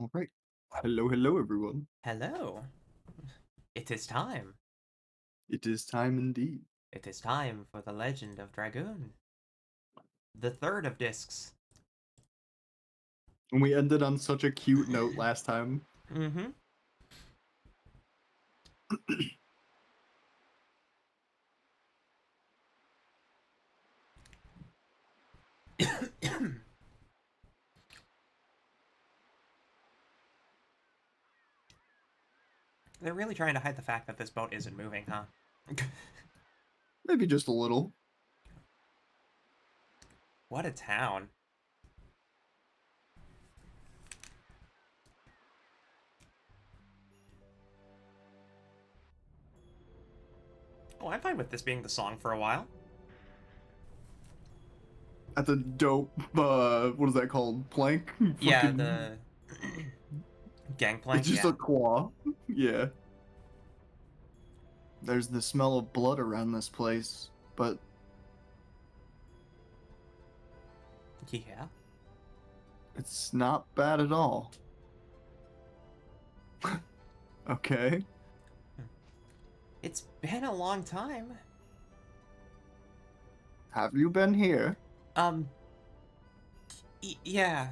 All right. Hello, everyone. Hello. It is time. It is time indeed. It is time for the Legend of Dragoon. The third of discs. And we ended on such a cute note last time. Mm-hmm. They're really trying to hide the fact that this boat isn't moving, huh? Maybe just a little. What a town. Oh, I'm fine with this being the song for a while. That's a dope, what is that called? Plank? Yeah, Fucking, the it's gangplank, just yeah. a claw. Yeah. There's the smell of blood around this place, but Yeah. it's not bad at all. Okay. It's been a long time. Have you been here? Um, yeah.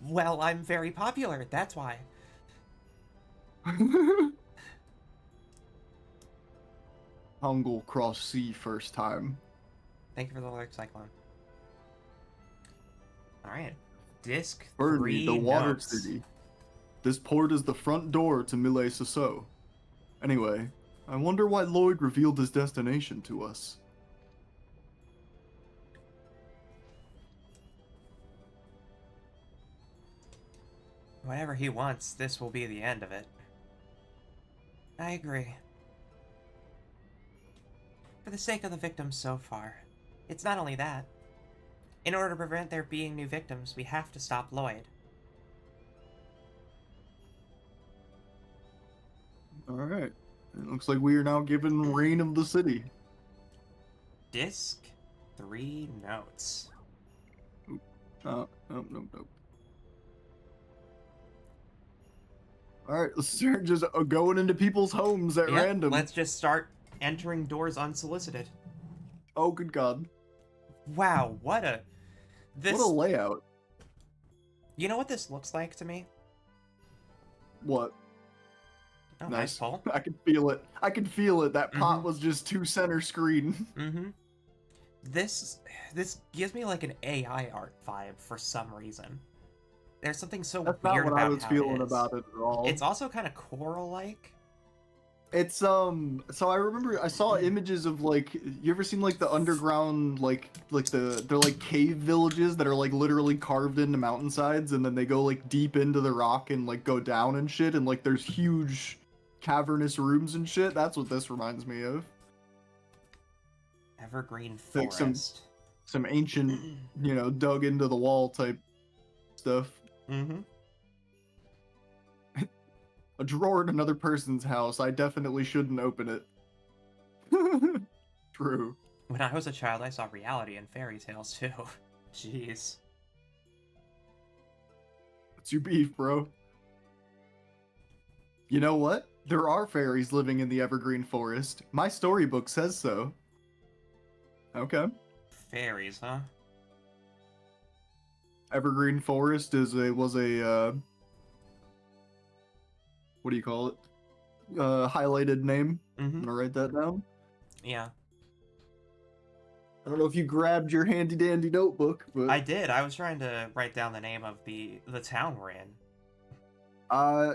Well, I'm very popular, that's why. Hungel cross sea first time. Thank you for the lyric, Cyclone. Alright. Disc Burnley, the 3 water notes. city. This port is the front door to Mille Seseau. Anyway, I wonder why Lloyd revealed his destination to us. Whatever he wants, this will be the end of it. I agree. For the sake of the victims so far. It's not only that. In order to prevent there being new victims, we have to stop Lloyd. Alright. It looks like we are now given reign of the city. Disc 3 notes. Nope. Alright, let's start just going into people's homes at Yep, random. let's just start entering doors unsolicited. Oh, good god. Wow, what a... What a This... layout. You know what this looks like to me? What? Oh, nice Nice. pull. I can feel it. I can feel it. That Mm-hmm. pot was just too center screen. Mm-hmm. This... This gives me like an AI art vibe for some reason. There's something so That's not weird what I about was how it feeling is. about it at all. It's also kind of coral-like. It's so I remember I saw images of like you ever seen like the underground like they're like cave villages that are like literally carved into mountainsides and then they go like deep into the rock and like go down and shit and like there's huge cavernous rooms and shit. That's what this reminds me of. Evergreen Like forest. some ancient, dug into the wall type stuff. Mm-hmm. A drawer in another person's house. I definitely shouldn't open it. True. When I was a child, I saw reality in fairy tales too. Jeez. What's your beef, bro? You know what? There are fairies living in the evergreen forest. My storybook says so. Okay. Fairies, huh? Evergreen forest was a what do you call it? Highlighted name. I'm Mm-hmm. gonna write that down. Yeah. I don't know if you grabbed your handy dandy notebook, but I did. I was trying to write down the name of the town we're in.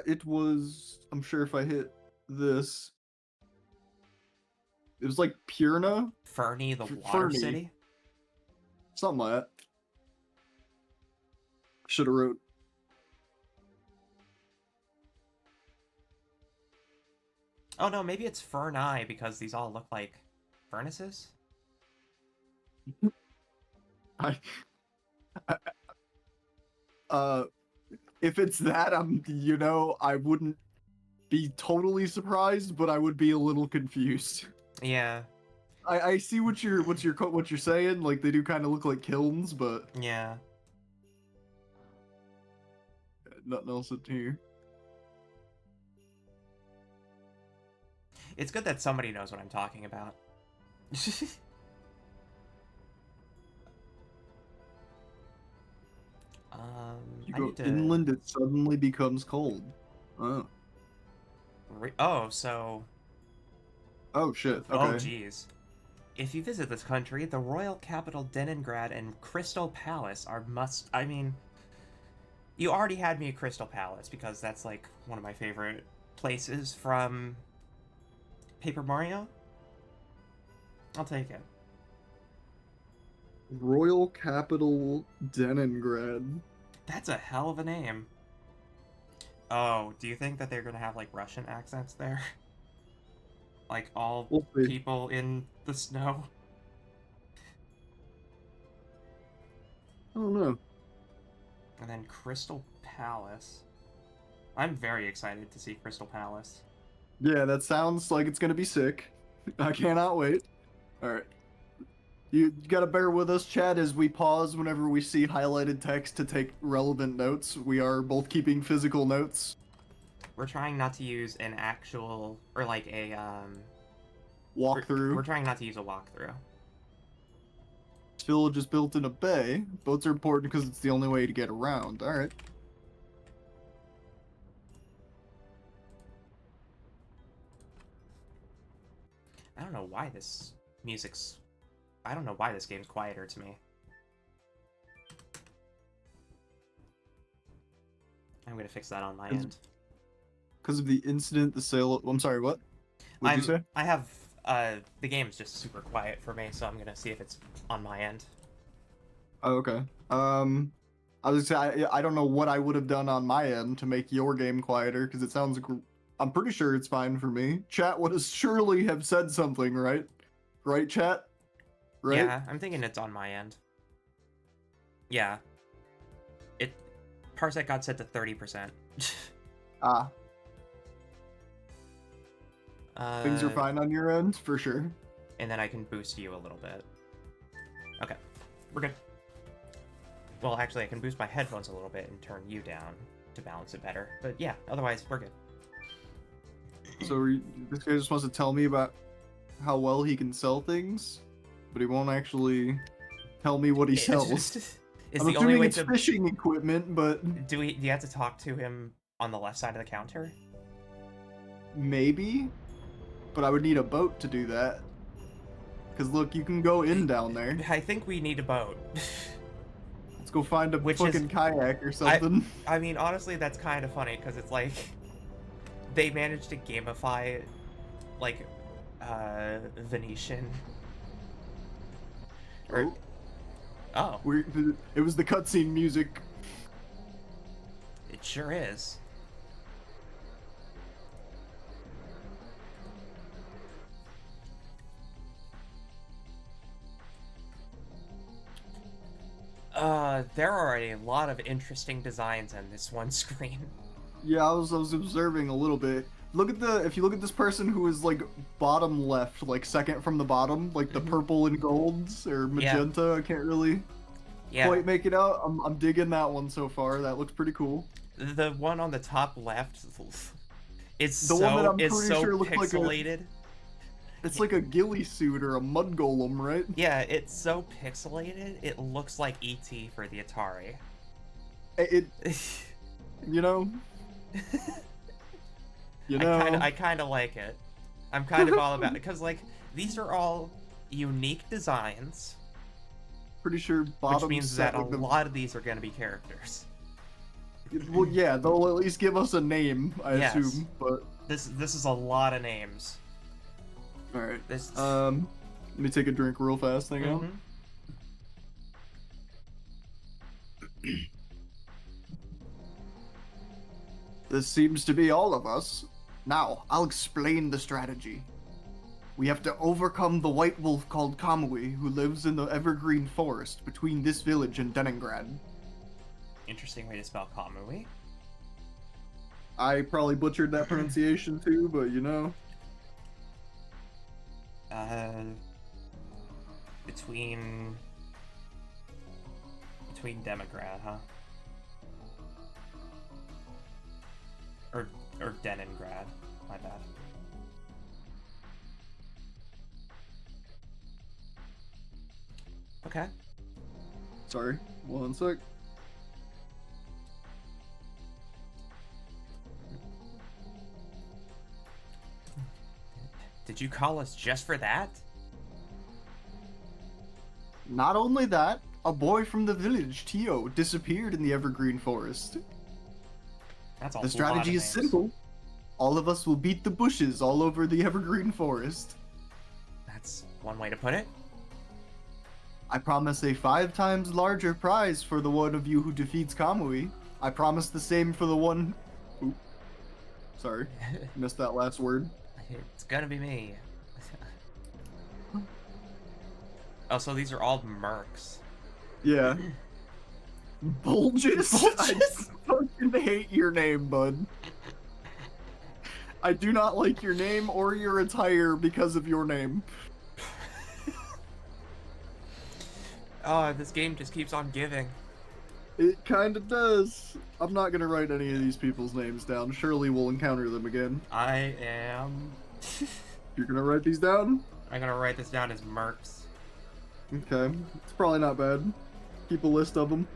it was. I'm sure if I hit this, it was like Purna, Fernie, the water Fernie, city? something like that. Should have wrote. Oh no, maybe it's Ferni because these all look like furnaces? I, I uh if it's that, I wouldn't be totally surprised, but I would be a little confused. Yeah. I see what you're saying. Like they do kind of look like kilns, but Yeah. nothing else in here. It's good that somebody knows what I'm talking about. You I go need to... inland, it suddenly becomes cold. Oh. Oh, so... Oh shit, Oh, okay. geez. If you visit this country, the royal capital Leningrad and Crystal Palace are must... I mean... You already had me at Crystal Palace, because that's, like, one of my favorite places from... Paper Mario? I'll take it. Royal Capital Leningrad. That's a hell of a name. Oh, do you think that they're gonna have, like, Russian accents there? Like, all We'll see. people in the snow? I don't know. And then Crystal Palace. I'm very excited to see Crystal Palace. Yeah, that sounds like it's gonna be sick. I cannot wait. Alright. You gotta bear with us, chat, as we pause whenever we see highlighted text to take relevant notes. We are both keeping physical notes. We're trying not to use an actual, or like a, Walkthrough. We're trying not to use a walkthrough. This village is built in a bay. Boats are important because it's the only way to get around. Alright. I don't know why this music's... I don't know why this game's quieter to me. I'm gonna fix that on my end. Because of the incident, the sale... I'm sorry, what? What'd you say? I have, the game's just super quiet for me, so I'm gonna see if it's on my end. Oh, okay. I was gonna say, I don't know what I would have done on my end to make your game quieter, because it sounds... I'm pretty sure it's fine for me. Chat would have surely have said something, right? Right, chat? Right? Yeah, I'm thinking it's on my end. Yeah. Parsec got set to 30%. Ah. Things are fine on your end, for sure. And then I can boost you a little bit. Okay, we're good. Well, actually, I can boost my headphones a little bit and turn you down to balance it better. But yeah, otherwise, we're good. So this guy just wants to tell me about how well he can sell things, but he won't actually tell me what he sells. I'm the only assuming way it's to... fishing equipment, but... Do you have to talk to him on the left side of the counter? Maybe? But I would need a boat to do that. Because look, you can go in down there. I think we need a boat. Let's go find a fucking kayak or something. I mean, honestly, that's kind of funny, because it's like... They managed to gamify, like, Venetian. Oh. It was the cutscene music. It sure is. There are a lot of interesting designs on this one screen. Yeah, I was observing a little bit. If you look at this person who is like bottom left, like second from the bottom, like the purple and golds or magenta, I can't really quite make it out. I'm digging that one so far. That looks pretty cool. The one on the top left, it's the one that I'm pretty sure looks pixelated. It's like a ghillie suit or a mud golem, right? Yeah, it's so pixelated. It looks like E.T. for the Atari. You know. I kind of like it. I'm kind of all about it because like these are all unique designs. Pretty sure bottom. Which means that a lot of these are going to be characters. Well, yeah, they'll at least give us a name, I assume. But this is a lot of names. All right. Let me take a drink real fast. Hang on. This seems to be all of us. Now, I'll explain the strategy. We have to overcome the white wolf called Kamui, who lives in the evergreen forest between this village and Leningrad. Interesting way to spell Kamui. I probably butchered that pronunciation too, but you know. Between Democrat, huh? Or Deningrad. My bad. Okay. Sorry, one sec. Did you call us just for that? Not only that, a boy from the village, Tio, disappeared in the evergreen forest. That's all. The strategy is simple. All of us will beat the bushes all over the evergreen forest. That's one way to put it. I promise a 5 times larger prize for the one of you who defeats Kamui. I promise the same for the one... Oop. Sorry, missed that last word. It's gonna be me. Oh, so these are all mercs. Yeah. Bulges? I fucking hate your name, bud. I do not like your name or your attire because of your name. Oh, this game just keeps on giving. It kind of does. I'm not gonna write any of these people's names down. Surely we'll encounter them again. I am... You're gonna write these down? I'm gonna write this down as mercs. Okay. It's probably not bad. Keep a list of them.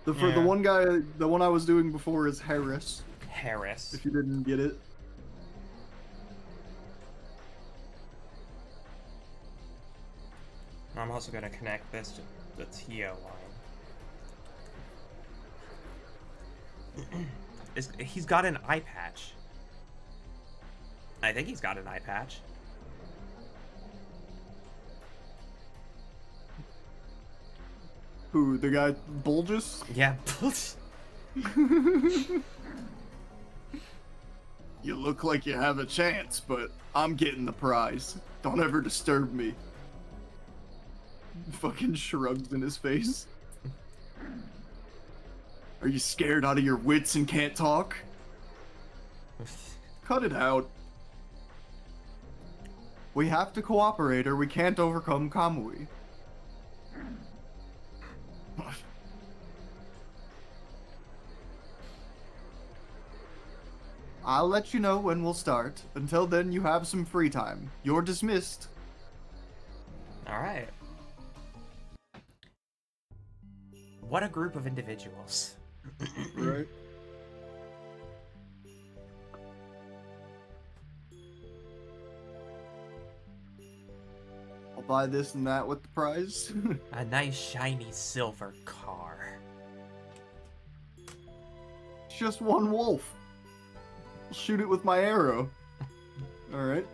For Yeah. the one guy, the one I was doing before is Harris, Harris. if you didn't get it. I'm also gonna connect this to the TO line. He's got an eye patch. I think he's got an eye patch. Who, the guy Bulges? Yeah. You look like you have a chance, but I'm getting the prize. Don't ever disturb me. Fucking shrugs in his face. Are you scared out of your wits and can't talk? Cut it out. We have to cooperate or we can't overcome Kamui. I'll let you know when we'll start. Until then, you have some free time. You're dismissed. Alright. What a group of individuals. Right. I'll buy this and that with the prize. A nice shiny silver car. It's just one wolf. I'll shoot it with my arrow. Alright.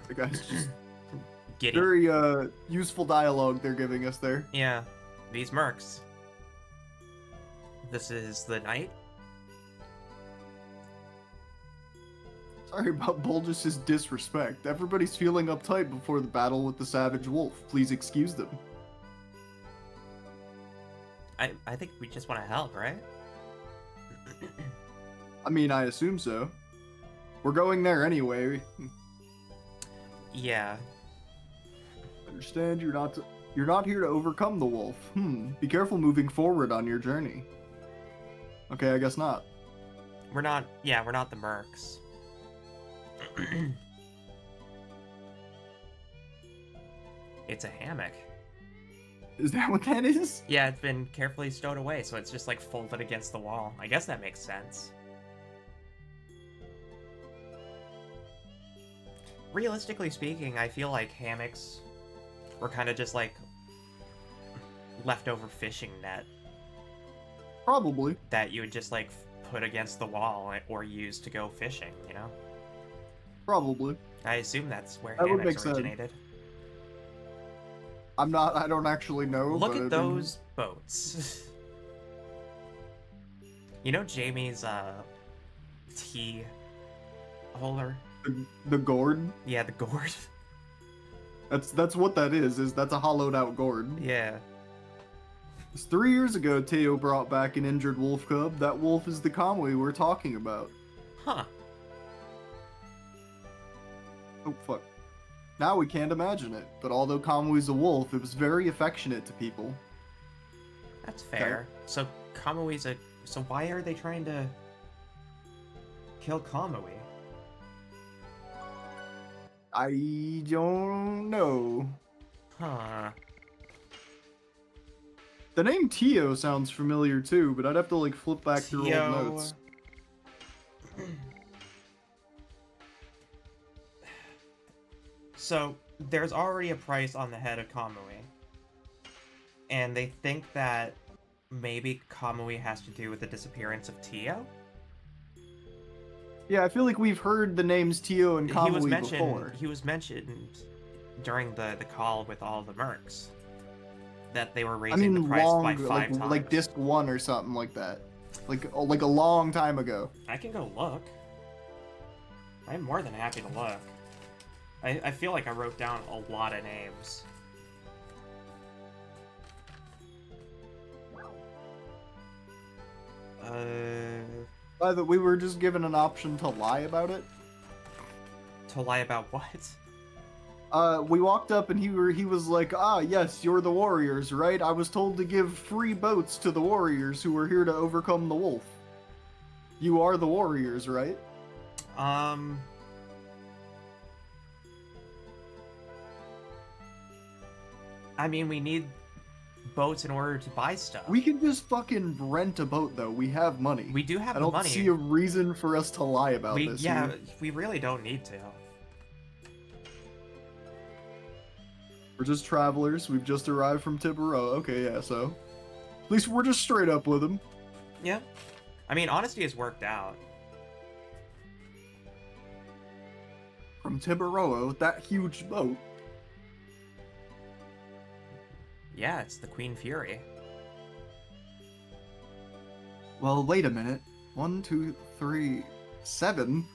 The guy's just Giddy. very useful dialogue they're giving us there. Yeah, these mercs. This is the knight. Sorry about Bulges' disrespect. Everybody's feeling uptight before the battle with the savage wolf. Please excuse them. I think we just want to help, right? I mean, I assume so. We're going there anyway. Yeah. Understand you're not here to overcome the wolf. Be careful moving forward on your journey. Okay, I guess not. We're not the mercs. It's a hammock. Is that what that is? Yeah, it's been carefully stowed away, so it's just like folded against the wall. I guess that makes sense. Realistically speaking, I feel like hammocks were kind of just like leftover fishing net Probably. that you would just like put against the wall or use to go fishing, you know? Probably. I assume that's where That would make hammocks sense. originated. I don't actually know. Look but at those boats. You know Jamie's tea holder? The gourd? Yeah, the gourd. That's what that is that's a hollowed out gourd. Yeah. It's 3 years ago Teo brought back an injured wolf cub. That wolf is the Kamui we're talking about. Huh. Oh fuck. Now we can't imagine it, but although Kamui's a wolf, it was very affectionate to people. That's fair. So Kamui's a... So why are they trying to kill Kamui? I don't know. Huh. The name Tio sounds familiar too, but I'd have to like flip back through old Tio... notes. So, there's already a price on the head of Kamui. And they think that maybe Kamui has to do with the disappearance of Tio? Yeah, I feel like we've heard the names Tio and Kamui before. He was mentioned during the call with all the mercs. That they were raising the price by 5 times. Like disc 1 or something like that. Like a long time ago. I can go look. I'm more than happy to look. I feel like I wrote down a lot of names. By the way, we were just given an option to lie about it. To lie about what? We walked up and he was like, "Ah, yes, you're the warriors, right? I was told to give free boats to the warriors who were here to overcome the wolf. You are the warriors, right?" I mean, we need boats in order to buy stuff. We can just fucking rent a boat, though. We have money. We do have the money. I don't see a reason for us to lie about this. Yeah, here. we really don't need to. We're just travelers. We've just arrived from Tiburoa. Okay, yeah, so. At least we're just straight up with him. Yeah. I mean, honesty has worked out. From Tiburoa with that huge boat. Yeah, it's the Queen Fury. Well, wait a minute. 1, 2, 3, 7.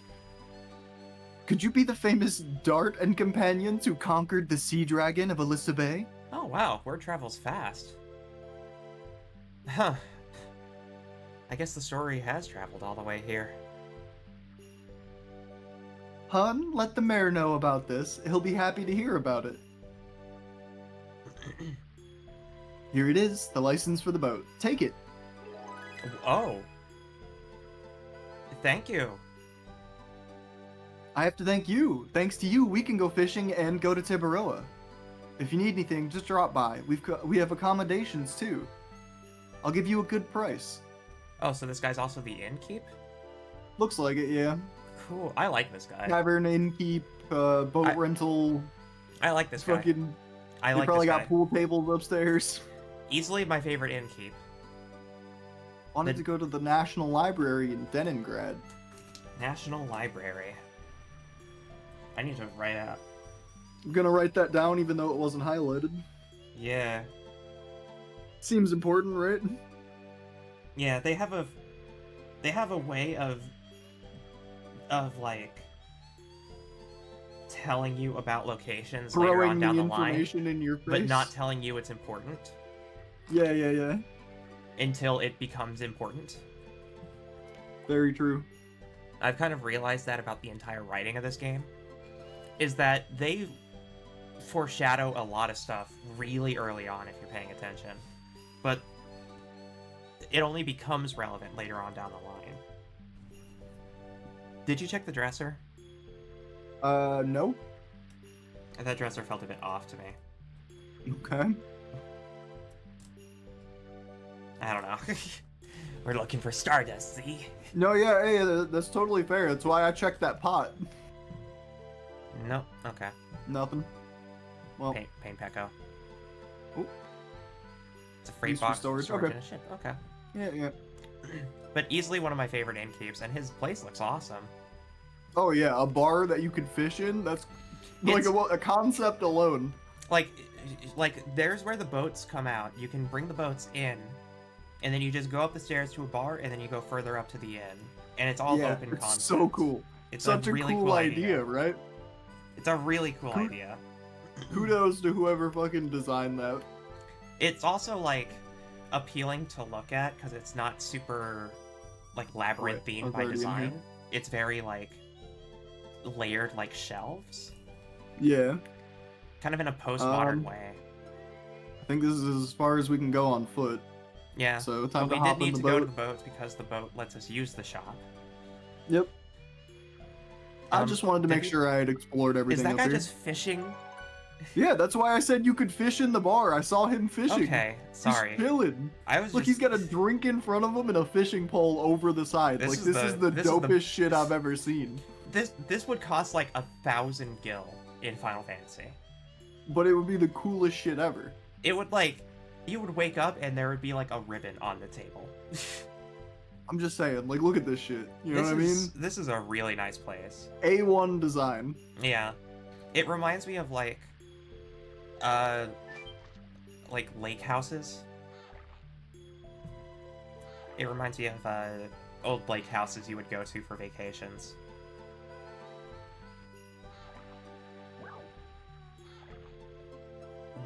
Could you be the famous Dart and companions who conquered the sea dragon of Alyssa Bay? Oh wow, word travels fast. Huh. I guess the story has traveled all the way here. Hun, let the mayor know about this. He'll be happy to hear about it. Here it is, the license for the boat. Take it. Oh. Thank you. I have to thank you. Thanks to you, we can go fishing and go to Tiburoa. If you need anything, just drop by. We have accommodations too. I'll give you a good price. Oh, so this guy's also the innkeep? Looks like it, yeah. Cool. I like this guy. Tavern, innkeep, boat rental. I like this guy. Fucking. I They like probably this got guy. pool tables upstairs. Easily my favorite innkeep. Wanted to go to the National Library in Leningrad. National Library. I need to write out. I'm gonna write that down even though it wasn't highlighted. Yeah. Seems important, right? Yeah, they have a way of like telling you about locations later on Throwing down the the line, information in your face. but not telling you it's important Yeah. until it becomes important. Very true. I've kind of realized that about the entire writing of this game, is that they foreshadow a lot of stuff really early on if you're paying attention, but it only becomes relevant later on down the line. Did you check the dresser? No. That dresser felt a bit off to me. Okay. I don't know. We're looking for Stardust, see? No, yeah, hey, that's totally fair. That's why I checked that pot. Nope. Okay. Nothing. Well, Pain Pecco. Ooh. It's a freight Used for box storage, storage okay. in a ship. Okay. yeah. But easily one of my favorite innkeeps, and his place looks awesome. Oh yeah, a bar that you could fish in. That's like It's- a concept alone. Like there's where the boats come out. You can bring the boats in, and then you just go up the stairs to a bar, and then you go further up to the inn, and it's all Yeah, open it's concept. so cool. It's Such a really cool idea, right? It's a really cool Who- idea. Kudos to whoever fucking designed that. It's also like appealing to look at because it's not super like labyrinthine I've by already in here. design. It's very like layered like shelves, Yeah. kind of in a postmodern Um, way. I think this is as far as we can go on foot. Yeah. So time But to we did hop in need the to go to boat. the boat because the boat lets us use the shop. Yep. I just wanted to did make sure I had explored Is everything that up guy here. just fishing? Yeah, that's why I said you could fish in the bar. I saw him fishing. Okay, He's sorry. chilling. I was Look, just... he's got a drink in front of him and a fishing pole over the side. This Like, is this the- is the this is the- dopest shit I've ever seen. This would cost like 1,000 gil in Final Fantasy. But it would be the coolest shit ever. It would like... You would wake up and there would be like a ribbon on the table. I'm just saying, like, look at this shit. You know what I mean? This is a really nice place. A1 design. Yeah. It reminds me of like lake houses. It reminds me of old lake houses you would go to for vacations.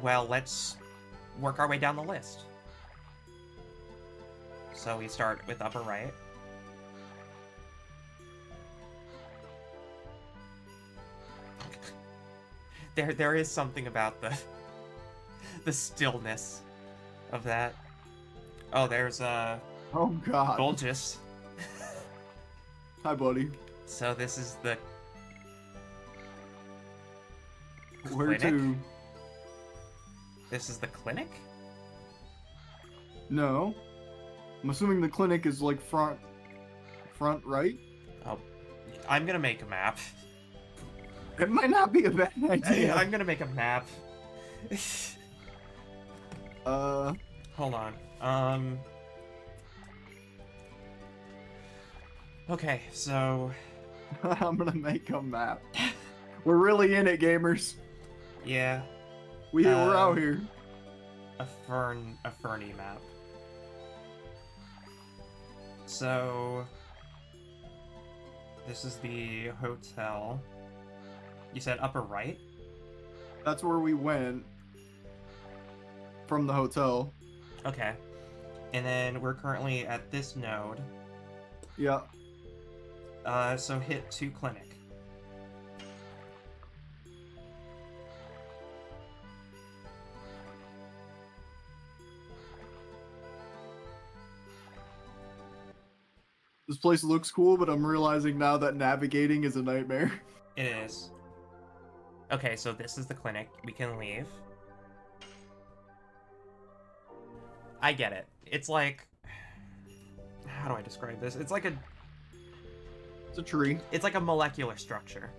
Well, let's work our way down the list. So we start with upper right. There is something about the stillness of that. Oh, there's Oh god. Bulgis. Hi, buddy. So this is the Where clinic? to? This is the clinic? No. I'm assuming the clinic is like front right? Oh, I'm gonna make a map. It might not be a bad idea. I'm gonna make a map. Hold on. Okay, so I'm gonna make a map. We're really in it, gamers. yeah, We're out here. a ferny map. So this is the hotel. You said upper right? That's where we went from the hotel. Okay. And then we're currently at this node. Yeah. So hit 2 clinic. This place looks cool, but I'm realizing now that navigating is a nightmare. It is. Okay, so this is the clinic. We can leave. I get it. It's like... How do I describe this? It's like a... It's a tree. It's like a molecular structure.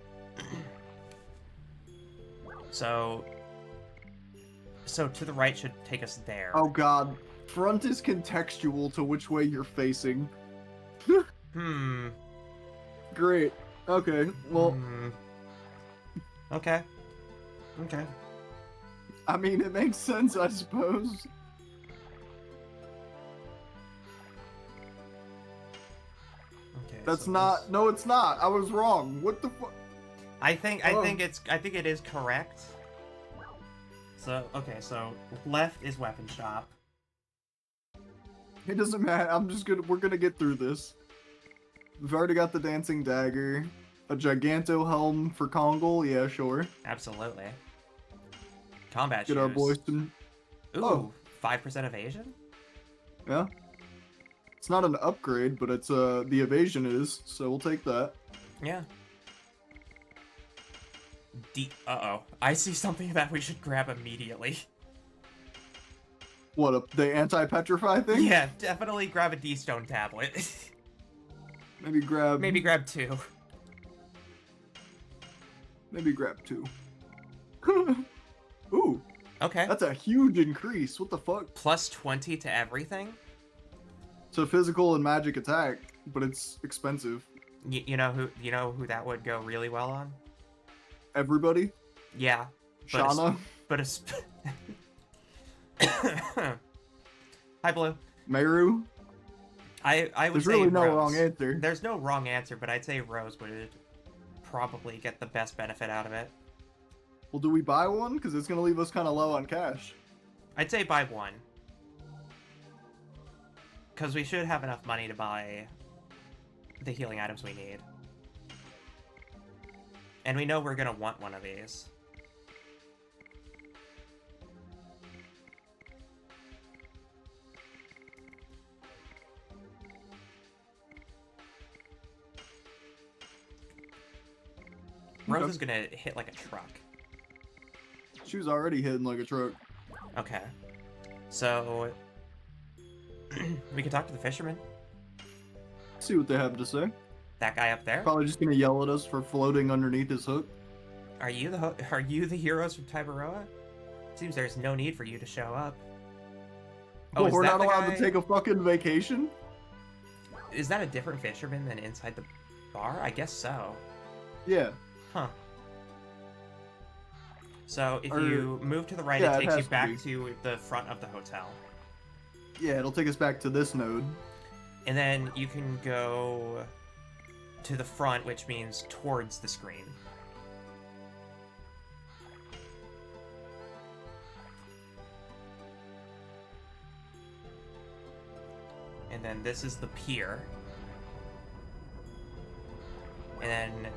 So to the right should take us there. Oh god. Front is contextual to which way you're facing. Hmm. Great. Okay. Well, Hmm. Okay. Okay. I mean, it makes sense, I suppose. Okay. That's so not. this- No, it's not. I was wrong. What the fuck? I think Oh. it is correct. So okay, so left is weapon shop. It doesn't matter. We're gonna get through this. We've already got the dancing dagger. A giganto helm for Kongol. Yeah, sure. Absolutely. Combat Get shoes. our boys some. Ooh, Oh. 5% evasion? Yeah. It's not an upgrade, but it's the evasion is, so we'll take that. Yeah. Uh-oh. I see something that we should grab immediately. What, the anti-petrify thing? Yeah, definitely grab a D-stone tablet. Maybe grab. Maybe grab 2. Maybe grab 2. Ooh, Okay. that's a huge increase. What the fuck? Plus 20 to everything? So physical and magic attack, but it's expensive. You know who that would go really well on? Everybody? Yeah. but a Shauna? But a Hi, Blue. Meru? I would There's say really no Rose. wrong answer. There's no wrong answer, but I'd say Rose would probably get the best benefit out of it. Well, do we buy one? Because it's going to leave us kind of low on cash. I'd say buy 1. Because we should have enough money to buy the healing items we need. And we know we're going to want one of these. Rose Okay. is gonna hit like a truck. She was already hitting like a truck. Okay. So we can talk to the fisherman. See what they have to say. That guy up there. Probably just gonna yell at us for floating underneath his hook. Are you the heroes from Tiberoa? Seems there's no need for you to show up. Oh, But is we're that not the allowed guy? to take a fucking vacation? Is that a different fisherman than inside the bar? I guess so. Yeah. Huh. So if Or- you move to the right, yeah, it it takes you has to back be. to the front of the hotel. Yeah, it'll take us back to this node. And then you can go to the front, which means towards the screen. And then this is the pier. And then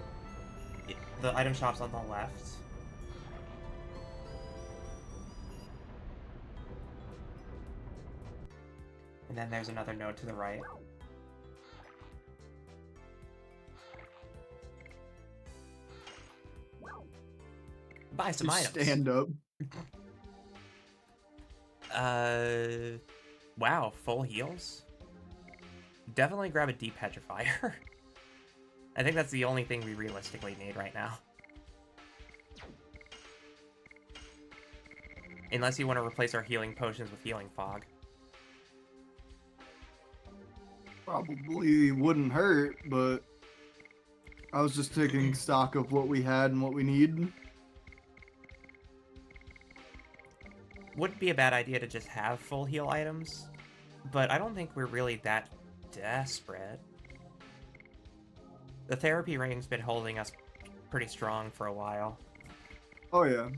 the item shop's on the left. And then there's another node to the right. Buy some Just items. stand up. Wow, full heals? Definitely grab a deep petrifier. I think that's the only thing we realistically need right now. Unless you want to replace our healing potions with healing fog. Probably wouldn't hurt, but I was just taking stock of what we had and what we need. Wouldn't be a bad idea to just have full heal items, but I don't think we're really that desperate. The therapy ring's been holding us pretty strong for a while. Oh yeah.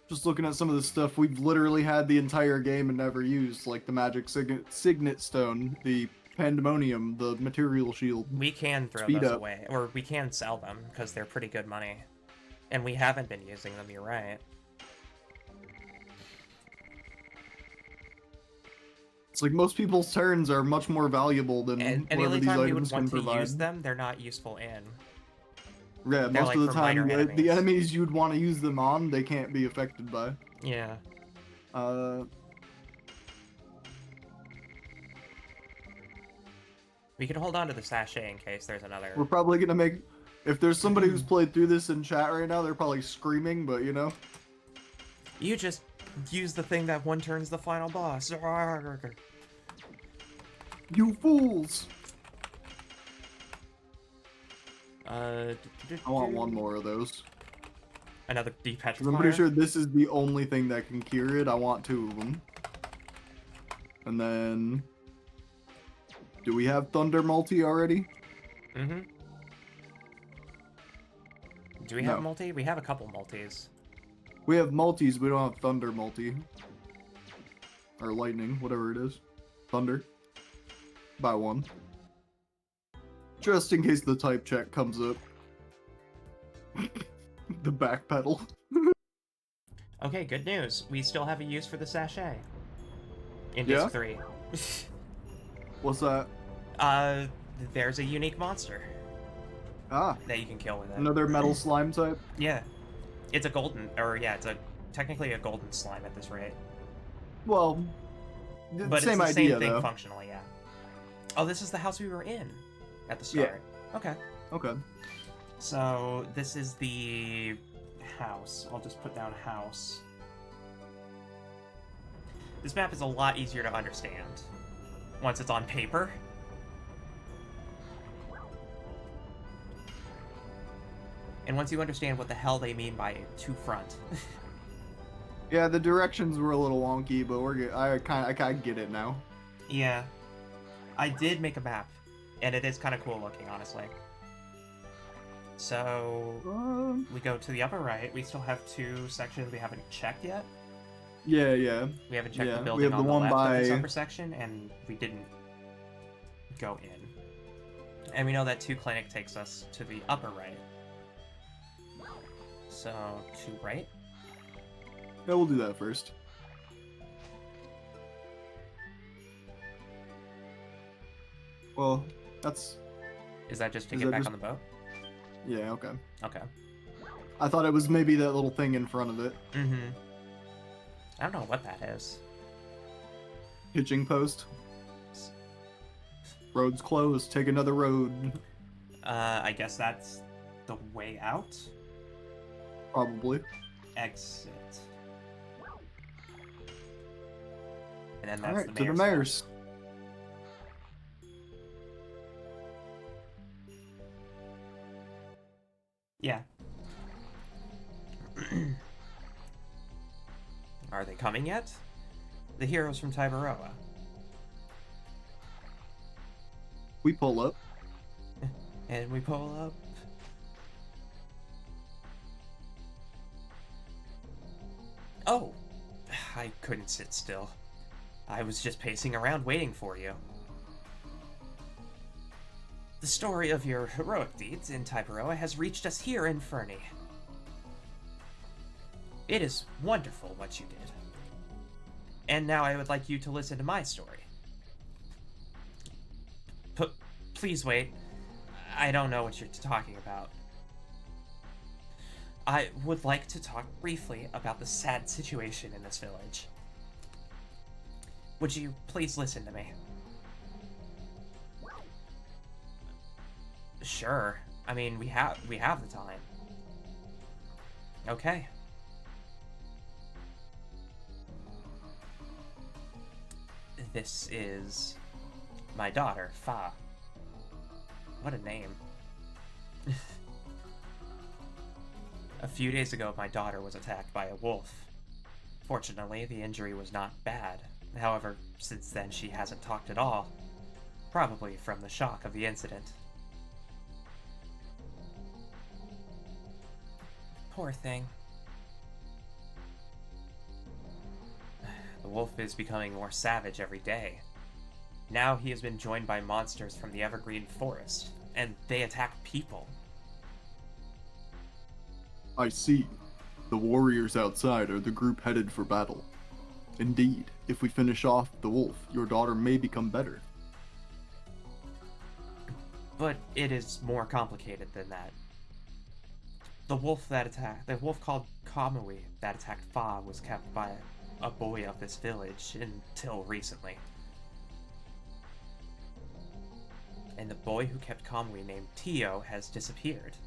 Just looking at some of the stuff we've literally had the entire game and never used, like the magic signet stone, the pandemonium, the material shield. We can throw Speed those up. away, or we can sell them, because they're pretty good money. And we haven't been using them, you're right. It's like most people's turns are much more valuable than And the whatever only these time we would items can want to provide. use them, they're not useful in. Yeah, They're most like of the for time, minor the enemies. enemies you'd want to use them on, they can't be affected by. Yeah. We can hold on to the sachet in case there's another... We're probably gonna make... If there's somebody who's played through this in chat right now, they're probably screaming, but you know. You just use the thing that one turns the final boss. You fools! I I want one more of those. Another depetrifier? 'Cause I'm pretty sure this is the only thing that can cure it. I want 2 of them. And then... Do we have Thunder Multi already? Mm-hmm. Do we have multi? We have a couple multis. We have multis, we don't have Thunder Multi. Or Lightning, whatever it is. Thunder. Buy one. Just in case the type check comes up. The back pedal. Okay, good news. We still have a use for the sachet. In Yeah? disc 3. What's that? There's a unique monster Ah, that you can kill with it. another metal slime type. Yeah. It's a golden, or yeah, it's technically a golden slime at this rate. Well, But same it's the idea same thing though. functionally, yeah. Oh, this is the house we were in at the start. Okay. Okay. So this is the house. I'll just put down house. This map is a lot easier to understand once it's on paper. And once you understand what the hell they mean by to front. Yeah, the directions were a little wonky, but we're good. I kind of get it now. Yeah. I did make a map, and it is kind of cool looking, honestly. So, we go to the upper right. We still have 2 sections we haven't checked yet. Yeah, yeah. We haven't checked Yeah, the we building have on the the one left of this by- upper section, and we didn't go in. And we know that 2 clinic takes us to the upper right. So, to right. Yeah, we'll do that first. Well, that's... Is that just to Is get that back just- on the boat? Yeah, okay. Okay. I thought it was maybe that little thing in front of it. Mm-hmm. I don't know what that is. Hitching post. Road's closed. Take another road. I guess that's the way out? Probably. Exit. And then that's Alright, the to the mayor's. mayor's. Yeah. Are they coming yet? The heroes from Tiberoa. We pull up. And we pull up. Oh! I couldn't sit still. I was just pacing around waiting for you. The story of your heroic deeds in Tiberoa has reached us here in Fernie. It is wonderful what you did. And now I would like you to listen to my story. Please wait. I don't know what you're talking about. I would like to talk briefly about the sad situation in this village. Would you please listen to me? Sure. I mean, we have the time. Okay. This is my daughter, Fa. What a name. A few days ago, my daughter was attacked by a wolf. Fortunately, the injury was not bad. However, since then she hasn't talked at all. Probably from the shock of the incident. Poor thing. The wolf is becoming more savage every day. Now he has been joined by monsters from the Evergreen Forest, and they attack people. I see. The warriors outside are the group headed for battle. Indeed, if we finish off the wolf, your daughter may become better. But it is more complicated than that. The wolf called Kamui that attacked Fa was kept by a boy of this village until recently. And the boy who kept Kamui named Tio has disappeared.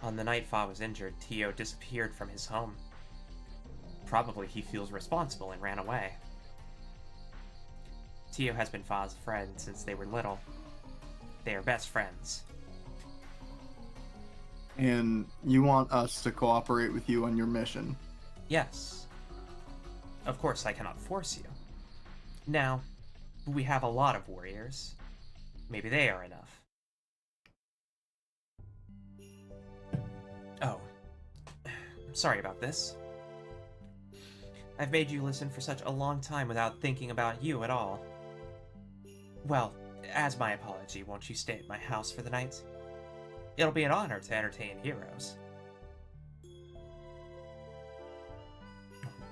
On the night Fa was injured, Tio disappeared from his home. Probably he feels responsible and ran away. Tio has been Fa's friend since they were little. They are best friends. And you want us to cooperate with you on your mission? Yes. Of course, I cannot force you. Now, we have a lot of warriors. Maybe they are enough. Oh. Sorry about this. I've made you listen for such a long time without thinking about you at all. Well, as my apology, won't you stay at my house for the night? It'll be an honor to entertain heroes.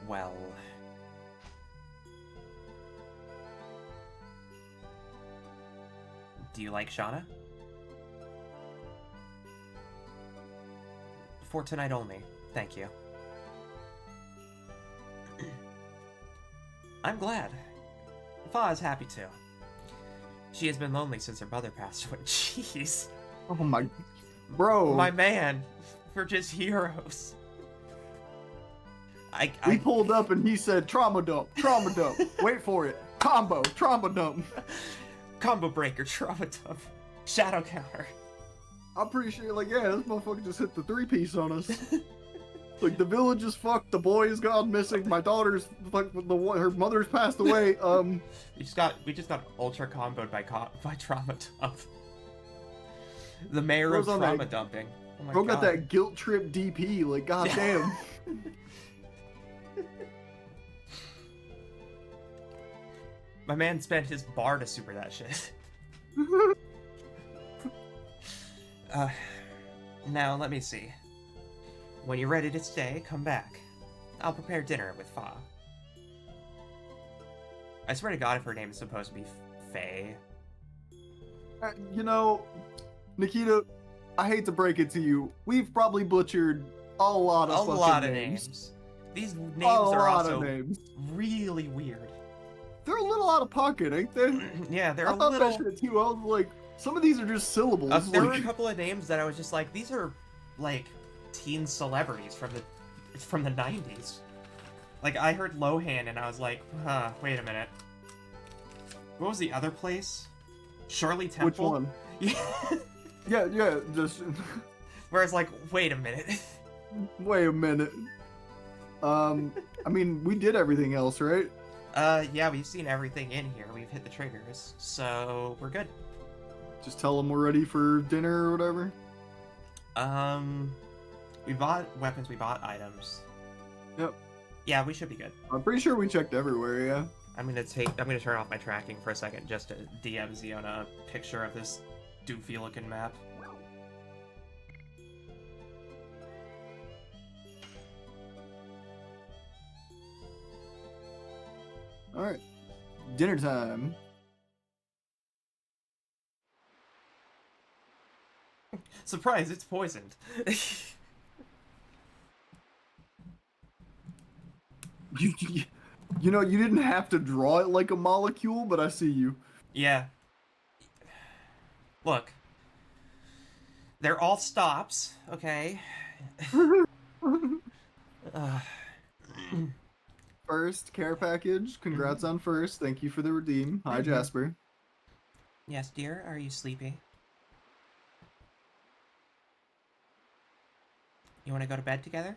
Well... Do you like Shauna? For tonight only, thank you. I'm glad. Fa is happy too. She has been lonely since her mother passed away. Jeez. Oh my... Bro! My man. We're just heroes. We pulled up and he said, trauma dump, trauma dump. Wait for it. Combo, trauma dump. Combo breaker, trauma dump, shadow counter. I'm pretty sure, like, yeah, this motherfucker just hit the 3-piece on us. Like, the village is fucked, the boy is gone missing, my daughter's, like, her mother's passed away, We just got ultra comboed by trauma dump. The mayor of trauma dumping. Oh my bro God. got that guilt trip DP, like, goddamn. My man spent his bar to super that shit. Now let me see. When you're ready to stay, come back. I'll prepare dinner with Fa. I swear to God if her name is supposed to be Faye. You know, Nikita, I hate to break it to you. We've probably butchered a lot A of fucking lot of names. names. These A names are lot of also names. really weird. They're a little out of pocket, ain't they? Yeah, they're I a thought that little. shit too. I was like, some of these are just syllables. There were a Like, couple of names that I was just like, these are like teen celebrities from the 90s. Like I heard Lohan and I was like, huh, wait a minute. What was the other place? Shirley Temple? which one? Yeah. Yeah, just Whereas like, wait a minute. wait a minute. I mean, we did everything else, right? Yeah, we've seen everything in here. We've hit the triggers, so we're good. Just tell them we're ready for dinner or whatever. We bought weapons, we bought items. Yep. Yeah, we should be good. I'm pretty sure we checked everywhere, yeah. I'm gonna turn off my tracking for a second just to DM Ziona a picture of this doofy looking map. Alright. Dinner time. Surprise, it's poisoned. You know, you didn't have to draw it like a molecule, but I see you. Yeah. Look. They're all stops, okay? First care package. Congrats on first. Thank you for the redeem. Hi, Jasper. Yes, dear. Are you sleepy? You want to go to bed together?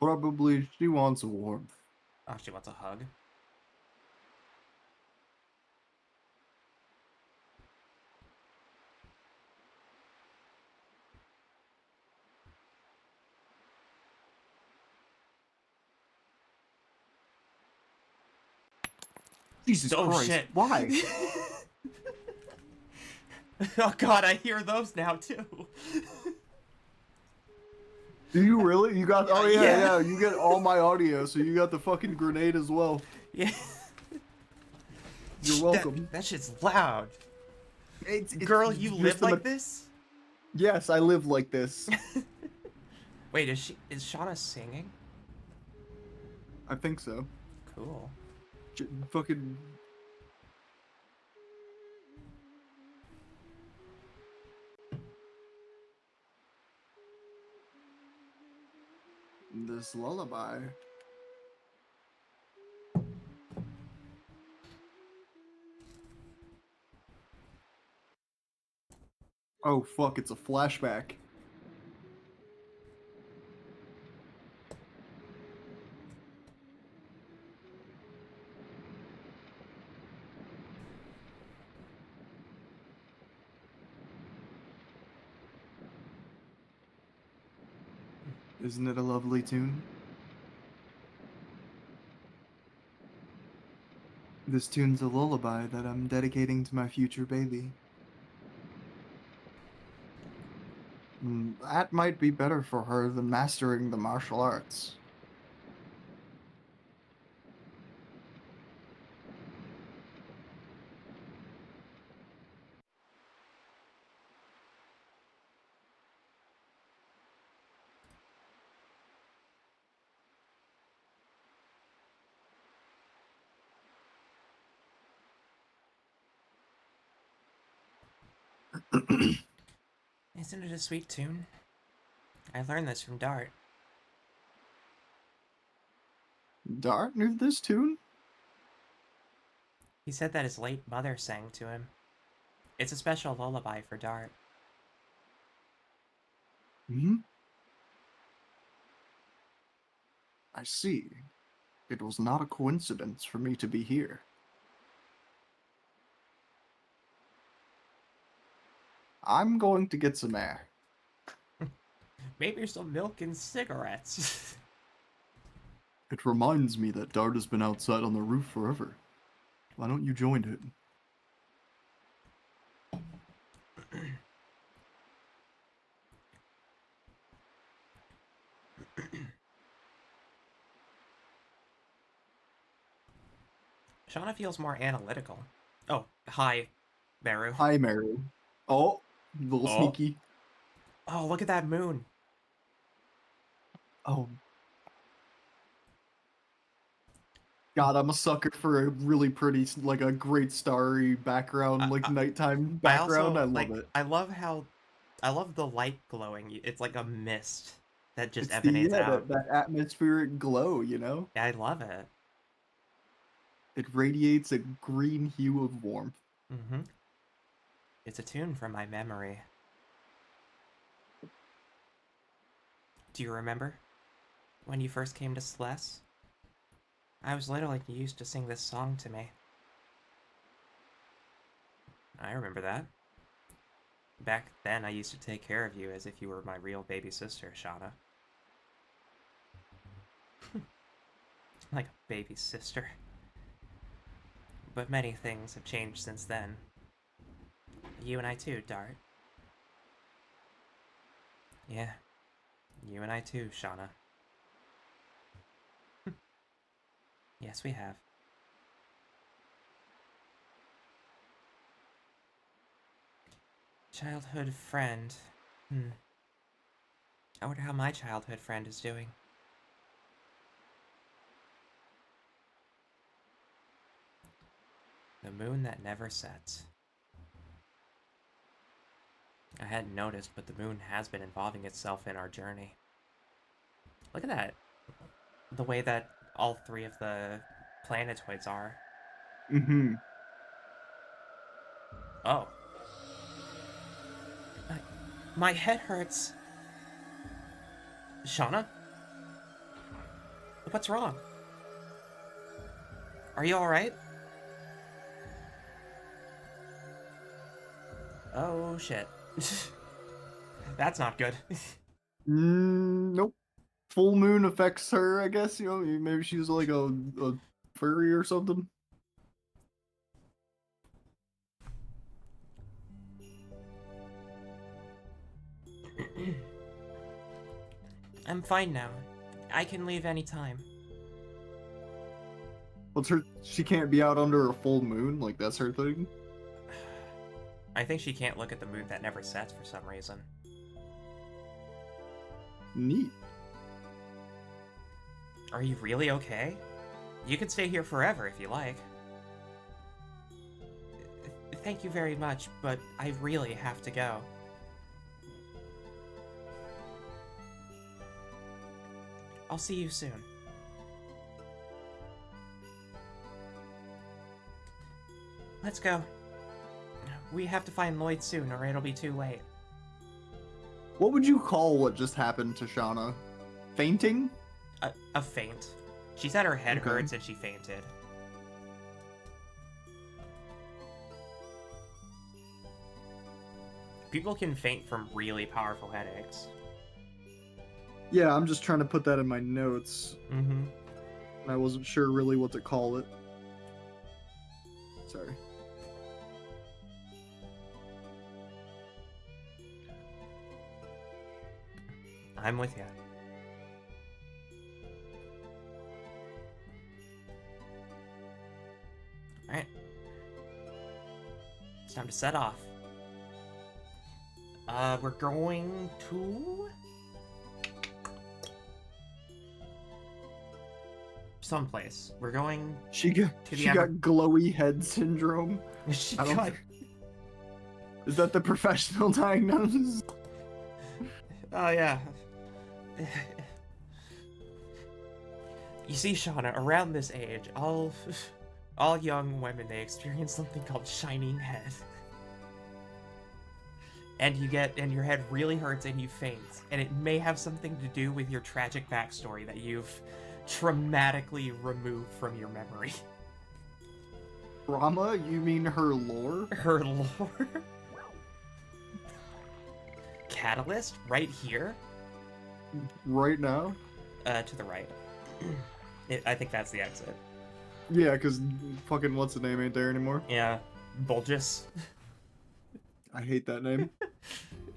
Probably she wants warmth. Oh, she wants a hug. Jesus Christ. Shit. Why? Oh god, I hear those now too. Do you really? You got? Oh yeah, Yeah. You get all my audio, so you got the fucking grenade as well. Yeah. You're welcome. That shit's loud. It's Girl, you just live like this? Yes, I live like this. Wait, is Shauna singing? I think so. Cool. Fucking. This lullaby. Oh fuck, it's a flashback. Isn't it a lovely tune? This tune's a lullaby that I'm dedicating to my future baby. That might be better for her than mastering the martial arts. Isn't it a sweet tune? I learned this from Dart. Dart knew this tune? He said that his late mother sang to him. It's a special lullaby for Dart. Hmm? I see. It was not a coincidence for me to be here. I'm going to get some air. Maybe some milk and cigarettes. It reminds me that Dart has been outside on the roof forever. Why don't you join him? Shauna feels more analytical. Oh, hi, Meru. Hi, Mary. Oh, a little Oh. sneaky. Oh, look at that moon. Oh. God, I'm a sucker for a really pretty, like a great starry background, like I, nighttime I background. I also, love like, it. I love the light glowing. It's like a mist that just It's the emanates out. that atmospheric glow, you know? Yeah, I love it. It radiates a green hue of warmth. Mm-hmm. It's a tune from my memory. Do you remember when you first came to Celeste? I was little and you used to sing this song to me. I remember that. Back then, I used to take care of you as if you were my real baby sister, Shauna. Like a baby sister. But many things have changed since then. You and I too, Dart. Yeah, you and I too, Shauna. Yes, we have. Childhood friend. I wonder how my childhood friend is doing. The moon that never sets. I hadn't noticed, but the moon has been involving itself in our journey. Look at that. The way that all three of the planetoids are. Mm-hmm. Oh. My, my head hurts. Shauna? What's wrong? Are you alright? Oh, shit. That's not good. Nope. Full moon affects her, I guess. You know, maybe she's like a furry or something. I'm fine now. I can leave anytime. What's her? She can't be out under a full moon. Like that's her thing. I think she can't look at the moon that never sets for some reason. Neat. Are you really okay? You can stay here forever if you like. Thank you very much, but I really have to go. I'll see you soon. Let's go. We have to find Lloyd soon, or it'll be too late. What would you call what just happened to Shauna? Fainting? A faint. She said her head Okay. hurts and she fainted. People can faint from really powerful headaches. Yeah, I'm just trying to put that in my notes. Mm-hmm. I wasn't sure really what to call it. Sorry. I'm with you. Alright. It's time to set off. We're going to... someplace. We're going She got to the she got glowy head syndrome. She I don't. got... Is that the professional diagnosis? Oh, yeah. You see, Shauna, around this age, all young women, they experience something called shining head. And your head really hurts and you faint. And it may have something to do with your tragic backstory that you've traumatically removed from your memory. Trauma? You mean her lore? Her lore? Catalyst? Right here? Right now? To the right. I think that's the exit. Yeah, because fucking what's the name ain't there anymore. Yeah. Bulgus. I hate that name.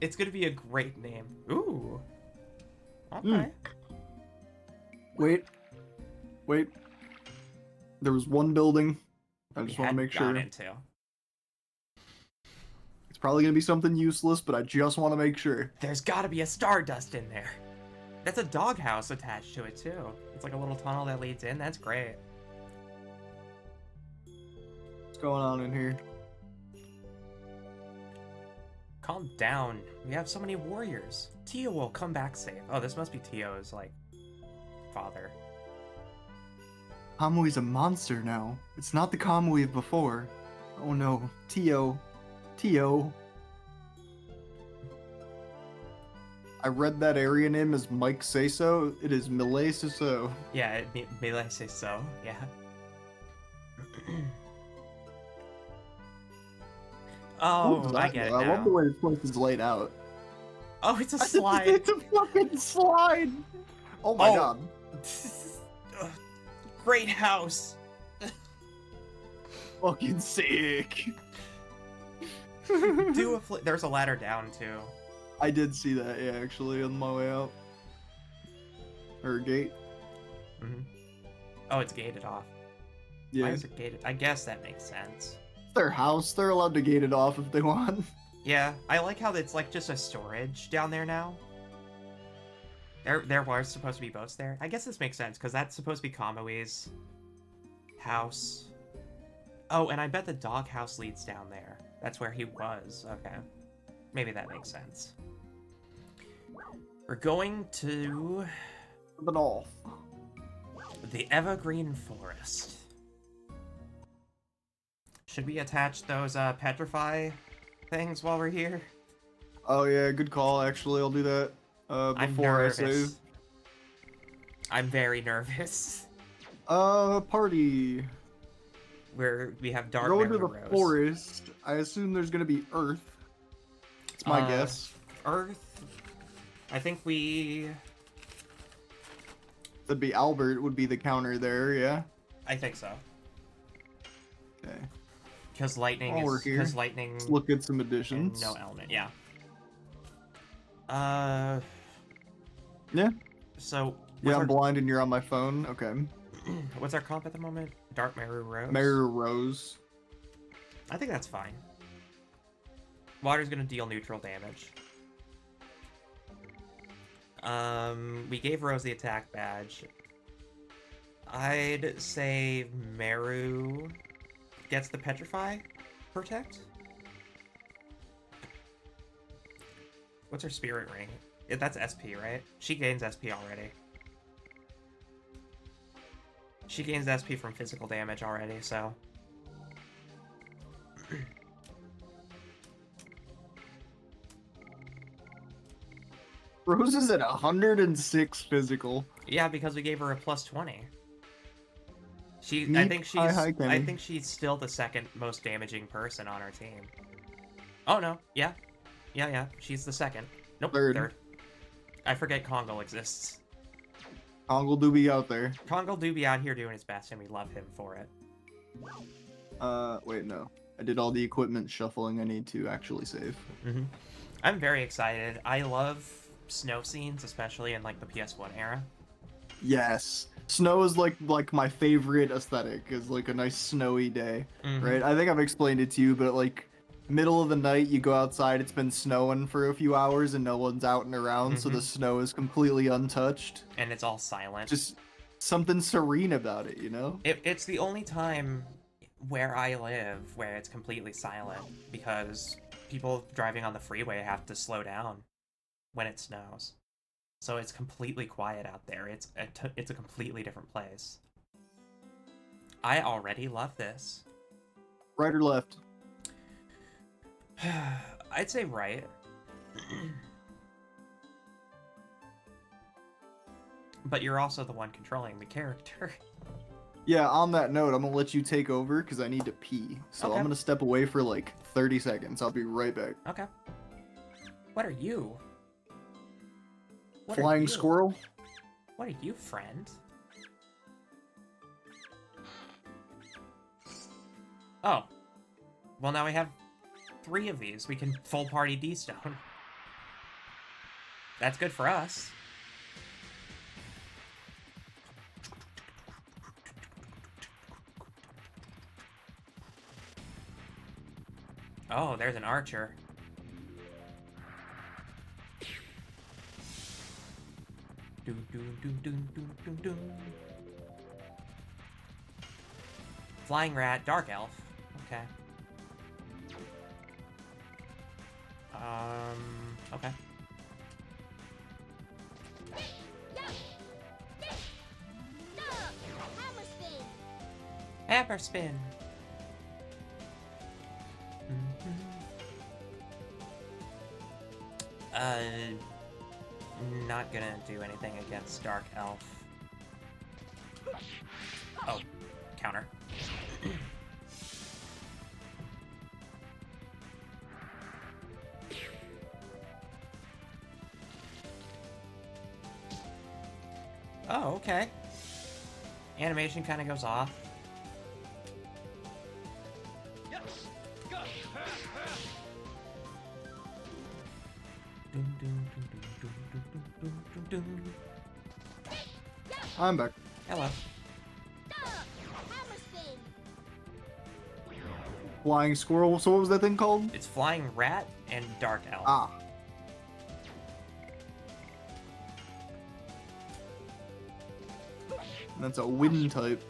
It's gonna be a great name. Ooh. Okay. Wait. There was one building I we just want to hadn't make gone sure. into. It's probably gonna be something useless, but I just want to make sure. There's got to be a Stardust in there. That's a doghouse attached to it too. It's like a little tunnel that leads in. That's great. What's going on in here? Calm down. We have so many warriors. Tio will come back safe. Oh, this must be Tio's, like, father. Kamui's a monster now. It's not the Kamui of before. Oh no, Tio. Tio. I read that area name as Mike Seseau. It is Mille Seseau. Yeah, Mille Seseau. Yeah. Oh, I get it I love now. the way this place is laid out. Oh, it's a slide. It's a fucking slide. Oh my god. Great house. Fucking sick. There's a ladder down too. I did see that, yeah, actually, on my way out. Or gate. Mm-hmm. Oh, it's gated off. Yeah. Why is it gated? I guess that makes sense. It's their house. They're allowed to gate it off if they want. Yeah, I like how it's like just a storage down there now. There was supposed to be boats there. I guess this makes sense, because that's supposed to be Kamui's house. Oh, and I bet the doghouse leads down there. That's where he was. Okay. Maybe that makes sense. We're going to The north. the Evergreen Forest. Should we attach those petrify things while we're here? Oh yeah, good call, actually. I'll do that I'm before I nervous. save. I'm very nervous. Party. We have dark Go into the Rose. forest. I assume there's gonna be Earth. It's my guess. Earth. I think we. That'd be Albert would be the counter there, yeah. I think so. Okay. Because lightning While we're is. here, Because lightning. Let's look at some And additions. no element. Yeah. Yeah. So. Yeah, I'm our, blind and you're on my phone. Okay. what's our comp at the moment? Dark Meru Rose. Meru Rose. I think that's fine. Water's gonna deal neutral damage. We gave Rose the attack badge. I'd say Meru gets the Petrify Protect. What's her Spirit Ring? That's SP, right? She gains SP already. She gains SP from physical damage already, so... Rose is at 106 physical. Yeah, because we gave her a plus 20. I Neat. think she's Hi, I Kenny. think she's still the second most damaging person on our team. Oh no, yeah. Yeah, she's the second. Nope, third. I forget Kongal exists. Kongal do be out there. Kongal do be out here doing his best, and we love him for it. Wait, no. I did all the equipment shuffling I need to actually save. Mm-hmm. I'm very excited. I love snow scenes, especially in like the PS1 era. Yes. Snow is like my favorite aesthetic, is like a nice snowy day, Mhm. right? I think I've explained it to you, but like middle of the night, you go outside, it's been snowing for a few hours and no one's out and around, so the snow is completely untouched. And it's all silent. Just something serene about it, you know? It's the only time where I live where it's completely silent, because people driving on the freeway have to slow down when it snows. So it's completely quiet out there. It's a completely different place. I already love this. Right or left? I'd say right. But you're also the one controlling the character. Yeah, on that note, I'm gonna let you take over because I need to pee. So Okay. I'm gonna step away for like 30 seconds. I'll be right back. Okay. What are you? What are Flying you? squirrel? What are you, friend? Oh. Well, now we have 3 of these. We can full party D-Stone. That's good for us. Oh, there's an archer. Doo, doo, doo, doo, doo, doo, doo. Flying rat, dark elf. Okay. Okay. Hammer spin. Not gonna do anything against dark elf. Oh, counter. Oh, okay. Animation kind of goes off. I'm back. Hello. Flying squirrel. So what was that thing called? It's flying rat and dark elf. Ah. That's a wind type.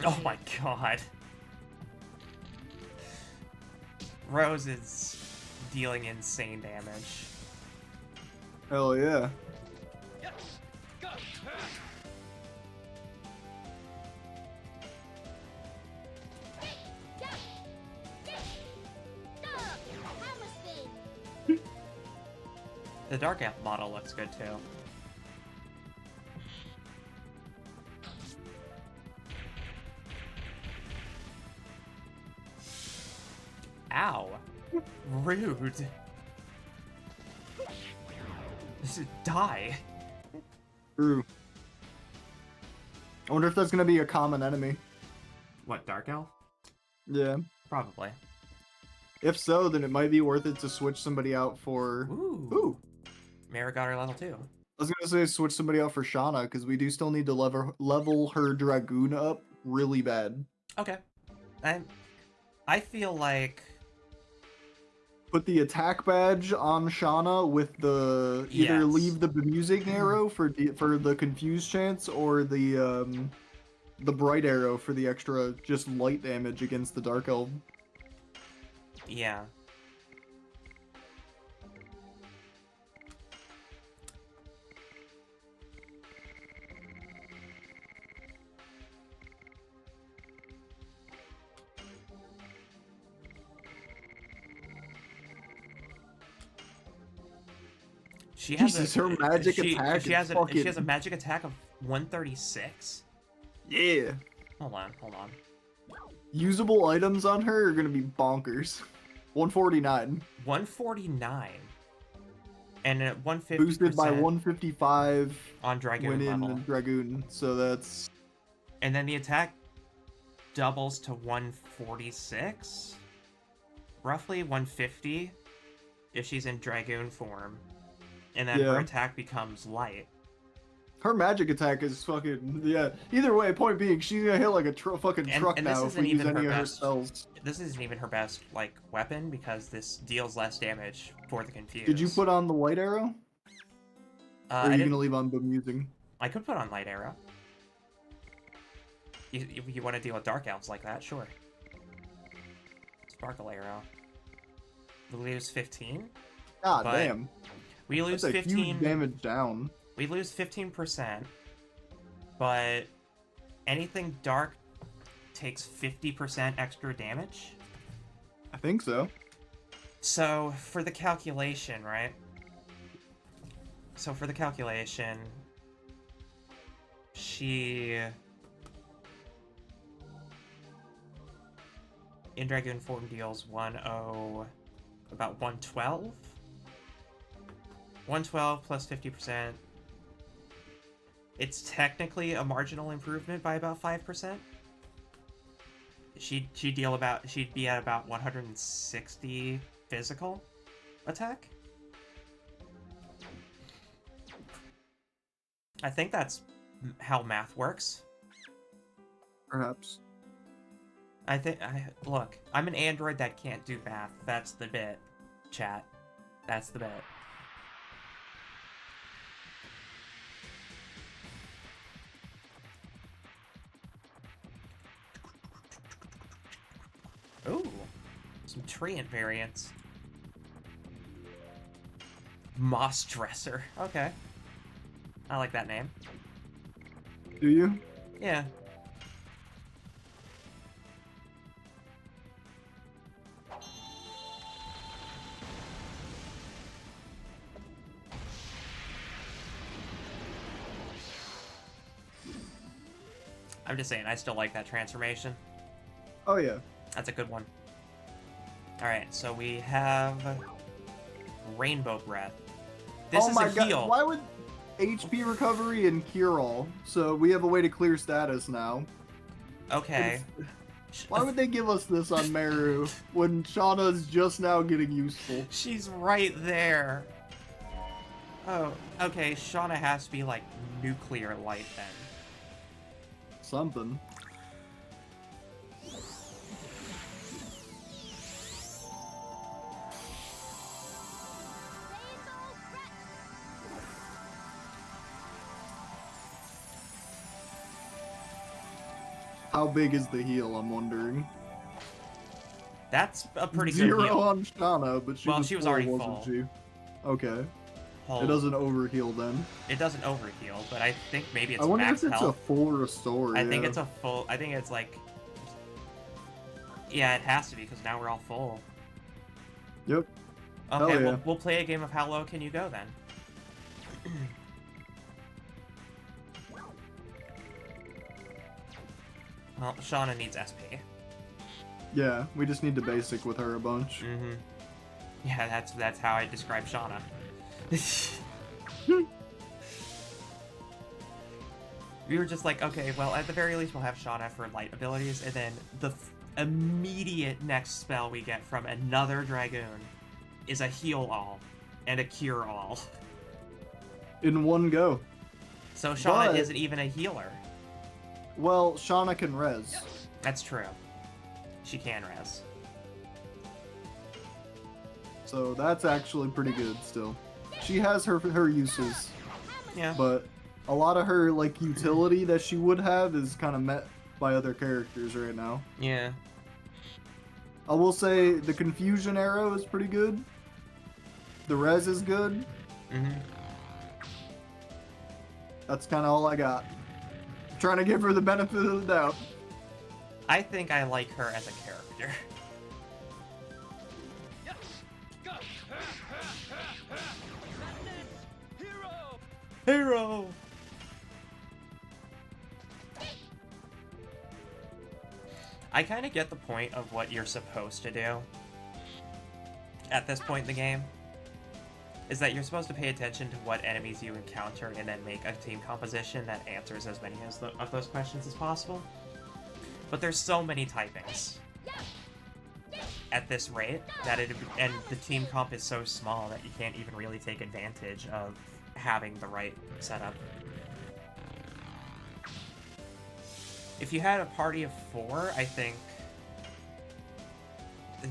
Oh my god. Rose is dealing insane damage. Hell yeah. The dark elf model looks good too. Ow. Rude. Die. True. I wonder if that's gonna be a common enemy. What, dark elf? Yeah. Probably. If so, then it might be worth it to switch somebody out for... Ooh. Mara got her level 2. I was gonna say switch somebody out for Shauna, because we do still need to level her Dragoon up really bad. Okay. I feel like... Put the attack badge on Shauna with the... Either Yes. leave the bemusing arrow for the confused chance, or the bright arrow for the extra just light damage against the Dark Elf. Yeah. She has Jesus, her magic attack she has is fucking... she has a magic attack of 136? Yeah. Hold on. Usable items on her are gonna be bonkers. 149. 149. And at 150%... Boosted by 155 on Dragoon when in level. Dragoon, so that's... And then the attack doubles to 146? Roughly 150 if she's in Dragoon form. And then her attack becomes light. Her magic attack is fucking... Yeah, either way, point being, she's gonna hit like a fucking truck and now if we use any of her spells. This isn't even her best, like, weapon, because this deals less damage for the confused. Did you put on the light arrow? Or are you gonna leave on bemusing? I could put on light arrow. You want to deal with dark elves like that? Sure. Sparkle arrow. We lose 15? God damn. We lose That's a 15 huge damage down. We lose 15%, but anything dark takes 50% extra damage? I think so. So, for the calculation, right? So, for the calculation, she... in Dragoon form deals about 112? 112 plus 50%. It's technically a marginal improvement by about 5%. She'd be at about 160 physical attack. I think that's how math works. Perhaps. Look, I'm an android that can't do math. That's the bit, chat. That's the bit. Ooh, some treant variants. Moss Dresser. Okay. I like that name. Do you? Yeah. I'm just saying, I still like that transformation. Oh yeah. That's a good one. Alright, so we have Rainbow Breath. This is a heal. Why would HP recovery and cure all? So we have a way to clear status now. Okay. Why would they give us this on Meru when Shauna's just now getting useful? She's right there. Oh, okay, Shauna has to be like nuclear light then. Something. How big is the heal, I'm wondering? That's a pretty good Zero heal. on Shauna, but she was already wasn't full. she? Okay. Hold. It doesn't overheal then. It doesn't overheal, but I think maybe it's I wonder max if it's health. a full restore. I think it's a full. I think it's like. Yeah, it has to be because now we're all full. Yep. Okay, Hell yeah. we'll play a game of how low can you go then. Well, Shauna needs SP. Yeah, we just need to basic with her a bunch. Mm-hmm. Yeah, that's how I describe Shauna. We were just like, okay, well, at the very least, we'll have Shauna for light abilities, and then the immediate next spell we get from another Dragoon is a heal all and a cure all. In one go. So Shauna But- isn't even a healer. Well, Shauna can res. That's true. She can res. So that's actually pretty good still. She has her uses, Yeah. but a lot of her like utility that she would have is kind of met by other characters right now. Yeah. I will say the confusion arrow is pretty good. The res is good. Mm-hmm. That's kind of all I got. I'm trying to give her the benefit of the doubt. I think I like her as a character. Hero! I kind of get the point of what you're supposed to do at this point in the game. Is that you're supposed to pay attention to what enemies you encounter and then make a team composition that answers as many of those questions as possible. But there's so many typings at this rate that and the team comp is so small that you can't even really take advantage of having the right setup. If you had a party of 4, I think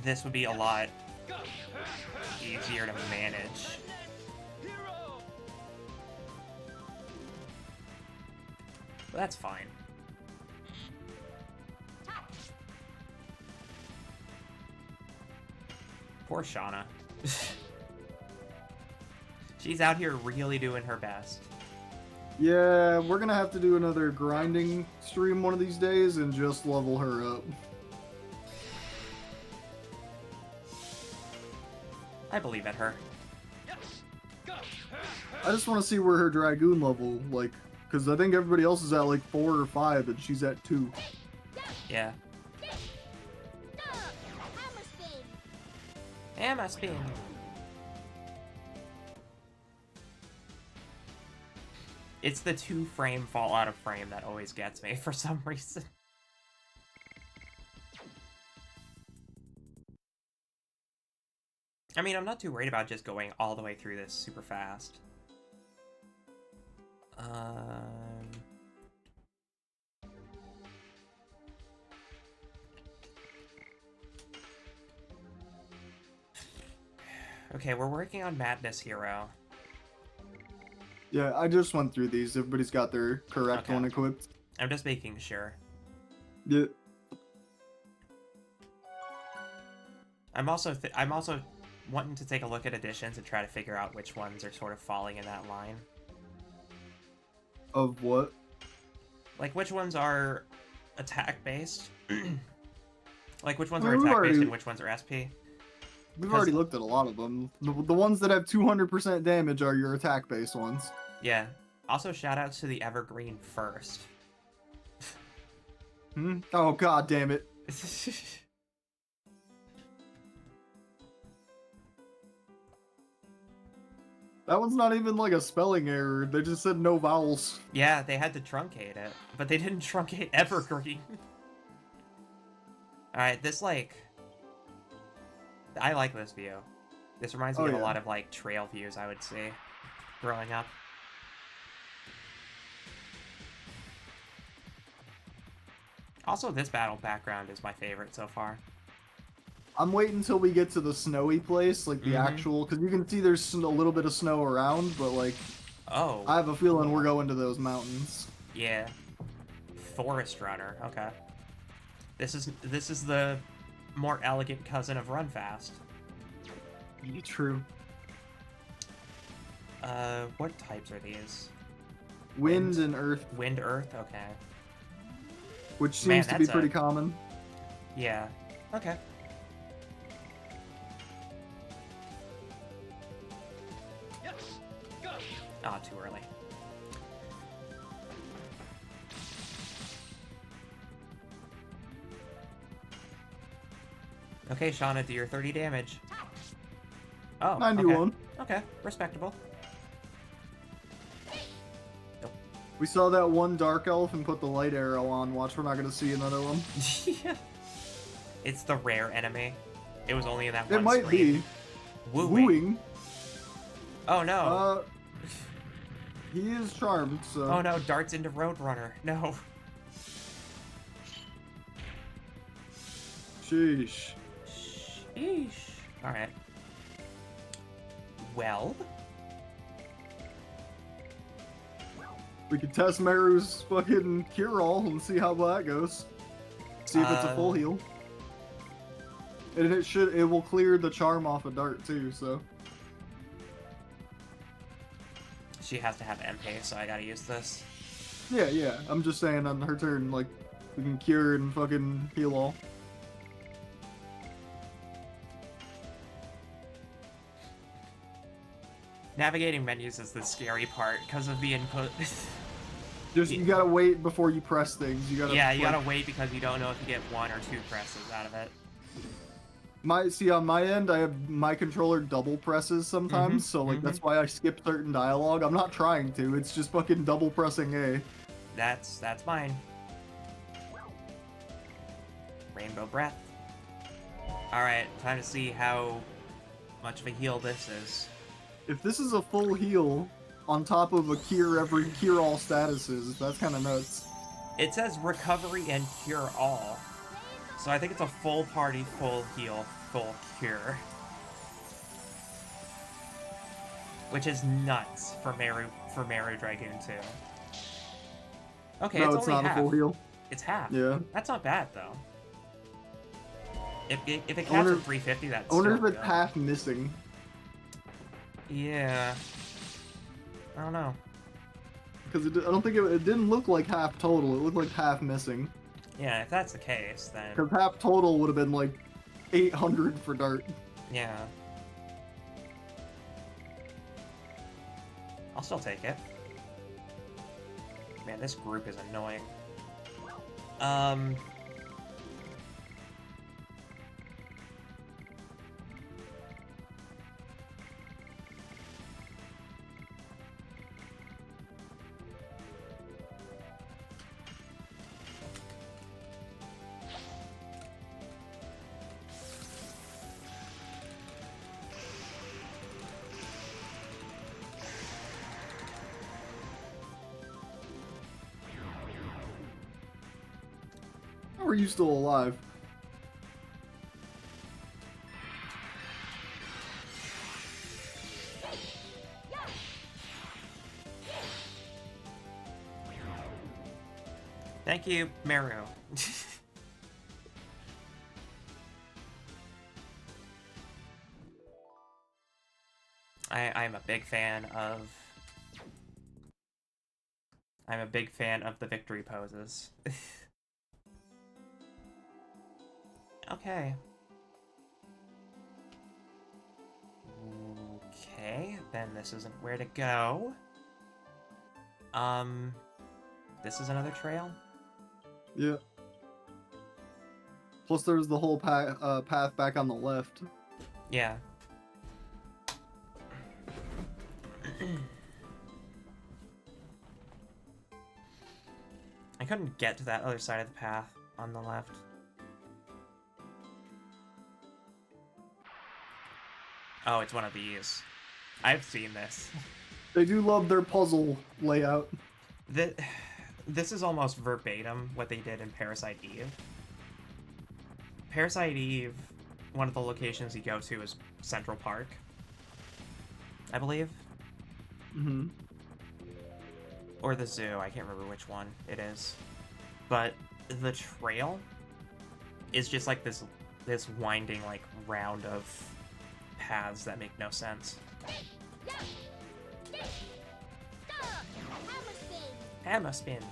this would be a lot easier to manage. But that's fine. Poor Shauna. She's out here really doing her best. Yeah, we're gonna have to do another grinding stream one of these days and just level her up. I believe in her. I just want to see where her Dragoon level, like, because I think everybody else is at like 4 or 5 and she's at 2. Yeah. Hammer spin. It's the 2-frame fall out of frame that always gets me for some reason. I mean, I'm not too worried about just going all the way through this super fast. Okay, we're working on Madness Hero. Yeah, I just went through these. Everybody's got their correct Okay. one equipped. I'm just making sure. Yeah. I'm also wanting to take a look at additions and try to figure out which ones are sort of falling in that line. Of what? Like, which ones are attack-based? Like, which ones I are mean, attack-based and which ones are SP? We've already looked at a lot of them. The ones that have 200% damage are your attack-based ones. Yeah. Also, shoutouts to the Evergreen first. Hmm? Oh, god damn it. That one's not even like a spelling error. They just said no vowels. Yeah, they had to truncate it, but they didn't truncate Evergreen. Alright, this, like... I like this view. This reminds me of a lot of, like, trail views I would see growing up. Also, this battle background is my favorite so far. I'm waiting until we get to the snowy place, like the actual, because you can see there's a little bit of snow around, but like, oh, I have a feeling we're going to those mountains. Yeah, Forest Runner. Okay, this is the more elegant cousin of Run Fast. True. What types are these? Wind and earth. Wind, earth. Okay. Which seems to be pretty common. Yeah. Okay. Ah, too early. Okay, Shauna, do your 30 damage. Oh, 91. Okay, respectable. We saw that one dark elf and put the light arrow on. Watch, we're not going to see another one. Yeah. It's the rare enemy. It was only in that one It might screen. be. Wooing. Oh no. He is charmed, so... Oh no, darts into Roadrunner. No. Sheesh. Sheesh. Alright. Well... We could test Meru's fucking cure-all and see how that goes. See if it's a full heal. And it will clear the charm off a dart too, so... She has to have MP, so I gotta use this. Yeah. I'm just saying on her turn, like, we can cure and fucking heal all. Navigating menus is the scary part because of the input. You gotta wait before you press things. You gotta wait because you don't know if you get 1 or 2 presses out of it. On my end, I have my controller double presses sometimes, so like that's why I skip certain dialogue. I'm not trying to. It's just fucking double pressing A. That's mine. Rainbow Breath. Alright, time to see how much of a heal this is. If this is a full heal on top of a cure all statuses, that's kind of nuts. It says recovery and cure all. So I think it's a full party, full heal, full cure. Which is nuts for Meru Dragoon 2. Okay, no, it's it's only not half. a full heal. It's half. Yeah. That's not bad though. If it caps at 350, that's I wonder still if it's good. half missing. Yeah. I don't know. Because I don't think it didn't look like half total. It looked like half missing. Yeah, if that's the case, then... Because half total would have been like 800 for dart. Yeah. I'll still take it. Man, this group is annoying. How are you still alive? Thank you, Meru. I'm a big fan of... I'm a big fan of the victory poses. Okay. Okay, then this isn't where to go. This is another trail? Yeah. Plus, there's the whole path back on the left. Yeah. I couldn't get to that other side of the path on the left. Oh, it's one of these. I've seen this. They do love their puzzle layout. This is almost verbatim what they did in Parasite Eve. Parasite Eve, one of the locations you go to is Central Park, I believe. Mm-hmm. Or the zoo, I can't remember which one it is. But the trail is just like this winding like round of paths that make no sense. Hammer spin.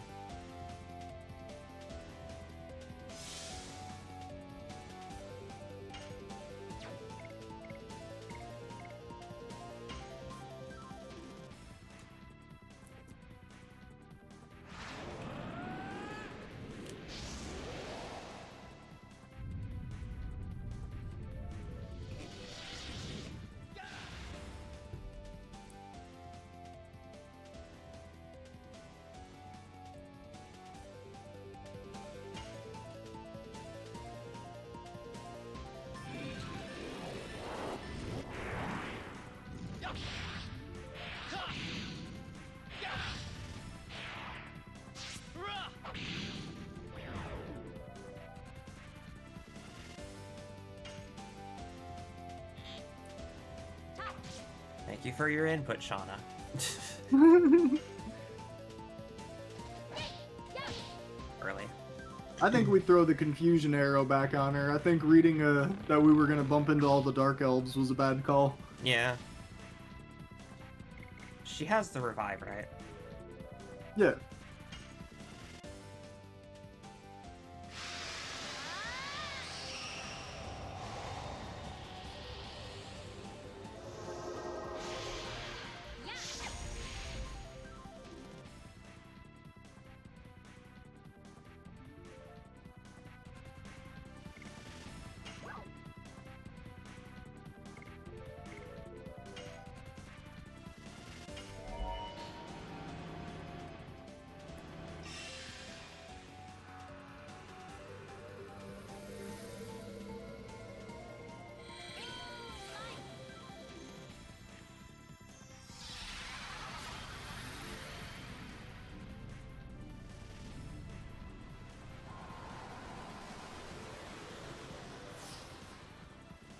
Thank you for your input, Shauna. Early. I think we throw the confusion arrow back on her. I think reading that we were gonna bump into all the dark elves was a bad call. Yeah. She has the revive, right? Yeah.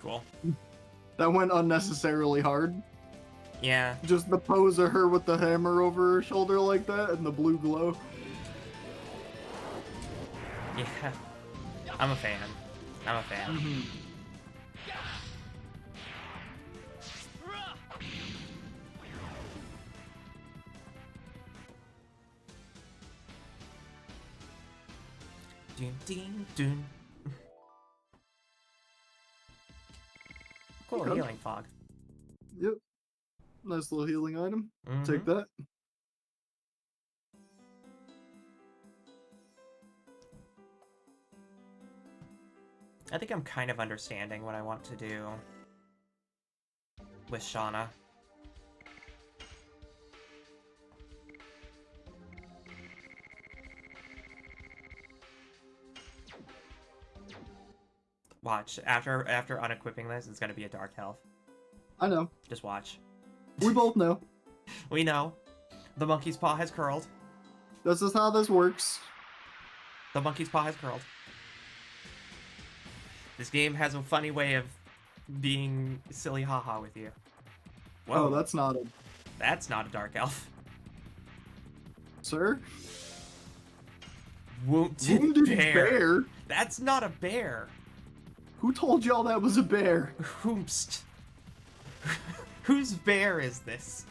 Cool. That went unnecessarily hard. Yeah. Just the pose of her with the hammer over her shoulder like that and the blue glow. Yeah. I'm a fan. I'm a fan. Mm-hmm. Dun, dun, dun. Cool, Okay. healing fog. Yep. Nice little healing item. Mhm. Take that. I think I'm kind of understanding what I want to do with Shauna. Watch. After unequipping this, it's gonna be a dark health. I know. Just watch. We both know. We know. The monkey's paw has curled. This is how this works. The monkey's paw has curled. This game has a funny way of being silly haha with you. Whoa, Oh, that's not a... that's not a dark elf. Sir? Wounded bear. bear? That's not a bear. Who told y'all that was a bear? Whomst. Whose bear is this?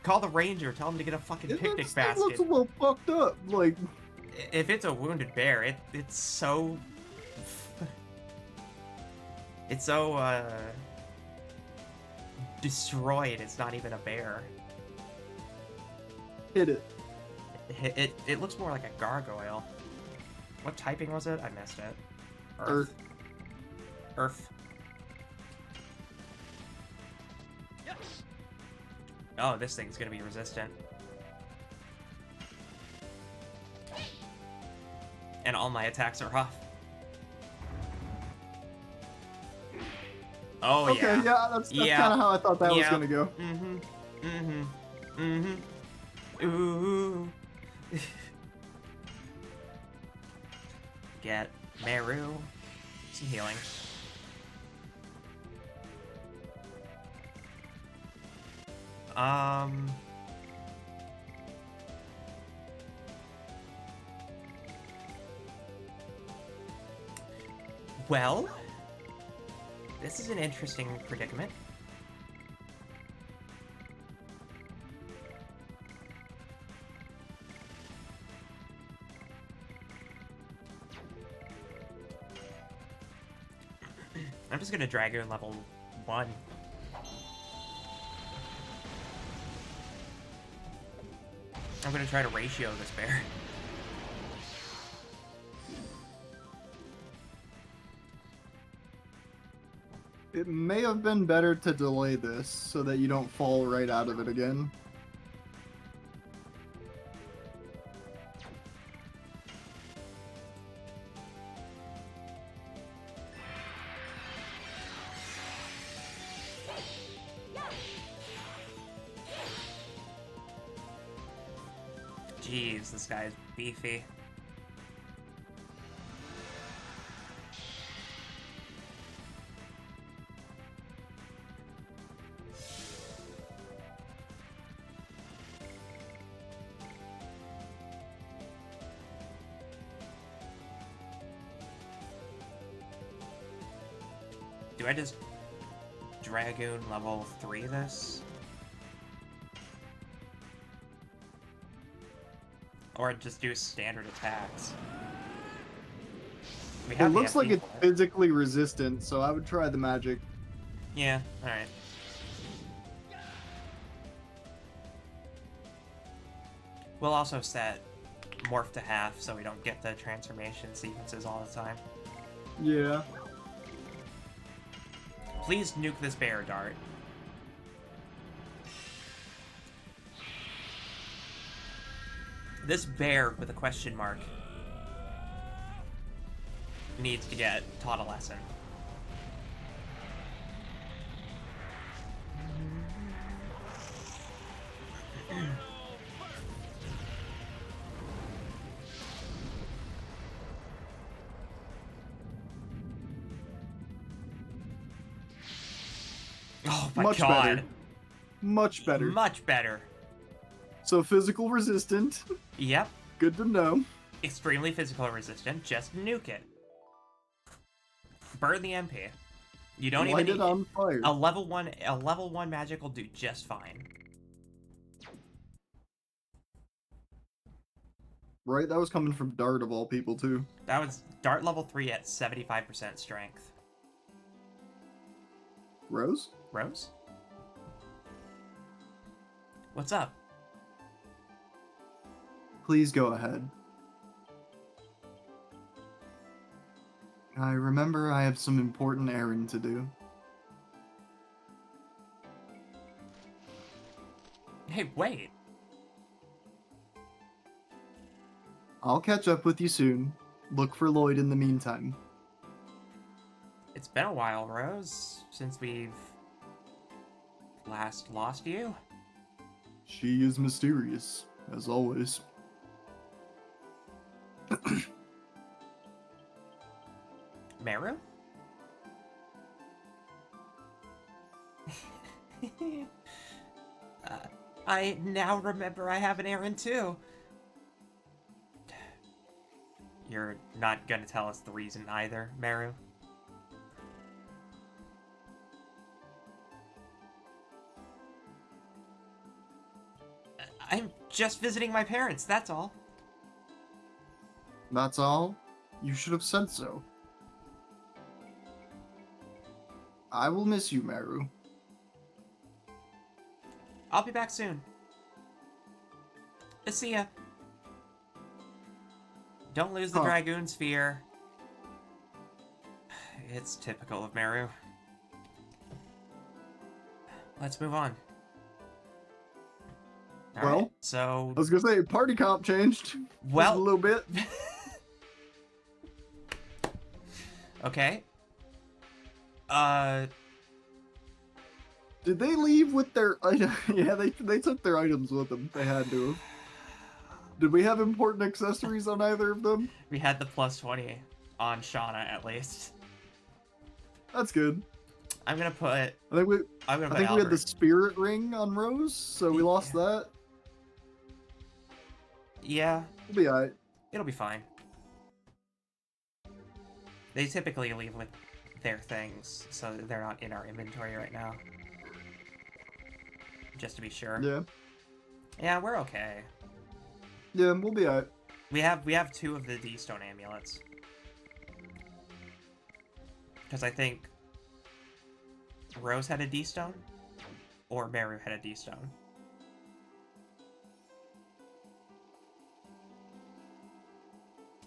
Call the ranger. Tell him to get a fucking picnic It basket. looks a little fucked up. Like, If it's a wounded bear, it's so... It's so, destroyed, it's not even a bear. hit it. It looks more like a gargoyle. What typing was it? I missed it. Earth. Earth. Oh, this thing's gonna be resistant. And all my attacks are off. Oh, Okay, yeah, that's kind of how I thought that was gonna go. Ooh. Get Meru. Some healing. Well, this is an interesting predicament. I'm just gonna Dragoon level 1. I'm gonna try to ratio this bear. It may have been better to delay this so that you don't fall right out of it again. Jeez, this guy's beefy. Do I just Dragoon level 3 this? Or just do standard attacks? We It have the looks like FP it's for it. physically resistant, so I would try the magic. Yeah, alright. We'll also set Morph to half so we don't get the transformation sequences all the time. Yeah. Please nuke this bear dart. This bear with a question mark needs to get taught a lesson. Oh my Much god. better. Much better. Much better. So physical resistant. Yep. Good to know. Extremely physical resistant. Just nuke it. Burn the MP. You don't Light even it need on fire. a level 1 magic will do just fine. Right? That was coming from Dart of all people too. That was Dart level 3 at 75% strength. Rose? Rose? What's up? Please go ahead. I remember I have some important errand to do. Hey, wait. I'll catch up with you soon. Look for Lloyd in the meantime. It's been a while, Rose, since we've last lost you. She is mysterious, as always. Meru? I now remember I have an errand too. You're not gonna tell us the reason either, Meru? I'm just visiting my parents, that's all. That's all? You should have said so. I will miss you, Meru. I'll be back soon. See ya. Don't lose the Dragoon sphere. It's typical of Meru. Let's move on. All Well, right, so... I was gonna say, party comp changed. Well... Just a little bit. Okay. Did they leave with their item? Yeah, they took their items with them. They had to. Did we have important accessories on either of them? We had the plus 20 on Shauna, at least. That's good. I'm gonna put... I think we Albert. had the spirit ring on Rose, so we lost that. Yeah. It'll be alright. It'll be fine. They typically leave with their things, so they're not in our inventory right now. Just to be sure. Yeah. Yeah, we're okay. Yeah, we'll be alright. We have 2 of the D-Stone amulets. Because I think Rose had a D-Stone, or Meru had a D-Stone.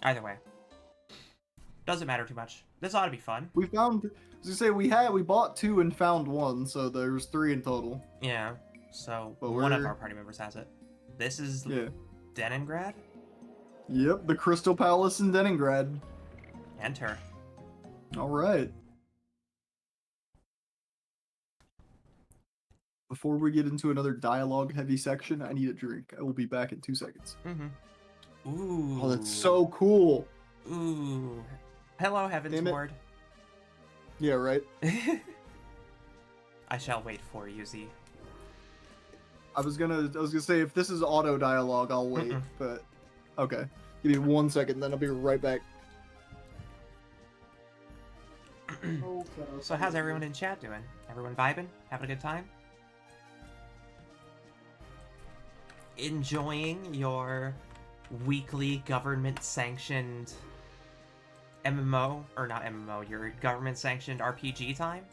Either way. Doesn't matter too much. This ought to be fun. We found, as you say, we bought 2 and found 1, so there's 3 in total. Yeah, so but one of our party members has it. This is Leningrad? Yep, the Crystal Palace in Leningrad. Enter. Alright. Before we get into another dialogue-heavy section, I need a drink. I will be back in 2 seconds. Mm-hmm. Ooh. Oh, that's so cool. Ooh. Hello, Heaven's Ward. Yeah, right? I shall wait for you, Z. I was gonna say, if this is auto dialogue, I'll wait, but... Okay. Give me 1 second, then I'll be right back. So how's everyone in chat doing? Everyone vibing? Having a good time? Enjoying your weekly government-sanctioned MMO, or not MMO, your government-sanctioned RPG time?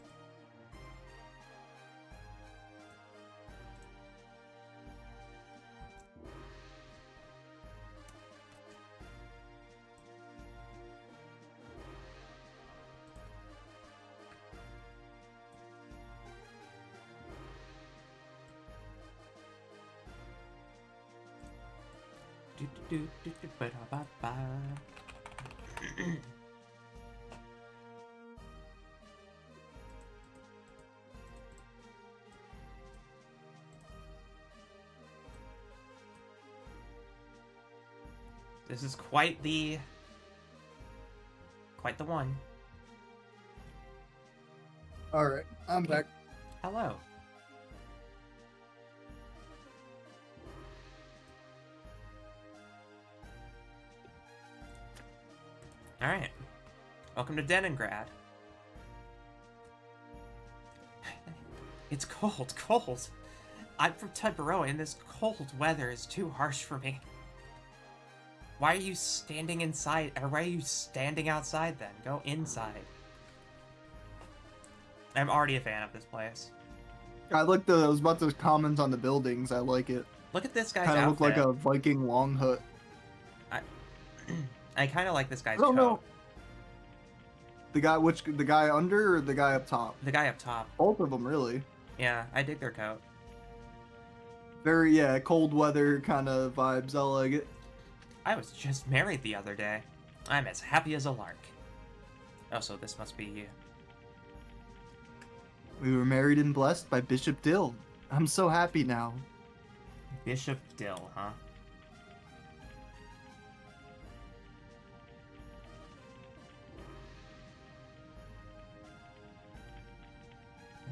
This is quite the one. Alright, I'm back. Hello. Alright. Welcome to Leningrad. It's cold. I'm from Tugboroughs, and this cold weather is too harsh for me. Why are you standing inside, or why are you standing outside then? Go inside. I'm already a fan of this place. I was about to comment on the buildings, I like it. Look at this guy's Kinda outfit. look like a Viking long hut. I kind of like this guy's I don't coat. know. The guy under or the guy up top? The guy up top. Both of them, really. Yeah, I dig their coat. Very, cold weather kind of vibes. I like it. I was just married the other day. I'm as happy as a lark. Oh, so this must be you. We were married and blessed by Bishop Dill. I'm so happy now. Bishop Dill, huh?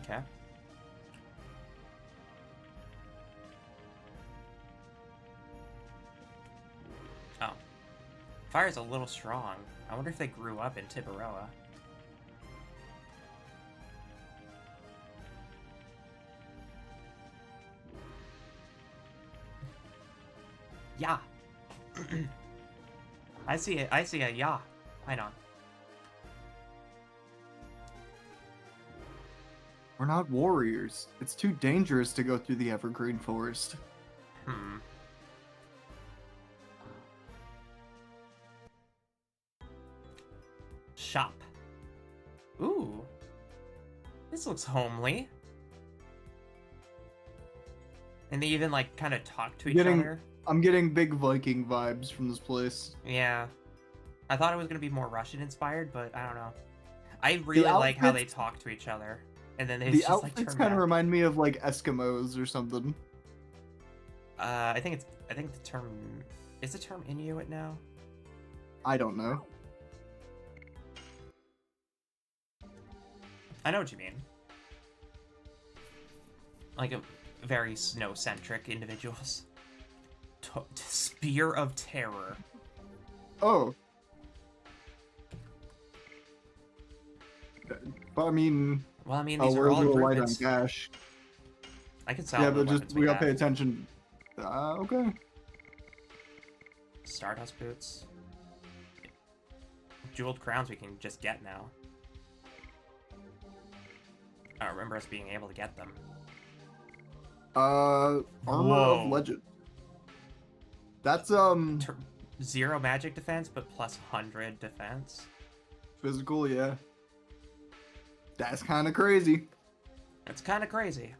Okay. Fire's a little strong. I wonder if they grew up in Tiburoa. Yeah. I see it. I see a yeah. Hang on. We're not warriors. It's too dangerous to go through the evergreen forest. Hmm. Shop. Ooh. This looks homely. And they even, like, kind of talk to each other. I'm getting big Viking vibes from this place. Yeah. I thought it was going to be more Russian-inspired, but I don't know. I really like how they talk to each other. And then they the just, like, outfits turn kind of back. remind me of, like, Eskimos or something. I think the term... Is the term Inuit now? I don't know. I know what you mean. Like a very snow-centric individuals. Spear of Terror. Oh. But I mean... Well, I mean, these are all we're a little light on improvements. cash. I can sell Yeah, the but just, weapons we gotta have. pay attention. Okay. Stardust boots. Jeweled crowns we can just get now. I don't remember us being able to get them. Armor Whoa. of Legend. That's, 0 magic defense, but plus 100 defense. physical, yeah. That's kind of crazy. That's kind of crazy.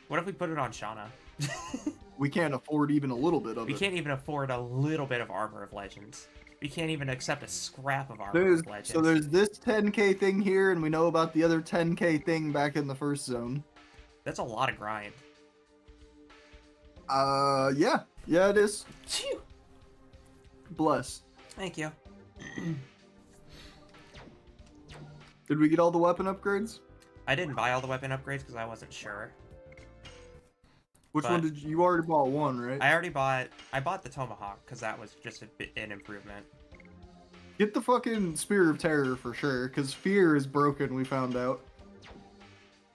What if we put it on Shauna? We can't afford even a little bit of We it. can't even afford a little bit of Armor of Legends. We can't even accept a scrap of Armor of Legends. So there's this 10k thing here, and we know about the other 10k thing back in the first zone. That's a lot of grind. Yeah. Yeah, it is. Phew. Bless. Thank you. Did we get all the weapon upgrades? I didn't buy all the weapon upgrades because I wasn't sure. Which one did you already bought one, right? I bought the Tomahawk because that was just an improvement. Get the fucking Spear of Terror for sure, because Fear is broken, we found out.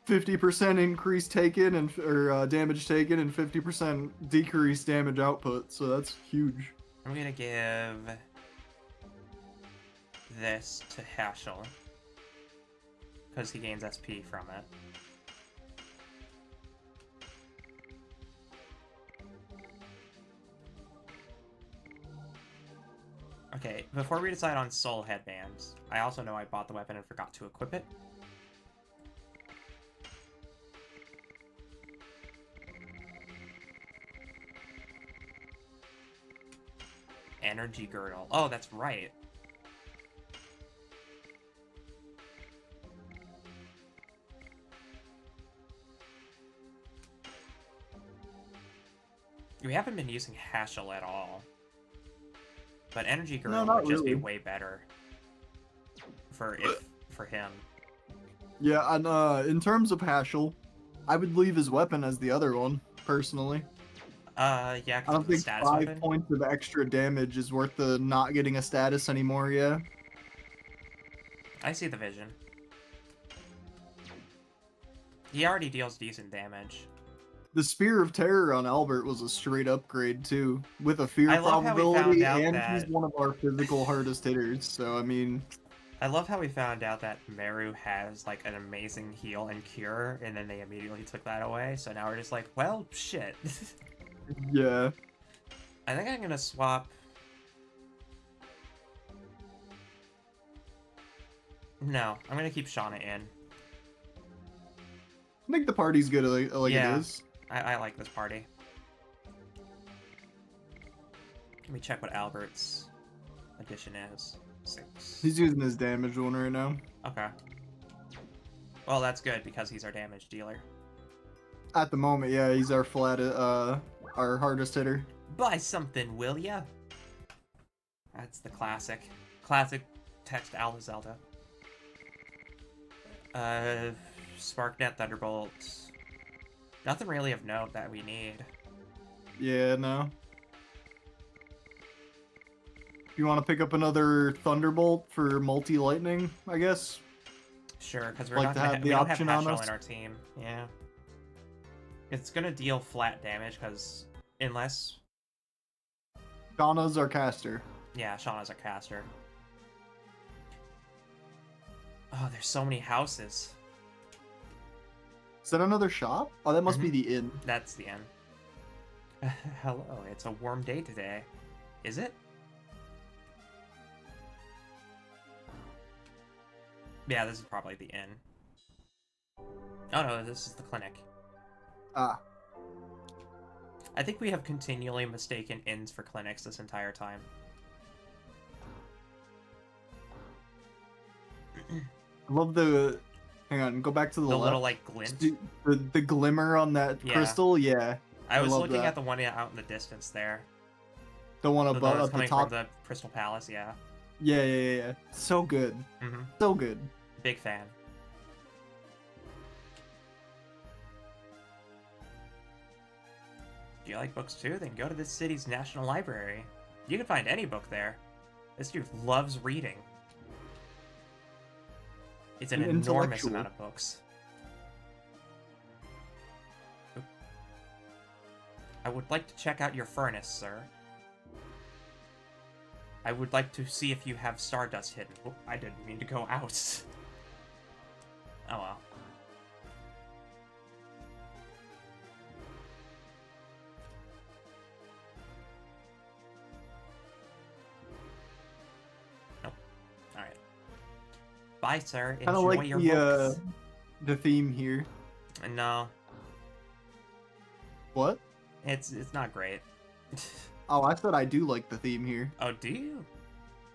50% increase taken or damage taken and 50% decrease damage output, so that's huge. I'm gonna give this to Hashel because he gains SP from it. Okay, before we decide on soul headbands, I also know I bought the weapon and forgot to equip it. Energy girdle. Oh, that's right. We haven't been using Hashel at all. But energy girdle would just be way better for him. Yeah, and in terms of Hashel, I would leave his weapon as the other one, personally. Yeah, I because don't of the think status 5 weapon. points of extra damage is worth the not getting a status anymore, yeah. I see the vision. He already deals decent damage. The Spear of Terror on Albert was a straight upgrade too, with a fear I love how we probability, found out and that... he's one of our physical hardest hitters, so I mean... I love how we found out that Meru has, like, an amazing heal and cure, and then they immediately took that away, so now we're just like, well, shit. Yeah. I think I'm gonna swap... No, I'm gonna keep Shauna in. I think the party's good like Yeah. it is. I like this party. Let me check what Albert's addition is. 6. He's using his damage one right now. Okay. Well, that's good, because he's our damage dealer. At the moment, yeah, he's our our hardest hitter. Buy something, will ya? That's the classic. Classic text Alda Zelda. Sparknet Thunderbolt. Nothing really of note that we need. Yeah, no. You want to pick up another Thunderbolt for multi-lightning, I guess? Sure, because we're Like not to gonna have we the don't have option on Paschal us? in our team. Yeah. It's gonna deal flat damage, because unless... Shauna's our caster. Yeah, Shauna's a caster. Oh, there's so many houses. Is that another shop? Oh, that must be the inn. That's the end. Hello, it's a warm day today. Is it? Yeah, this is probably the inn. Oh no, this is the clinic. Ah. I think we have continually mistaken inns for clinics this entire time. I love the... Hang on, go back to the left. Little, like, glint. The glimmer on that crystal, yeah. I was love looking that. at the one out in the distance there. The one The above, one that's at the coming top. from the Crystal Palace, yeah. Yeah. So good. Mm-hmm. So good. Big fan. Do you like books too? Then go to this city's National Library. You can find any book there. This dude loves reading. It's an enormous intellectual. amount of books. Oop. I would like to check out your furnace, sir. I would like to see if you have stardust hidden. Oh, I didn't mean to go out. Oh well. Nope. Alright. Bye, sir. Kind of Enjoy like your books. the theme here. No, What? it's not great. Oh, I said I do like the theme here. Oh, do you?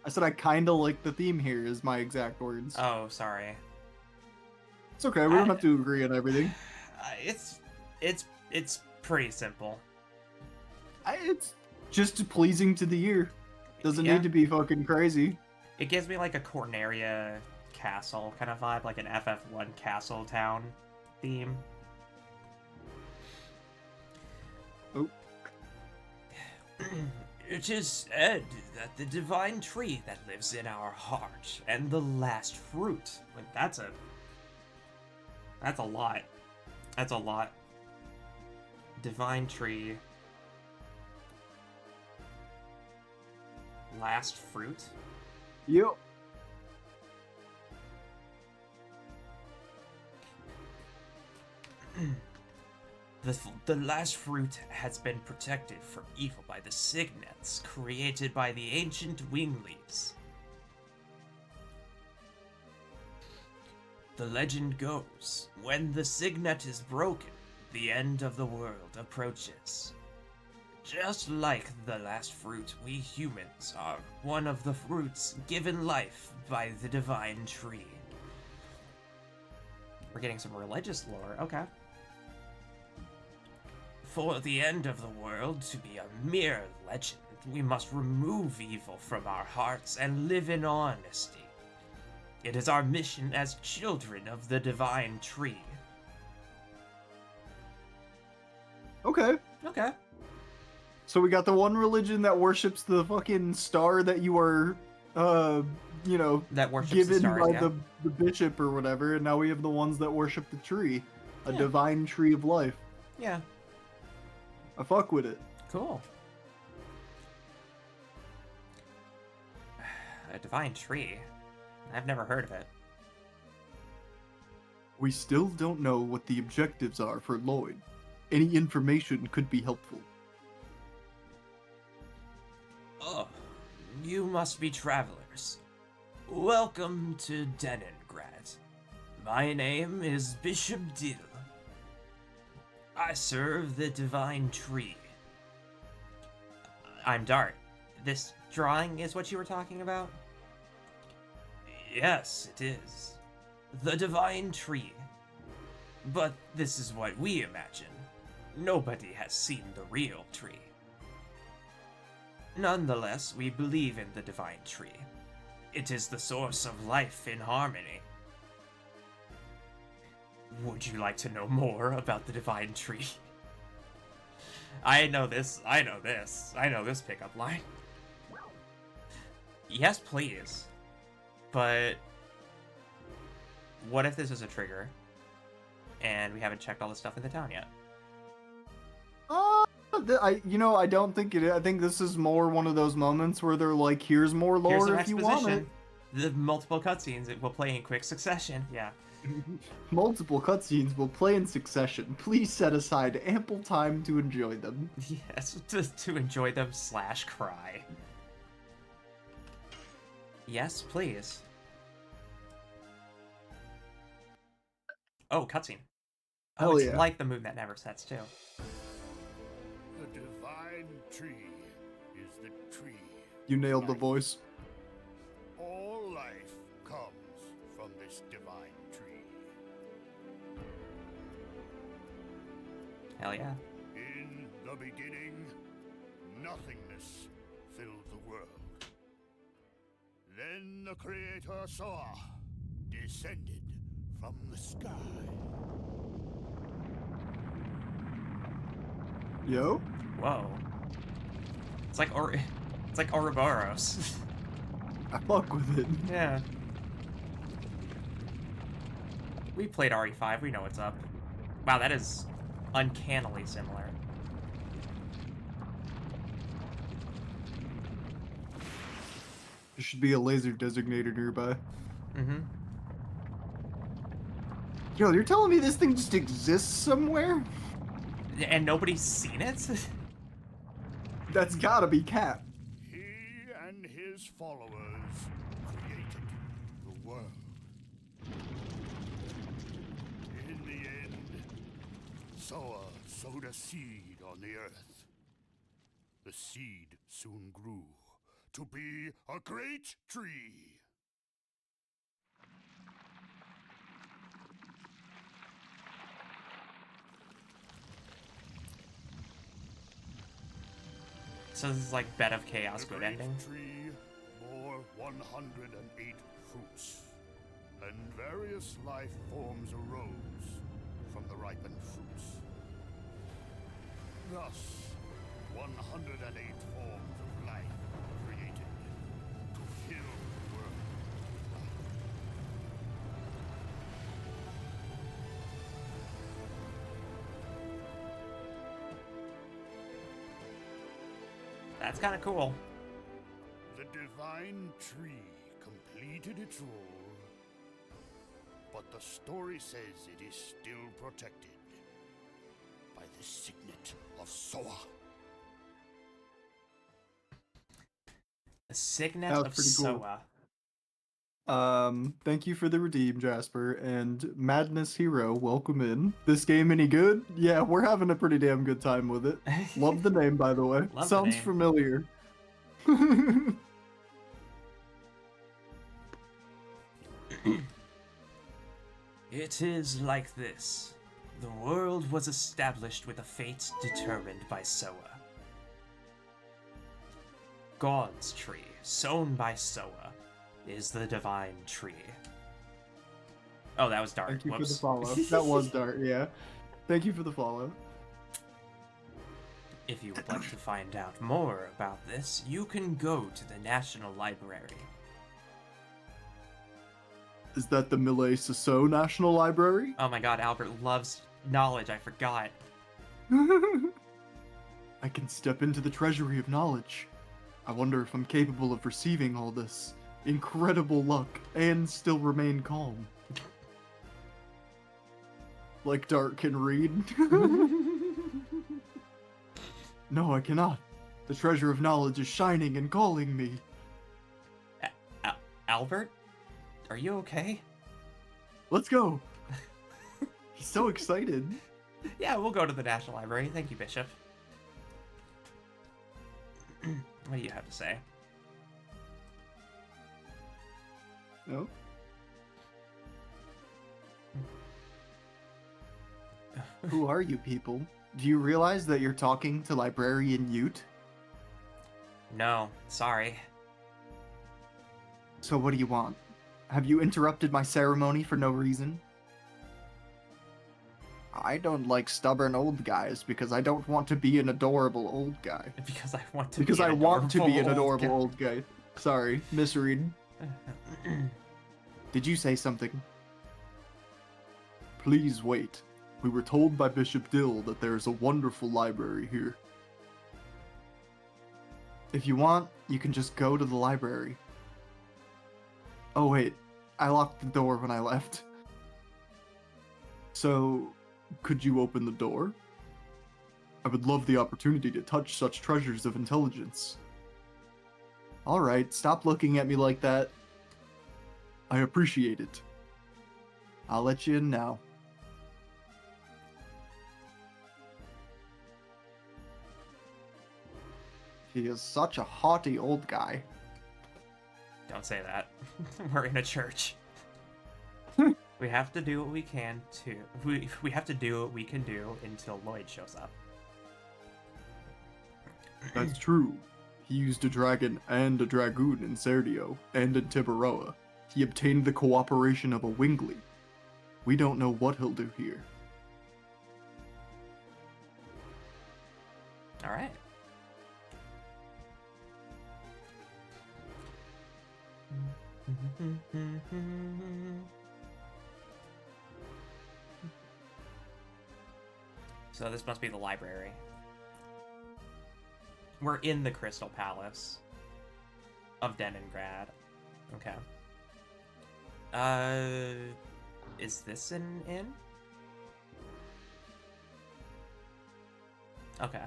I said I kind of like the theme here is my exact words. Oh, sorry. It's okay. We don't have to agree on everything. It's pretty simple. It's just pleasing to the ear. Doesn't Yeah. need to be fucking crazy. It gives me like a Corneria castle kind of vibe, like an FF1 castle town theme. Oh. It is said that the divine tree that lives in our heart and the last fruit. Like that's a lot. That's a lot. Divine tree. Last fruit? Yep. The last fruit has been protected from evil by the signets created by the ancient winglings. The legend goes, when the signet is broken, the end of the world approaches. Just like the last fruit, we humans are one of the fruits given life by the divine tree. We're getting some religious lore, okay. For the end of the world to be a mere legend, we must remove evil from our hearts and live in honesty. It is our mission as children of the divine tree. Okay. Okay. So we got the one religion that worships the fucking star that you are, you know, That worships given the stars, by yeah. the bishop or whatever, and now we have the ones that worship the tree, a Yeah. divine tree of life. Yeah, I fuck with it. cool. A divine tree? I've never heard of it. We still don't know what the objectives are for Lloyd. Any information could be helpful. Oh, you must be travelers. Welcome to Denengrad. My name is Bishop Dill. I serve the divine tree. I'm Dart. This drawing is what you were talking about? Yes, it is. The divine tree. But this is what we imagine. Nobody has seen the real tree. Nonetheless, we believe in the divine tree. It is the source of life in harmony. Would you like to know more about the divine tree? I know this pickup line. Yes, please. But what if this is a trigger and we haven't checked all the stuff in the town yet? I don't think it is. I think this is more one of those moments where they're like, here's more Here's lore some if you want it. exposition. The multiple cutscenes it will play in quick succession. Yeah. Multiple cutscenes will play in succession. Please set aside ample time to enjoy them. Yes, to enjoy them / cry. Yes, please. Oh, cutscene. Oh, Hell it's yeah. like the moon that never sets, too. The divine tree is the tree. You nailed the Life. voice. All life comes from this divine tree. Hell yeah. In the beginning, nothingness filled the world. Then the Creator saw, descended from the sky. Yo? Whoa. It's like Ouroboros. I fuck with it. Yeah. We played RE5, we know what's up. Wow, that is uncannily similar. There should be a laser designator nearby. Mm-hmm. Yo, you're telling me this thing just exists somewhere? And nobody's seen it? That's gotta be Cap. He and his followers created the world. In the end, Soa sowed a seed on the earth. The seed soon grew to be a great tree. So this is like Bed of Chaos, The good great ending. tree bore 108 fruits, and various life forms arose from the ripened fruits. Thus, 108 forms of life were created to fill the world with life. That's kind of cool. The divine tree completed its role, but the story says it is still protected by the signet of Soa. The Signet That was of pretty cool. Soa. Thank you for the redeem, Jasper, and Madness Hero, welcome in. This game any good? Yeah, we're having a pretty damn good time with it. Love the name, by the way. Love the Sounds name. familiar. It is like this. The world was established with a fate determined by Soa. God's tree, sown by Soa, is the divine tree. Oh, that was dark. Thank you Whoops. for the follow. That was Dart, yeah. Thank you for the follow. If you would like to find out more about this, you can go to the National Library. Is that the Mille Seseau National Library? Oh my god, Albert loves knowledge, I forgot. I can step into the treasury of knowledge. I wonder if I'm capable of receiving all this incredible luck and still remain calm. Like Dart can read. No, I cannot. The treasure of knowledge is shining and calling me. Albert? Are you okay? Let's go. He's so excited. Yeah, we'll go to the National Library. Thank you, Bishop. What do you have to say? No? Who are you people? Do you realize that you're talking to Librarian Ute? No, sorry. So what do you want? Have you interrupted my ceremony for no reason? I don't like stubborn old guys because I don't want to be an adorable old guy. Because I want to Because be I an want to be an adorable adorable old guy. Sorry, misread. Did you say something? Please wait. We were told by Bishop Dill that there is a wonderful library here. If you want, you can just go to the library. Oh wait, I locked the door when I left. So, could you open the door? I would love the opportunity to touch such treasures of intelligence. Alright, stop looking at me like that. I appreciate it. I'll let you in now. He is such a haughty old guy. Don't say that. We're in a church. We have to do what we can to... We have to do what we can do until Lloyd shows up. That's true. He used a dragon and a dragoon in Serdio and in Tibaroa. He obtained the cooperation of a Wingley. We don't know what he'll do here. Alright. So this must be the library. We're in the Crystal Palace of Deningrad. Okay. Is this an inn? Okay.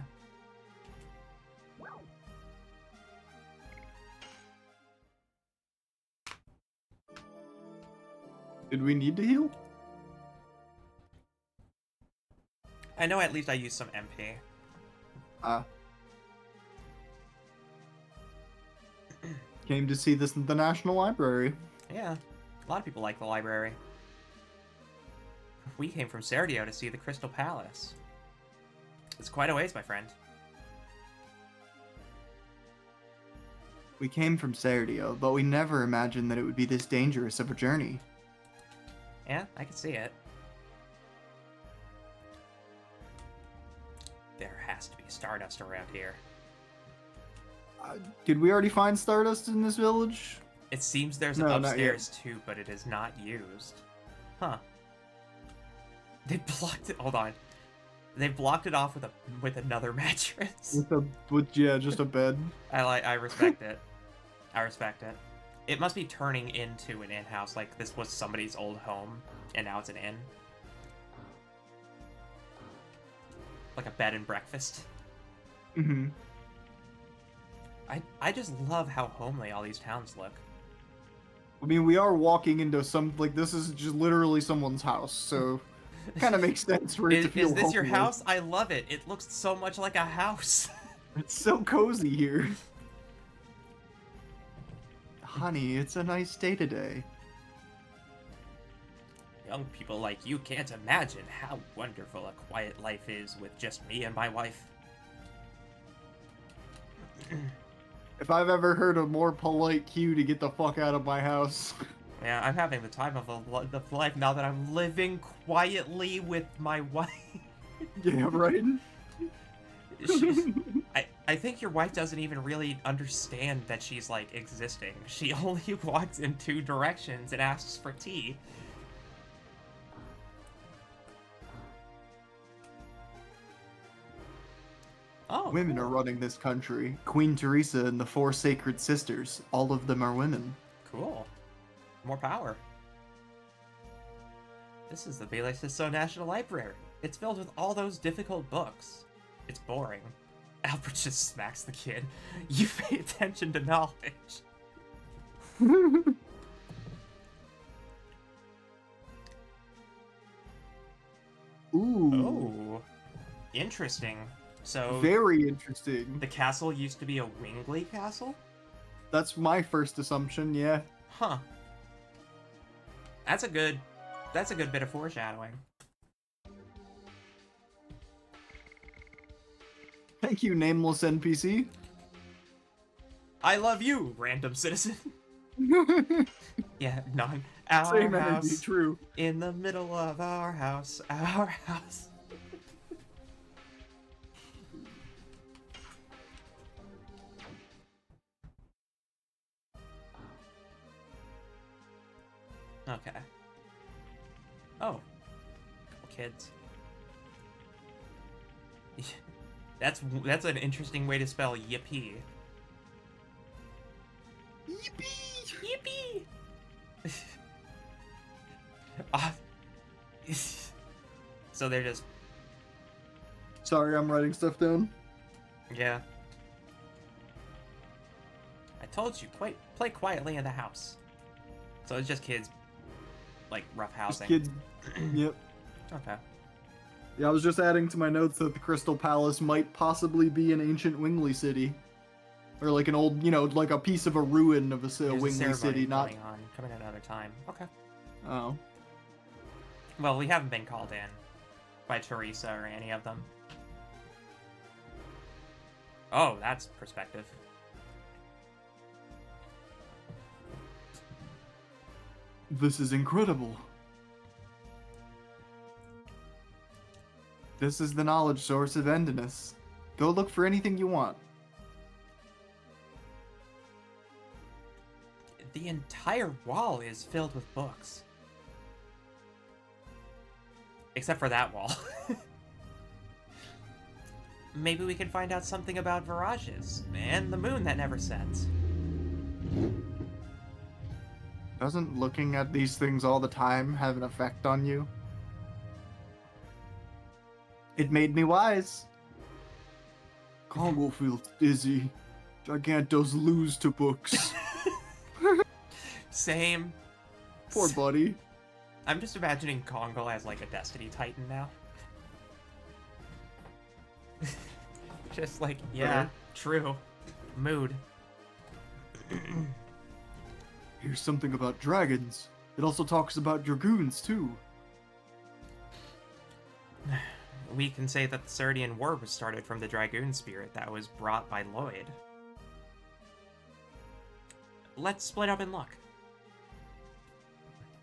Did we need to heal? I know at least I used some MP. Came to see this in the National Library. Yeah, a lot of people like the library. We came from Serdio to see the Crystal Palace. It's quite a ways, my friend. We came from Serdio, but we never imagined that it would be this dangerous of a journey. Yeah, I can see it. There has to be Stardust around here. Did we already find Stardust in this village? It seems there's No, an not upstairs too, but it is not used. Huh. They blocked it. Hold on. They blocked it off with another mattress. Yeah, just a bed. I respect it. I respect it. It must be turning into an inn house. Like this was somebody's old home, and now it's an inn. Like a bed and breakfast. Mm-hmm. I just love how homely all these towns look. I mean, we are walking into this is just literally someone's house, so it kind of makes sense for it to feel Is this your homely. house? I love it. It looks so much like a house. It's so cozy here. Honey, it's a nice day today. Young people like you can't imagine how wonderful a quiet life is with just me and my wife. If I've ever heard a more polite cue to get the fuck out of my house. Yeah, I'm having the time of life now that I'm living quietly with my wife. Yeah, right? I think your wife doesn't even really understand that she's, like, existing. She only walks in two directions and asks for tea. Oh, Women cool. are running this country. Queen Teresa and the four sacred sisters. All of them are women. Cool. More power. This is the Seseau National Library. It's filled with all those difficult books. It's boring. Albert just smacks the kid. You pay attention to knowledge. Ooh. Oh. Interesting. So, Very interesting. the castle used to be a Wingley castle? That's my first assumption, yeah. Huh. That's a good bit of foreshadowing. Thank you, nameless NPC. I love you, random citizen. Yeah, no, our Same house. energy, true. In the middle of our house, our house. Okay. Oh. Couple kids. That's an interesting way to spell yippee. Yippee! Yippee! Ah. So they're just... Sorry, I'm writing stuff down. Yeah. I told you, play quietly in the house. So it's just kids, like, Just roughhousing. kids. Yep. Okay. Yeah, I was just adding to my notes that the Crystal Palace might possibly be an ancient Wingley city. Or like an old, like a piece of a ruin of a There's a Wingley ceremony city, not... coming at another time. Okay. Oh. Well, we haven't been called in by Teresa or any of them. Oh, that's perspective. This is incredible. This is the knowledge source of Endinus. Go look for anything you want. The entire wall is filled with books. Except for that wall. Maybe we can find out something about Virages and the moon that never sets. Doesn't looking at these things all the time have an effect on you? It made me wise. Congo feels dizzy. Gigantos lose to books. Same. Poor buddy. I'm just imagining Congo as like a Destiny Titan now. Just like, yeah, Okay. true. Mood. Here's something about dragons. It also talks about dragoons too. We can say that the Serdian War was started from the Dragoon spirit that was brought by Lloyd. Let's split up and look.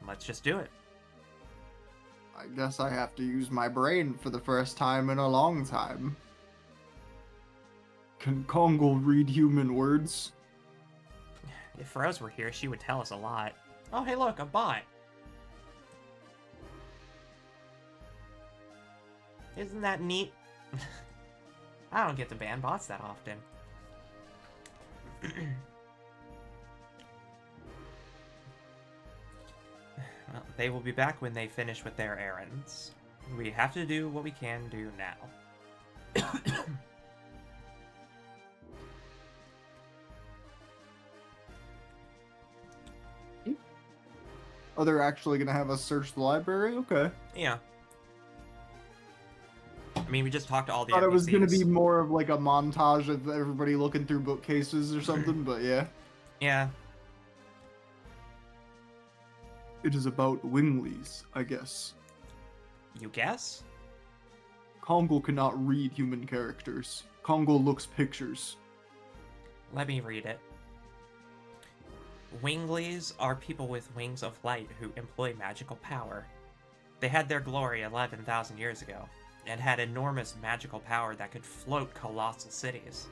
Let's just do it. I guess I have to use my brain for the first time in a long time. Can Congo read human words? If Rose were here, she would tell us a lot. Oh, hey look, a bot! Isn't that neat? I don't get to ban bots that often. Well, they will be back when they finish with their errands. We have to do what we can do now. Oh, they're actually gonna have us search the library? Okay. Yeah. I mean, we just talked to all the I thought it was gonna NPCs. be more of like a montage of everybody looking through bookcases or something, but yeah. Yeah. It is about Wingleys, I guess. You guess? Congo cannot read human characters. Congo looks pictures. Let me read it. Wingleys are people with wings of light who employ magical power. They had their glory 11,000 years ago, and had enormous magical power that could float colossal cities.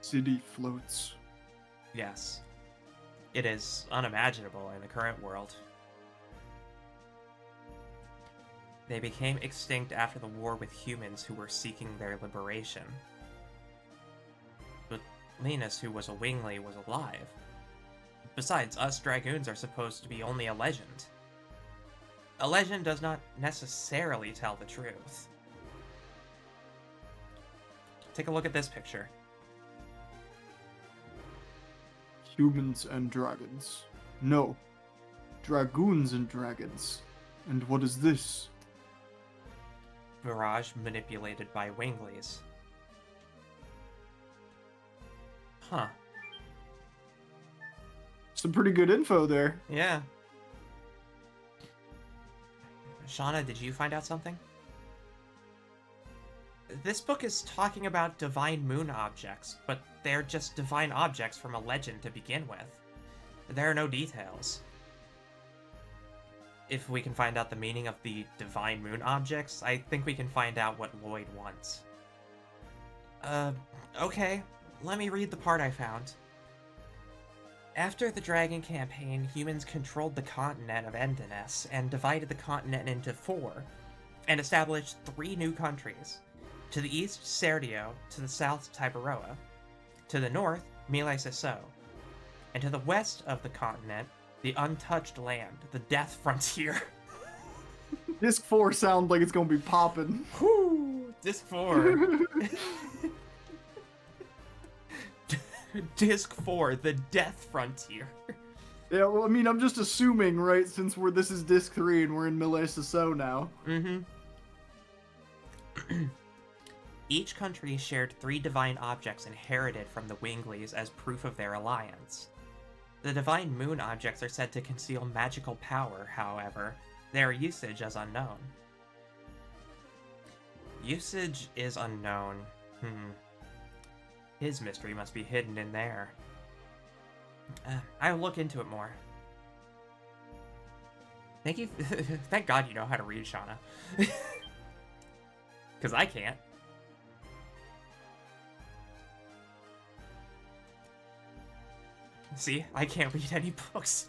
City floats. Yes. It is unimaginable in the current world. They became extinct after the war with humans who were seeking their liberation. But Linus, who was a Wingley, was alive. Besides, us Dragoons are supposed to be only a legend. A legend does not necessarily tell the truth. Take a look at this picture. Humans and dragons. No. Dragoons and dragons. And what is this? Mirage manipulated by Wingleys. Huh. Some pretty good info there. Yeah. Shauna, did you find out something? This book is talking about divine moon objects, but they're just divine objects from a legend to begin with. There are no details. If we can find out the meaning of the divine moon objects, I think we can find out what Lloyd wants. Okay. Let me read the part I found. After the Dragon campaign, humans controlled the continent of Endiness and divided the continent into 4, and established 3 new countries. To the east, Serdio, to the south, Tiberoa, to the north, Mille Seseau, and to the west of the continent, the untouched land, the Death Frontier. Disc 4 sounds like it's gonna be popping. Whoo! Disc 4. Disc 4, the Death Frontier. Yeah, well, I mean, I'm just assuming, right, since this is Disc 3 and we're in Mille Seseau now. Mm-hmm. Each country shared 3 divine objects inherited from the Winglies as proof of their alliance. The divine moon objects are said to conceal magical power, however, their usage is unknown. Usage is unknown. His mystery must be hidden in there. I'll look into it more. Thank you. Thank God you know how to read, Shauna. Because I can't. See, I can't read any books.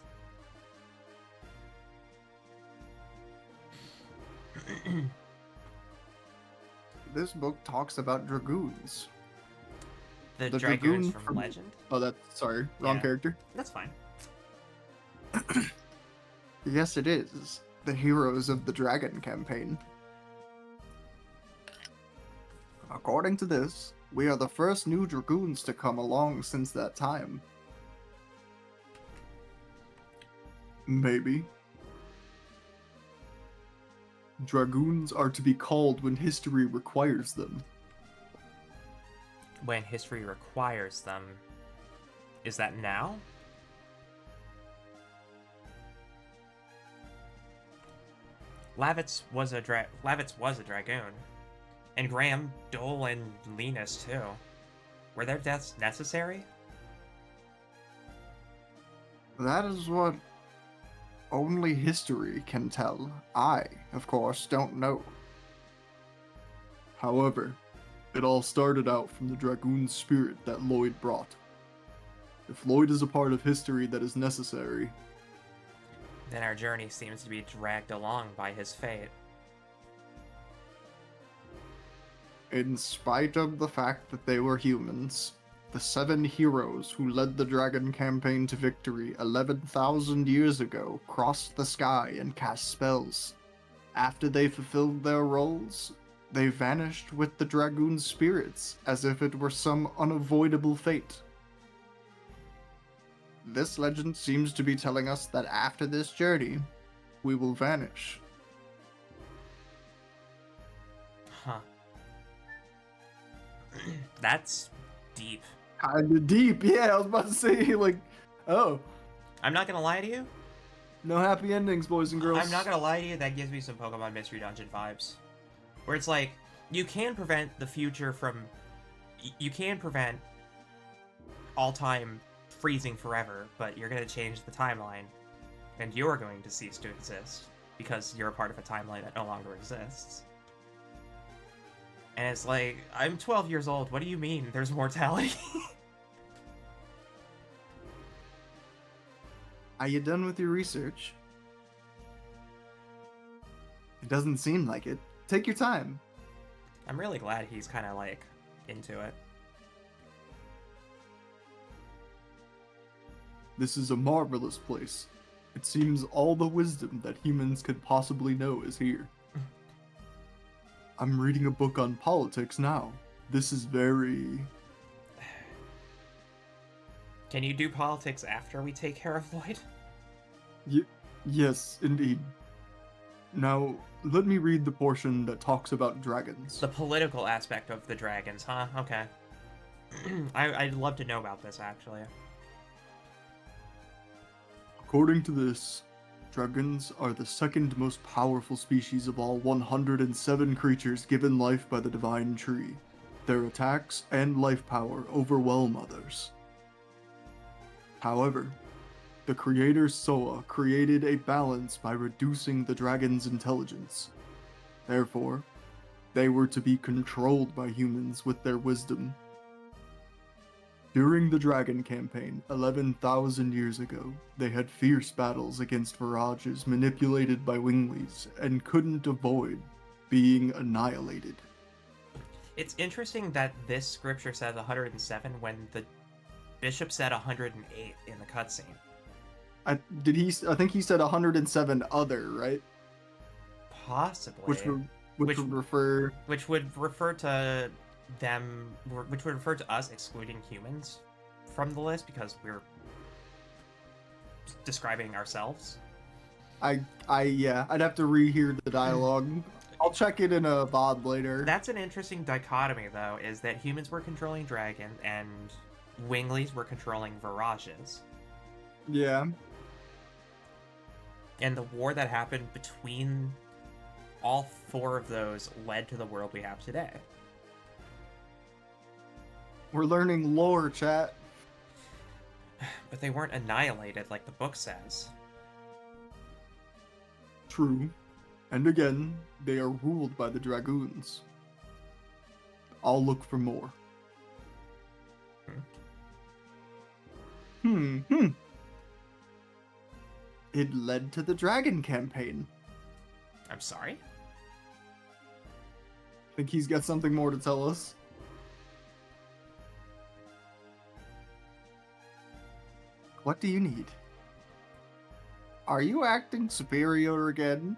This book talks about dragoons. The Dragoons Dragoons from Legend? Oh, sorry, wrong Yeah. character. That's fine. Yes, it is. The heroes of the Dragon campaign. According to this, we are the first new dragoons to come along since that time. Maybe. Dragoons are to be called when history requires them. When history requires them. Is that now? Lavitz was a dragoon. And Graham, Dole, and Linus too. Were their deaths necessary? That is what only history can tell. I, of course, don't know. However, it all started out from the Dragoon spirit that Lloyd brought. If Lloyd is a part of history that is necessary, Then our journey seems to be dragged along by his fate. in spite of the fact that they were humans, the 7 heroes who led the Dragon campaign to victory 11,000 years ago crossed the sky and cast spells. After they fulfilled their roles, they vanished with the Dragoon spirits as if it were some unavoidable fate. This legend seems to be telling us that after this journey, we will vanish. Huh. That's deep. Kinda deep, yeah, I was about to say, like, oh, I'm not gonna lie to you. no happy endings, boys and girls. I'm not gonna lie to you, that gives me some Pokemon Mystery Dungeon vibes. Where it's like, you can prevent the future from... You can prevent all-time freezing forever, but you're gonna change the timeline. And you're going to cease to exist, because you're a part of a timeline that no longer exists. And it's like, I'm 12 years old, what do you mean there's mortality? Are you done with your research? It doesn't seem like it. Take your time. I'm really glad he's kind of like into it. This is a marvelous place. It seems all the wisdom that humans could possibly know is here. I'm reading a book on politics now. This is very... Can you do politics after we take care of Lloyd? Yes, indeed. Now, let me read the portion that talks about dragons. The political aspect of the dragons, huh? Okay. I'd love to know about this, actually. According to this, dragons are the second most powerful species of all 107 creatures given life by the Divine Tree. Their attacks and life power overwhelm others. However, the creator Soa created a balance by reducing the dragon's intelligence. Therefore, they were to be controlled by humans with their wisdom. During the Dragon campaign, 11,000 years ago, they had fierce battles against Virages manipulated by Winglies and couldn't avoid being annihilated. It's interesting that this scripture says 107 when the bishop said 108 in the cutscene. I think he said 107 other, right? Possibly. Which would refer to them, which would refer to us excluding humans from the list because we're describing ourselves. I'd have to rehear the dialogue. I'll check it in a VOD later. That's an interesting dichotomy, though, is that humans were controlling Dragon and Winglies were controlling Virages. Yeah. And the war that happened between all four of those led to the world we have today. We're learning lore, chat. But they weren't annihilated like the book says. True. And again, they are ruled by the Dragoons. I'll look for more. It led to the Dragon campaign. I'm sorry? Think he's got something more to tell us. What do you need? Are you acting superior again?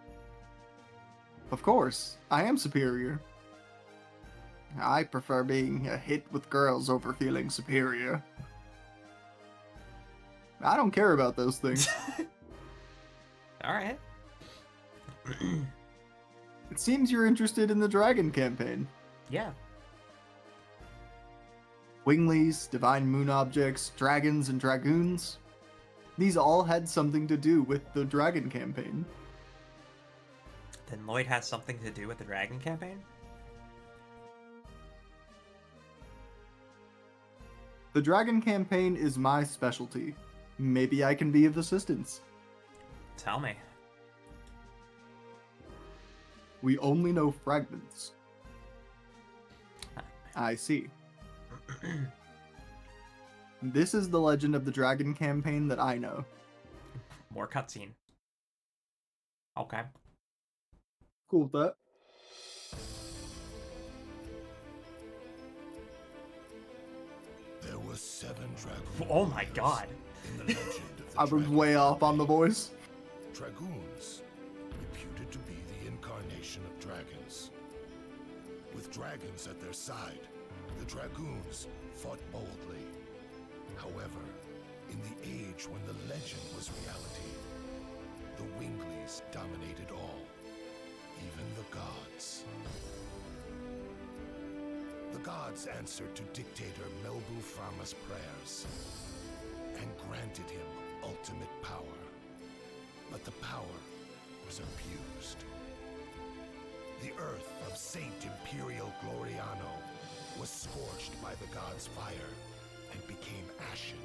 Of course, I am superior. I prefer being a hit with girls over feeling superior. I don't care about those things. Alright. It seems you're interested in the Dragon campaign. Yeah. Winglies, divine moon objects, dragons, and dragoons. These all had something to do with the Dragon campaign. Then Lloyd has something to do with the Dragon campaign? The Dragon campaign is my specialty. Maybe I can be of assistance. Tell me. We only know fragments. I see. This is the legend of the Dragon campaign that I know. More cutscene. Okay. Cool with that. There were 7 dragoons. Oh my god. In the legend of the I was dragon way off on the campaign. voice. Dragoons, reputed to be the incarnation of dragons. With dragons at their side, the dragoons fought boldly. However, in the age when the legend was reality, the Winglies dominated all, even the gods. The gods answered to dictator Melbu Frama's prayers and granted him ultimate power. But the power was abused. The earth of Saint Imperial Gloriano was scorched by the gods' fire and became ashen.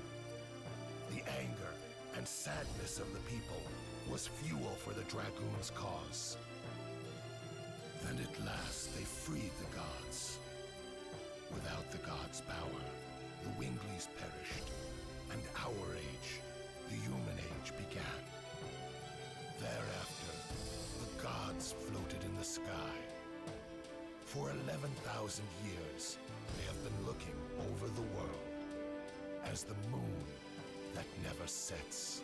The anger and sadness of the people was fuel for the Dragoons' cause. Then at last they freed the gods. Without the gods' power, the Winglies perished, and our age, the human age, began. Thereafter, the gods floated in the sky. For 11,000 years, they have been looking over the world as the moon that never sets.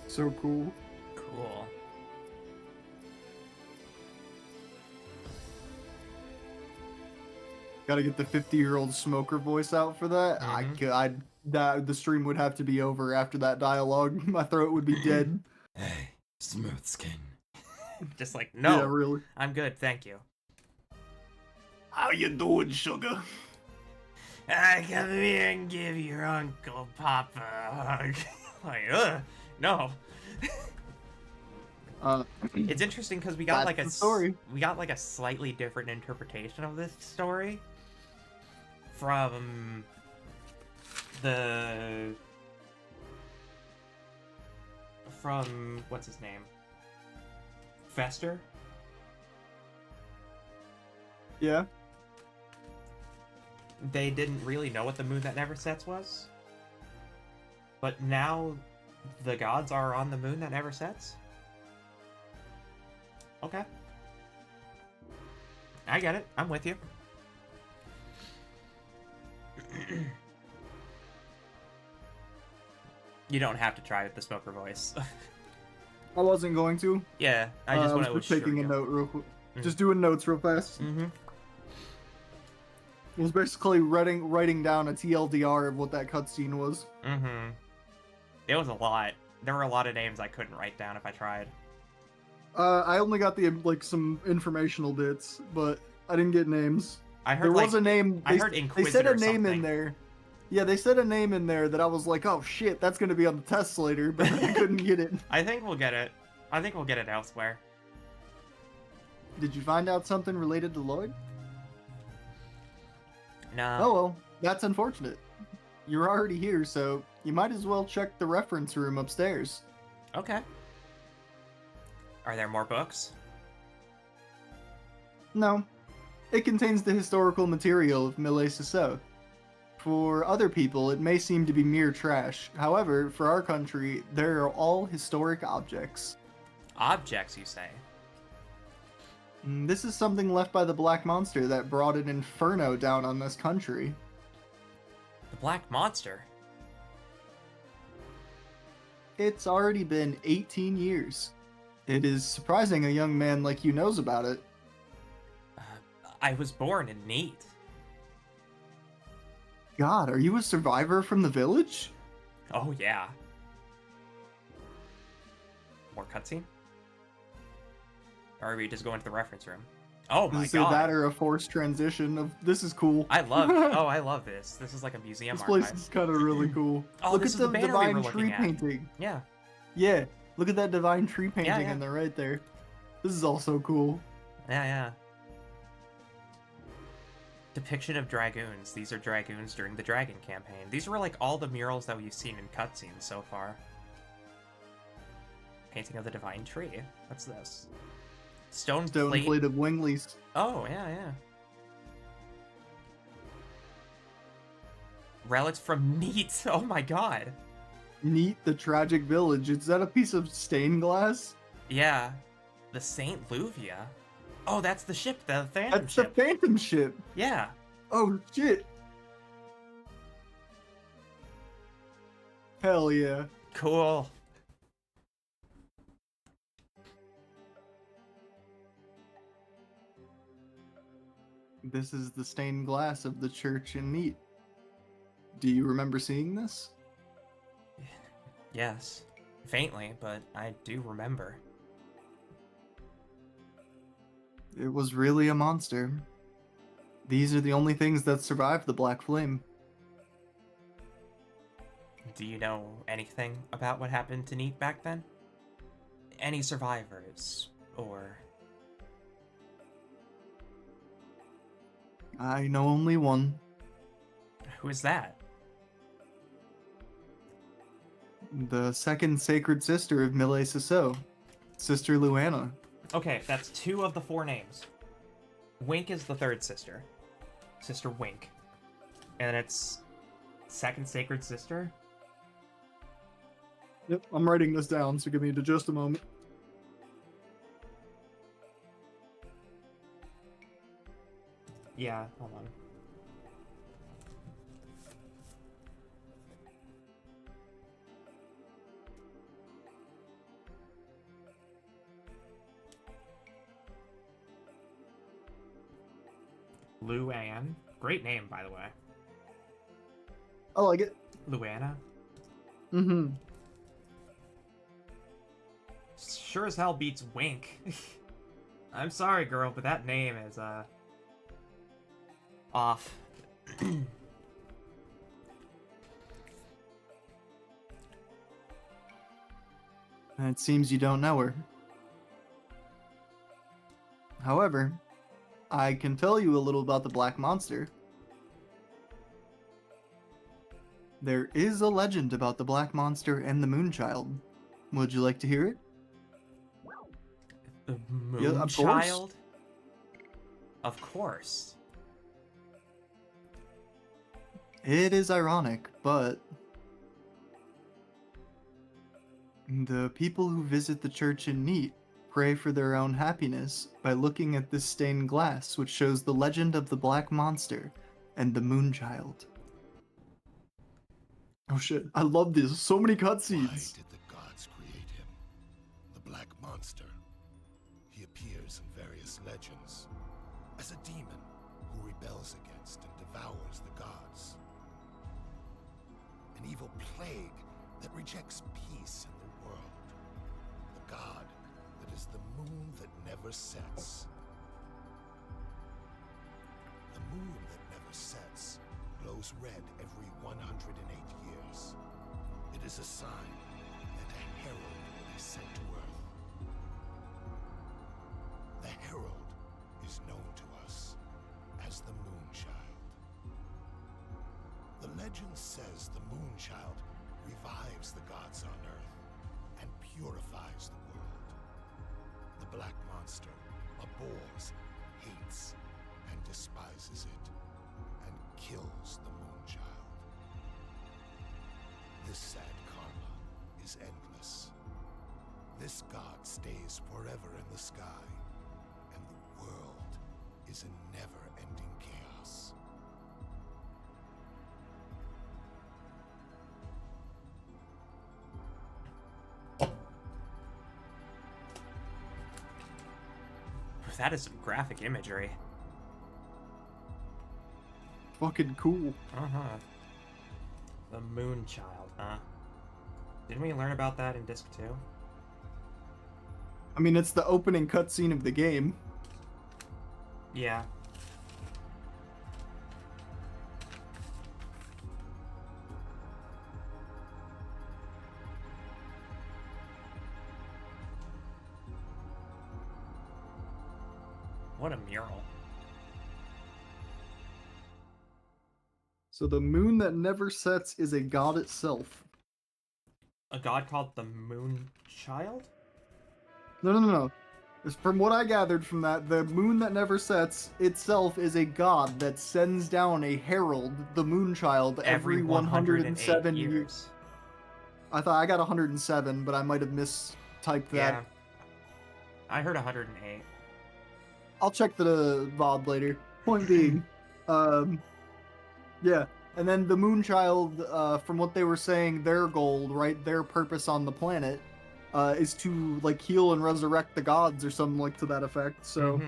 So cool. Cool. Gotta get the 50-year-old smoker voice out for that. The stream would have to be over after that dialogue. My throat would be dead. Hey, smooth skin. Just like, no, Yeah, really. I'm good, thank you. How you doing, sugar? I come here and give your Uncle Papa a hug. Like, no. It's interesting because we got That's like the story. we got like a slightly different interpretation of this story from what's his name? Fester? Yeah. they didn't really know what the moon that never sets was. But now the gods are on the moon that never sets? Okay. I get it. I'm with you. You don't have to try with the smoker voice. I wasn't going to. Yeah, I just want to was just taking a note real quick. Mm. Just doing notes real fast. Mm-hmm. It was basically writing down a TLDR of what that cutscene was. Mm-hmm. It was a lot. There were a lot of names I couldn't write down if I tried. I only got the some informational bits, but I didn't get names. I heard There like, was a name. I heard They Inquisitor said a name something. in there. Yeah, they said a name in there that I was like, oh shit, that's gonna be on the test later, but I couldn't get it. I think we'll get it. I think we'll get it elsewhere. Did you find out something related to Lloyd? No. Oh well, that's unfortunate. You're already here, so you might as well check the reference room upstairs. Okay. Are there more books? No. It contains the historical material of Mille Seseau. For other people, it may seem to be mere trash. However, for our country, there are all historic objects. Objects, you say? This is something left by the Black Monster that brought an inferno down on this country. The Black Monster? It's already been 18 years. It is surprising a young man like you knows about it. I was born in Neat. God, are you a survivor from the village? Oh, yeah. More cutscene? Or are we just going to the reference room? Oh my Is it god. that or a forced transition of this is cool. I love this. This is like a museum This place archive. is kind of really cool. Oh, Look this at is the the banner we divine were tree looking at. painting. Yeah. Yeah, look at that divine tree painting yeah. in there right there. This is also cool. Yeah. Depiction of dragoons. These are dragoons during the Dragon campaign. These were like all the murals that we've seen in cutscenes so far. Painting of the divine tree. What's this? Stone plate. of Wingley's. Oh, yeah. Relics from Neat. Oh my god. Neat the tragic village. Is that a piece of stained glass? Yeah. The Saint Luvia. Oh, that's the ship, the Phantom That's ship. the Phantom ship. Yeah. Oh shit. Hell yeah. Cool. This is the stained glass of the church in Neat. Do you remember seeing this? Yes. Faintly, but I do remember. It was really a monster. These are the only things that survived the Black Flame. Do you know anything about what happened to Neat back then? Any survivors, or... I know only one. Who is that? The second sacred sister of Mille Seseau, Sister Luana. Okay, that's 2 of the 4 names. Wink is the 3rd sister. Sister Wink. And it's second sacred sister? Yep, I'm writing this down, so give me just a moment. Yeah, hold on. Luann. Great name, by the way. I like it. Luana. Mm-hmm. Sure as hell beats Wink. I'm sorry, girl, but that name is, off. It seems you don't know her. However, I can tell you a little about the Black Monster. There is a legend about the Black Monster and the Moonchild. Would you like to hear it? The Yeah, of course. Moonchild? Of course. It is ironic, but the people who visit the church in Neat pray for their own happiness by looking at this stained glass, which shows the legend of the Black Monster and the Moonchild. Oh shit, I love this. So many Why cutscenes. did the gods create him? The Black Monster. He appears in various legends as a demon who rebels against and devours the gods. An evil plague that rejects peace in the world. The god that is the moon that never sets. The moon that never sets glows red every 108 years. It is a sign that a herald will be sent to Earth. The herald is known to us as the Moonchild. The legend says the Moonchild revives the gods on Earth and purifies the world. The Black Monster abhors, hates, and despises it, and kills the Moonchild. This sad karma is endless. This god stays forever in the sky, and the world is a never-ending chaos. That is some graphic imagery. Fucking cool. Uh-huh. The Moonchild, huh? Didn't we learn about that in Disc 2? I mean, it's the opening cutscene of the game. Yeah. What a mural. So the moon that never sets is a god itself. A god called the Moonchild? No. From what I gathered from that, the moon that never sets itself is a god that sends down a herald, the Moonchild, every 107 years. I thought I got 107, but I might have mistyped that. Yeah. I heard 108. I'll check the VOD later. Point being, yeah. And then the Moonchild, from what they were saying, their goal, right, their purpose on the planet, is to like heal and resurrect the gods or something like to that effect. So,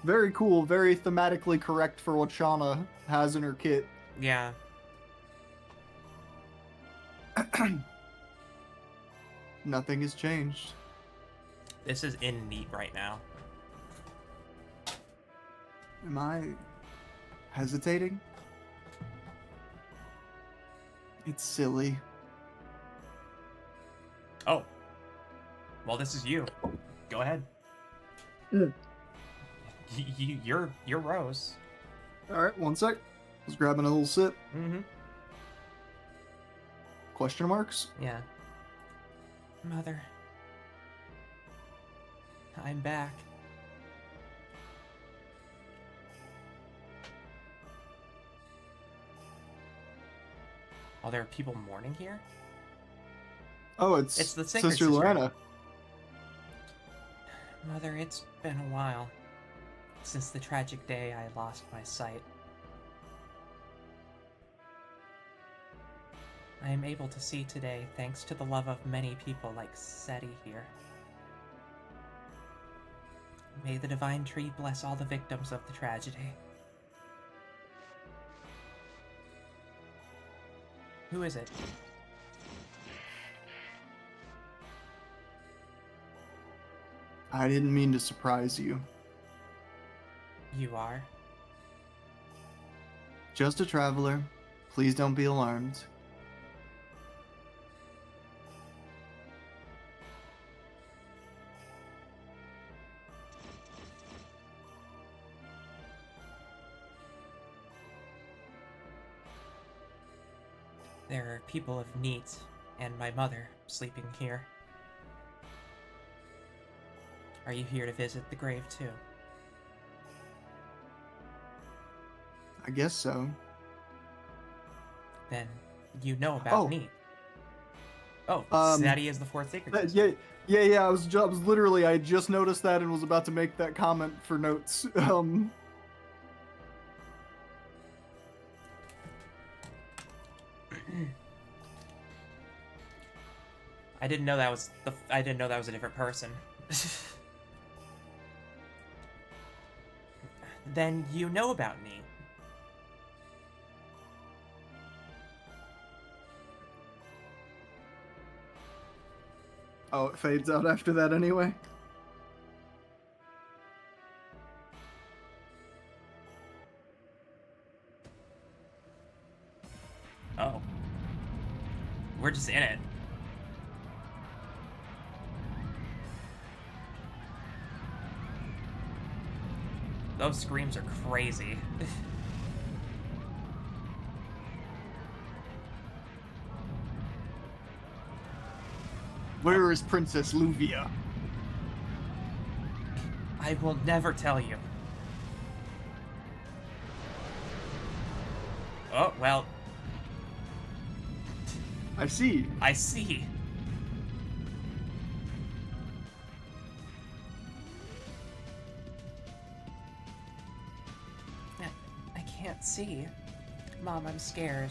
very cool, very thematically correct for what Shauna has in her kit. Yeah. Nothing has changed. This is in Neat right now. Am I hesitating? It's silly. Oh. Well, this is you. Go ahead. You're Rose. All right, one sec. I was grabbing a little sip. Mm-hmm. Question marks? Yeah. Mother. I'm back. Oh, there are people mourning here? Oh, it's It's the singer Sister sister. Lorena. Mother, it's been a while since the tragic day I lost my sight. I am able to see today thanks to the love of many people like Seti here. May the divine tree bless all the victims of the tragedy. Who is it? I didn't mean to surprise you. You are? Just a traveler. Please don't be alarmed. There are people of Neat and my mother sleeping here. Are you here to visit the grave too? I guess so. Then you know about Oh. me. Oh, Zaddy is the fourth sacred Yeah, sister. yeah. I was literally, I just noticed that and was about to make that comment for notes. I didn't know that was I didn't know that was a different person. Then you know about me. Oh, it fades out after that anyway. Oh. We're just in it. Those screams are crazy. Where is Princess Luvia? I will never tell you. Oh, well, I see. I see. I can't see. Mom, I'm scared.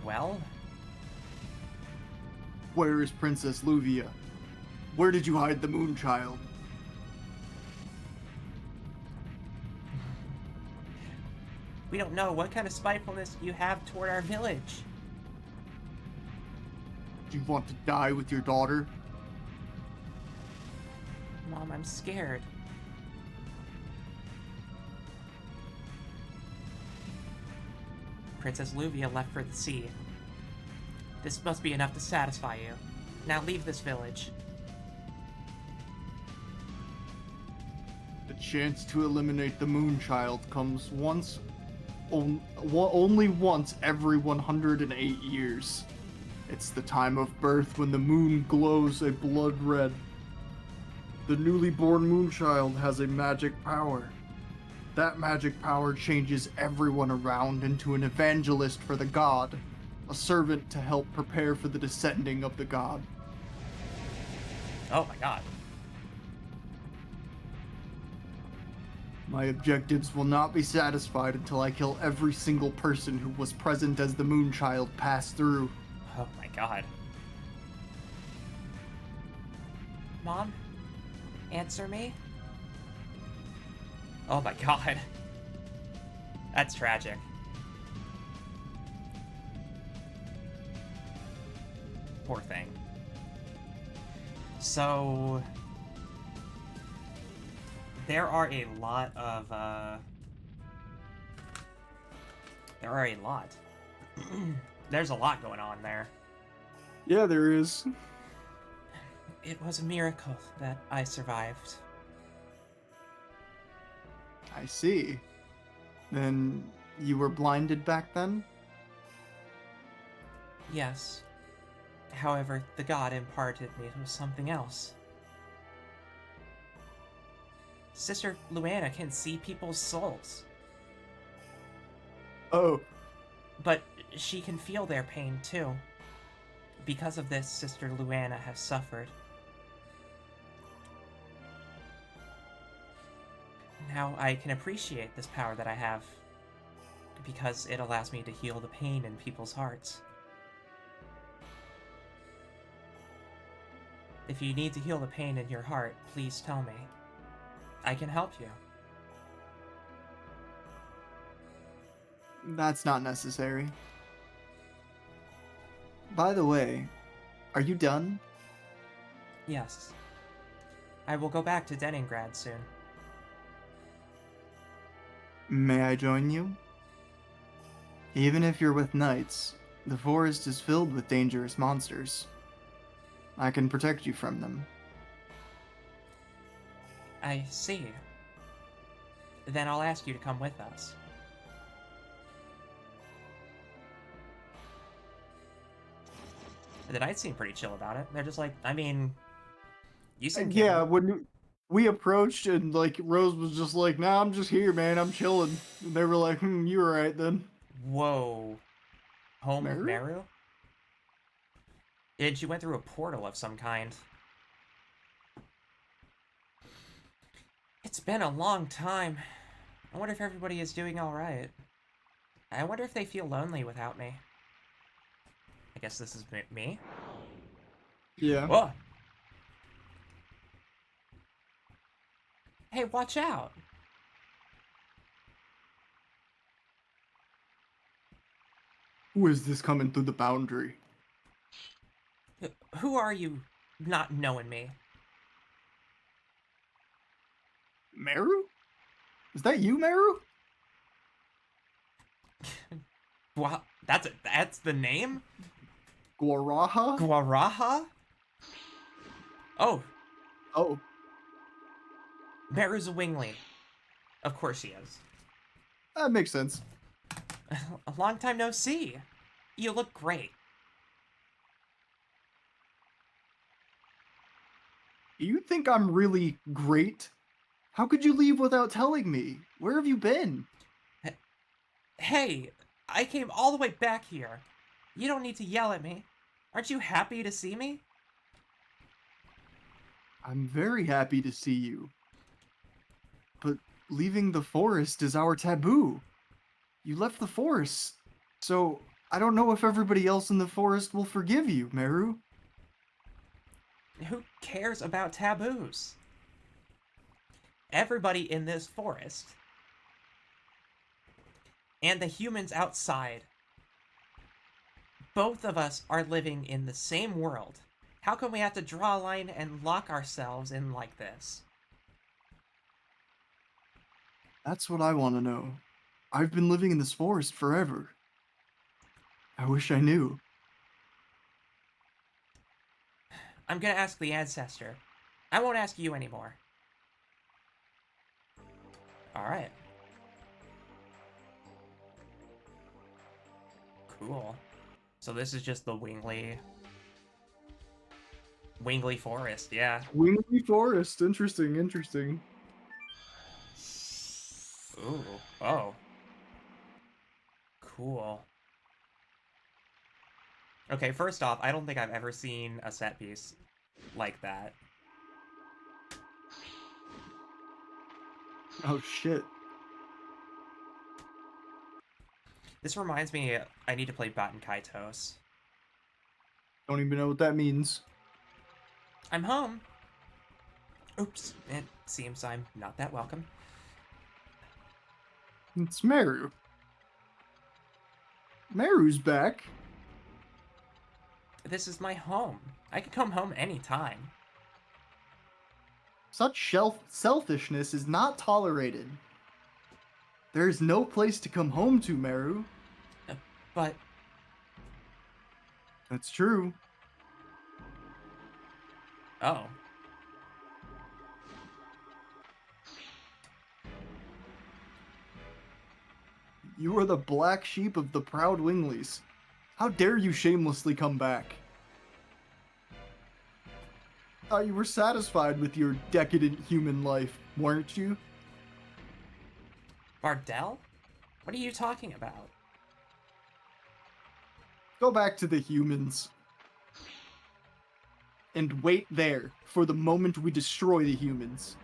Well, Where is Princess Luvia? Where did you hide the moon child? we don't know what kind of spitefulness you have toward our village. Do you want to die with your daughter? Mom, I'm scared. Princess Luvia left for the sea. This must be enough to satisfy you. Now leave this village. The chance to eliminate the moon child comes only once every 108 years. It's the time of birth when the moon glows a blood red. The newly born moon child has a magic power. That magic power changes everyone around into an evangelist for the god, a servant to help prepare for the descending of the god. Oh my god. My objectives will not be satisfied until I kill every single person who was present as the moon child passed through. Oh my god. Mom? Answer me? Oh my god. That's tragic. Poor thing. So... there are a lot of, there are a lot. There's a lot going on there. Yeah, there is. It was a miracle that I survived. I see. Then you were blinded back then? Yes. However, the god imparted me with something else. Sister Luana can see people's souls, Oh, but she can feel their pain too. Because of this, Sister Luana has suffered. Now I can appreciate this power that I have, because it allows me to heal the pain in people's hearts. If you need to heal the pain in your heart, please tell me. I can help you. that's not necessary. By the way, are you done? Yes. I will go back to Leningrad soon. May I join you? Even if you're with knights, the forest is filled with dangerous monsters. I can protect you from them. I see. Then I'll ask you to come with us. The knights seem pretty chill about it. They're just like, I mean, You seem Yeah, capable. when we approached and like Rose was just like, "Nah, I'm just here, man. I'm chilling." And they were like, you were right then." Whoa. Home of Meru? Meru? And she went through a portal of some kind. It's been a long time. I wonder if everybody is doing alright. I wonder if they feel lonely without me. I guess this is me? Yeah. Whoa! Hey, watch out! Who is this coming through the boundary? Who are you not knowing me? Meru? Is that you, Meru? Wow, that's the name? Guaraha? Guaraha? Oh, Oh, Meru's a wingly. Of course she is. that makes sense. A long time no see. You look great. You think I'm really great? How could you leave without telling me? Where have you been? Hey, I came all the way back here. You don't need to yell at me. Aren't you happy to see me? I'm very happy to see you. But leaving the forest is our taboo. You left the forest, so I don't know if everybody else in the forest will forgive you, Meru. Who cares about taboos? Everybody in this forest and the humans outside, both of us are living in the same world. How come we have to draw a line and lock ourselves in like this? That's what I want to know. I've been living in this forest forever. I wish I knew. I'm gonna ask the ancestor. I won't ask you anymore. Alright. Cool. So this is just the Wingly Forest, yeah. Wingly Forest. Interesting, interesting. Ooh. Oh. Cool. Okay, first off, I don't think I've ever seen a set piece like that. Oh shit. This reminds me, I need to play Baten Kaitos. Don't even know what that means. I'm home. Oops, it seems I'm not that welcome. It's Meru. Meru's back. This is my home. I can come home anytime. Such selfishness is not tolerated. There is no place to come home to, Meru. But That's true. oh. You are the black sheep of the proud Winglies. How dare you shamelessly come back? Thought you were satisfied with your decadent human life, weren't you? Bardell? What are you talking about? Go back to the humans. And wait there for the moment we destroy the humans.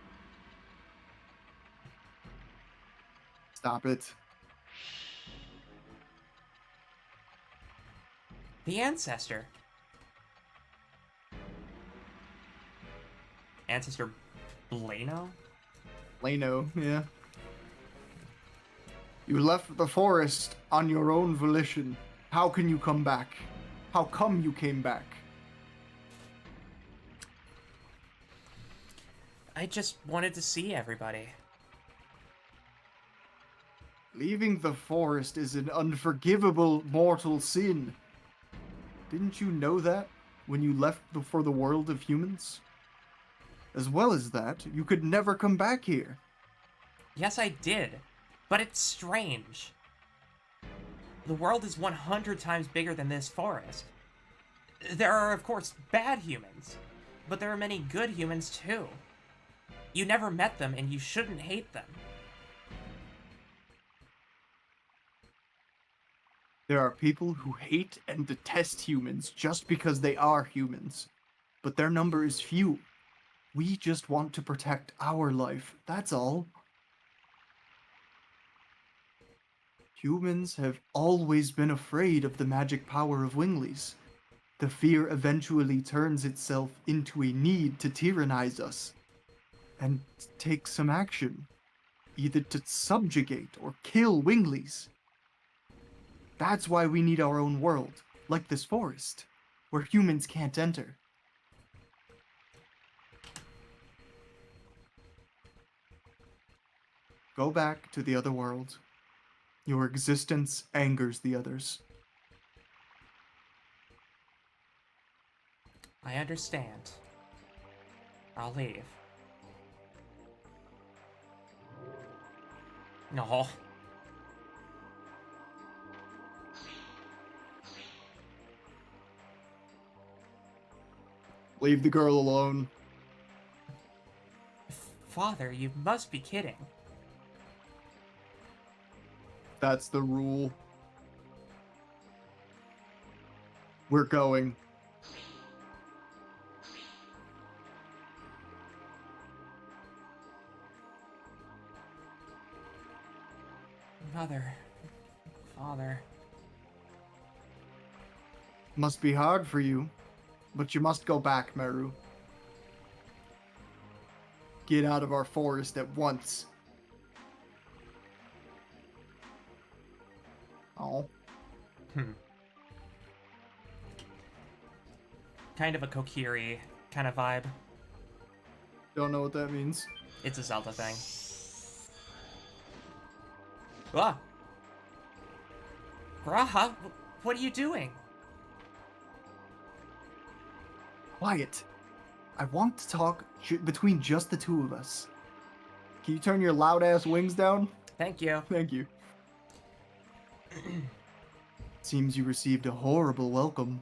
Stop it. The ancestor. Ancestor Blano? Leno, yeah. You left the forest on your own volition. How can you come back? How come you came back? I just wanted to see everybody. Leaving the forest is an unforgivable mortal sin. Didn't you know that when you left for the world of humans? As well as that, you could never come back here. Yes, I did. But it's strange. The world is 100 times bigger than this forest. There are, of course, bad humans. But there are many good humans too. You never met them, and you shouldn't hate them. There are people who hate and detest humans just because they are humans. But their number is few. We just want to protect our life, that's all. Humans have always been afraid of the magic power of Winglies. The fear eventually turns itself into a need to tyrannize us and take some action, either to subjugate or kill Winglies. That's why we need our own world, like this forest, where humans can't enter. Go back to the other world. Your existence angers the others. I understand. I'll leave. No. Leave the girl alone. Father, you must be kidding. That's the rule. We're going. Mother. Father. Must be hard for you, but you must go back, Meru. Get out of our forest at once. Oh. Kind of a Kokiri kind of vibe. Don't know what that means. It's a Zelda thing. Ah! Graha, what are you doing? Quiet. I want to talk between just the two of us. Can you turn your loud ass wings down? Thank you. Thank you. Seems you received a horrible welcome.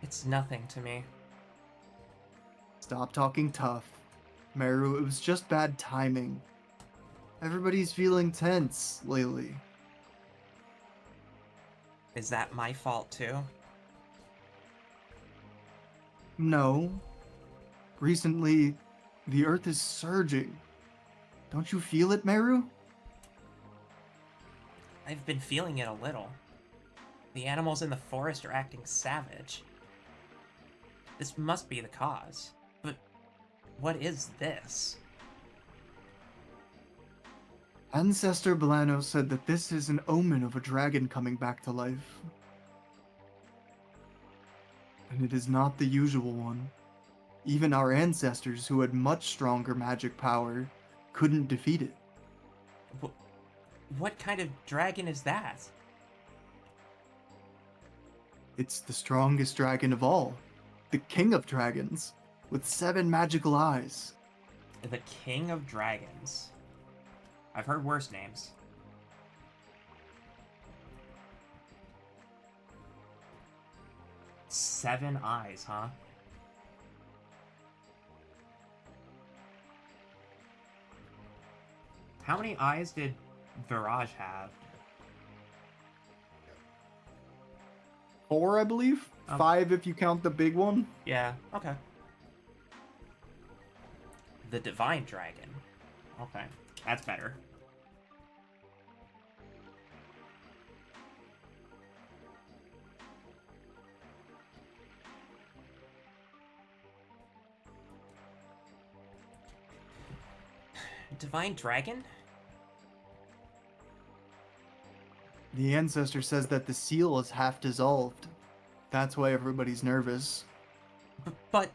It's nothing to me. Stop talking tough. Meru, it was just bad timing. Everybody's feeling tense lately. Is that my fault too? No. Recently, the earth is surging. Don't you feel it, Meru? I've been feeling it a little. The animals in the forest are acting savage. This must be the cause. But what is this? Ancestor Blano said that this is an omen of a dragon coming back to life. And it is not the usual one. Even our ancestors, who had much stronger magic power, couldn't defeat it. What kind of dragon is that? It's the strongest dragon of all. The king of dragons, with 7 magical eyes. The King of Dragons. I've heard worse names. Seven eyes, huh? How many eyes did Viraj have? 4, I believe? 5 if you count the big one. Yeah, okay. The Divine Dragon. Okay, that's better. Divine Dragon? The ancestor says that the seal is half dissolved. That's why everybody's nervous. But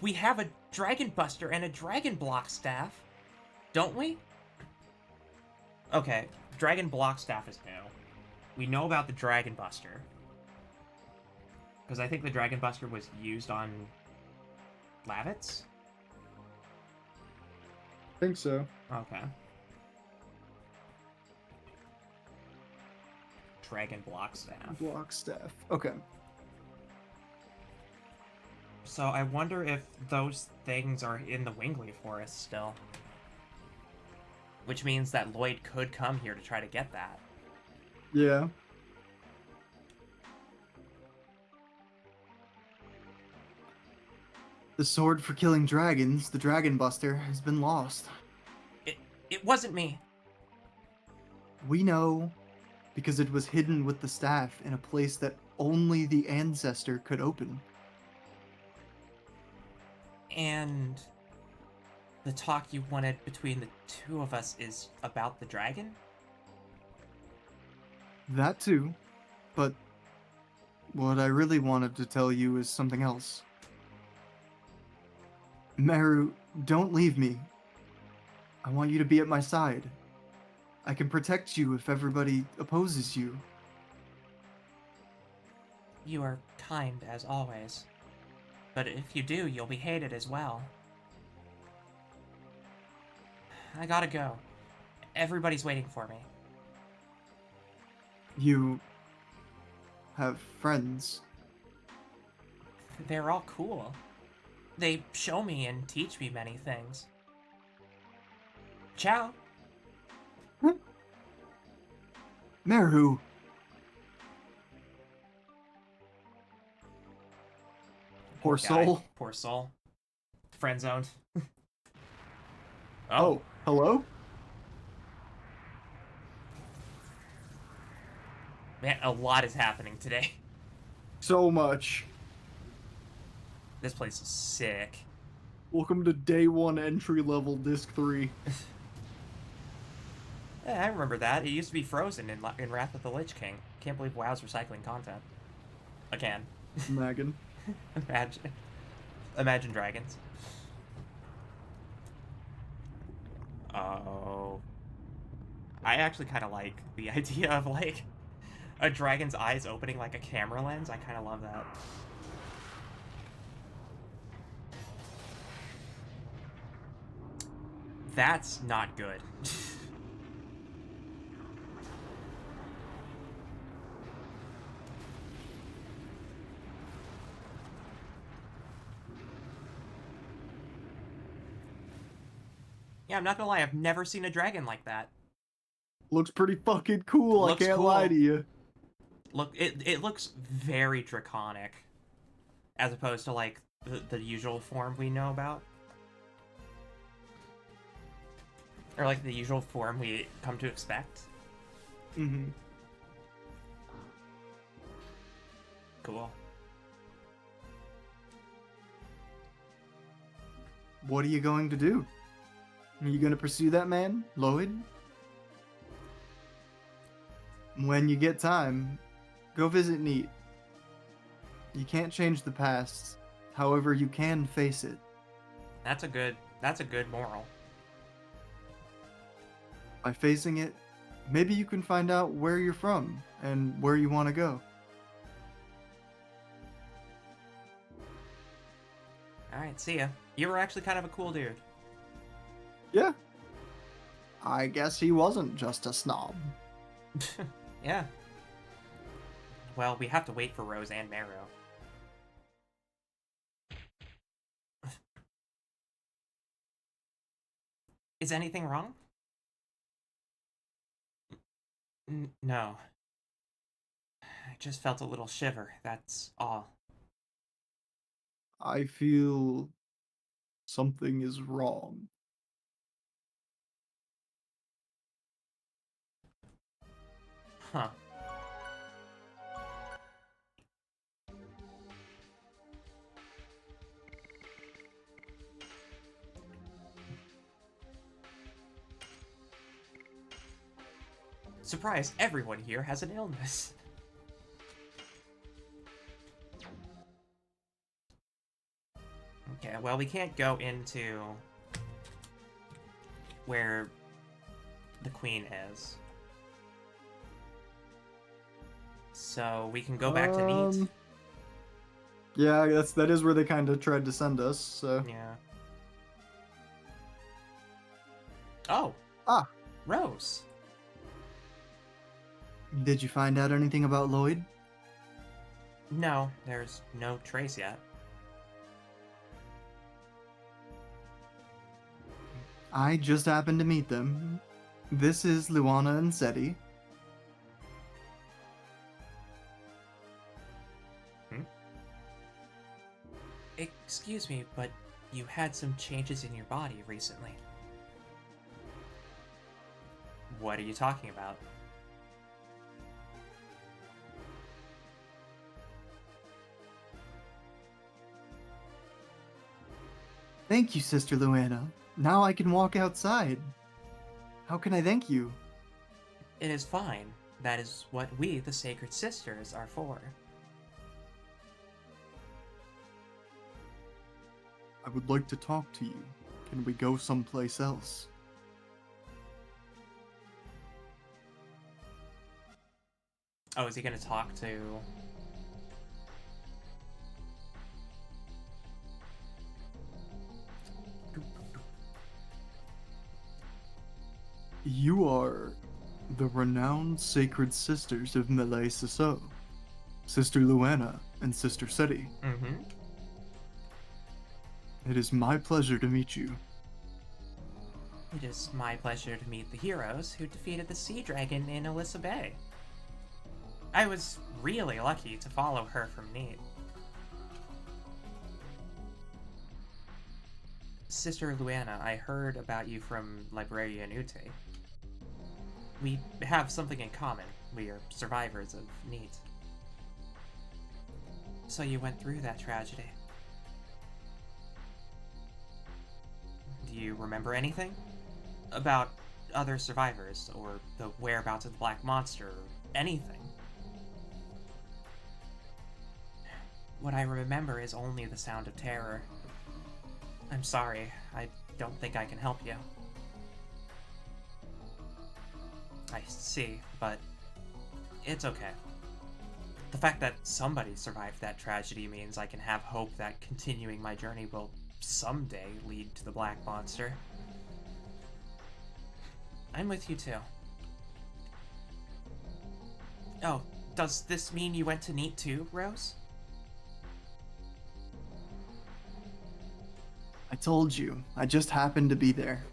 we have a Dragon Buster and a Dragon Block Staff, don't we? Okay, Dragon Block Staff is new. We know about the Dragon Buster. Because I think the Dragon Buster was used on Lavitz? I think so. Okay. Dragon Block Staff. Block staff. Okay. So I wonder if those things are in the Wingly Forest still. Which means that Lloyd could come here to try to get that. Yeah. The sword for killing dragons, the Dragon Buster, has been lost. It wasn't me. We know because it was hidden with the staff in a place that only the ancestor could open. And the talk you wanted between the two of us is about the dragon? That too, but what I really wanted to tell you is something else. Meru, don't leave me. I want you to be at my side. I can protect you if everybody opposes you. You are kind, as always. But if you do, you'll be hated as well. I gotta go. Everybody's waiting for me. You have friends. They're all cool. They show me and teach me many things. Ciao. Meru! Poor guy. soul. Poor soul. Friend zoned. Oh, hello? Man, a lot is happening today. So much. This place is sick. Welcome to day one entry level disc 3. Yeah, I remember that. It used to be frozen in Wrath of the Lich King. Can't believe WoW's recycling content. Again. Megan. Imagine dragons. Oh. I actually kind of like the idea of, like, a dragon's eyes opening like a camera lens. I kind of love that. That's not good. Yeah, I'm not gonna lie, I've never seen a dragon like that. Looks pretty fucking cool, Looks I can't cool. lie to you. Look, it looks very draconic, as opposed to, like, the usual form we know about. Or, like, the usual form we come to expect. Mm-hmm. Cool. What are you going to do? Are you going to pursue that man, Lloyd? When you get time, go visit Neat. You can't change the past, however you can face it. That's a good moral. By facing it, maybe you can find out where you're from and where you want to go. Alright, see ya. You were actually kind of a cool dude. Yeah. I guess he wasn't just a snob. Yeah. Well, we have to wait for Rose and Marrow. Is anything wrong? No. I just felt a little shiver, that's all. I feel something is wrong. Huh. Surprise, everyone here has an illness. Okay, well, we can't go into where the queen is. So we can go back to Neat. Yeah, that is where they kind of tried to send us, so... Yeah. Oh! Ah! Rose! Did you find out anything about Lloyd? No, there's no trace yet. I just happened to meet them. This is Luana and Seti. Excuse me, but you had some changes in your body recently. What are you talking about? Thank you, Sister Luana. Now I can walk outside. How can I thank you? It is fine. That is what we, the Sacred Sisters, are for. I would like to talk to you. Can we go someplace else? Oh, is he gonna talk to... You are the renowned Sacred Sisters of Mille Seseau, Sister Luana and Sister Seti. Mm-hmm. It is my pleasure to meet you. It is my pleasure to meet the heroes who defeated the Sea Dragon in Alyssa Bay. I was really lucky to follow her from Neat. Sister Luana, I heard about you from Librarian Ute. We have something in common. We are survivors of Neat. So you went through that tragedy. Do you remember anything? About other survivors, or the whereabouts of the Black Monster, or anything? What I remember is only the sound of terror. I'm sorry, I don't think I can help you. I see, but it's okay. The fact that somebody survived that tragedy means I can have hope that continuing my journey will someday lead to the Black Monster. I'm with you too. Oh, does this mean you went to Neat too, Rose? I told you, I just happened to be there.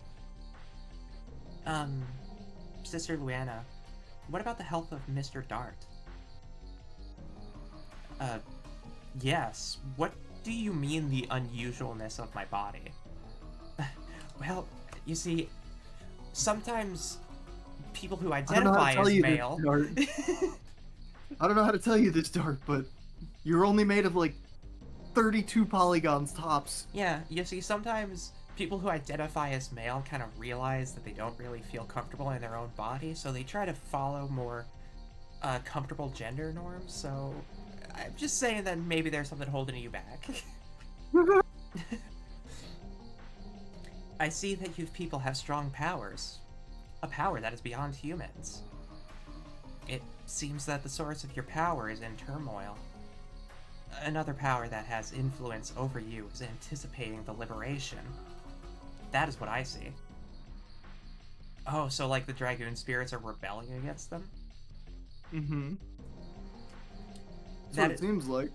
Sister Luana, what about the health of Mr. Dart? Yes. What do you mean the unusualness of my body? Well, you see, sometimes people who identify as male... I don't know how to tell you this, Dart, but you're only made of, like, 32 polygons tops. Yeah, you see, sometimes people who identify as male kind of realize that they don't really feel comfortable in their own body, so they try to follow more comfortable gender norms, so I'm just saying that maybe there's something holding you back. I see that you people have strong powers. A power that is beyond humans. It seems that the source of your power is in turmoil. Another power that has influence over you is anticipating the liberation. That is what I see. Oh, so like the Dragoon spirits are rebelling against them? Mm-hmm. That's what it seems like.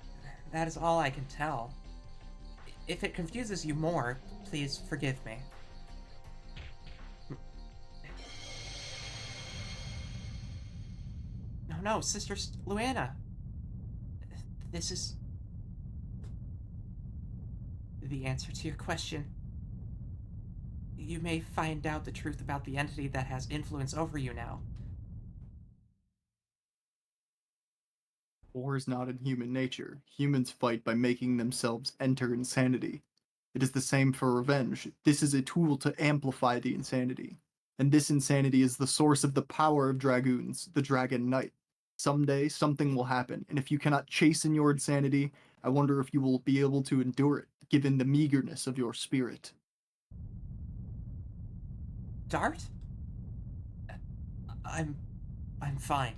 That is all I can tell. If it confuses you more, please forgive me. No, Sister Luana. This is the answer to your question. You may find out the truth about the entity that has influence over you now. War is not in human nature. Humans fight by making themselves enter insanity. It is the same for revenge. This is a tool to amplify the insanity. And this insanity is the source of the power of Dragoons, the Dragon Knight. Someday, something will happen, and if you cannot chasten your insanity, I wonder if you will be able to endure it, given the meagerness of your spirit. Dart? I'm fine.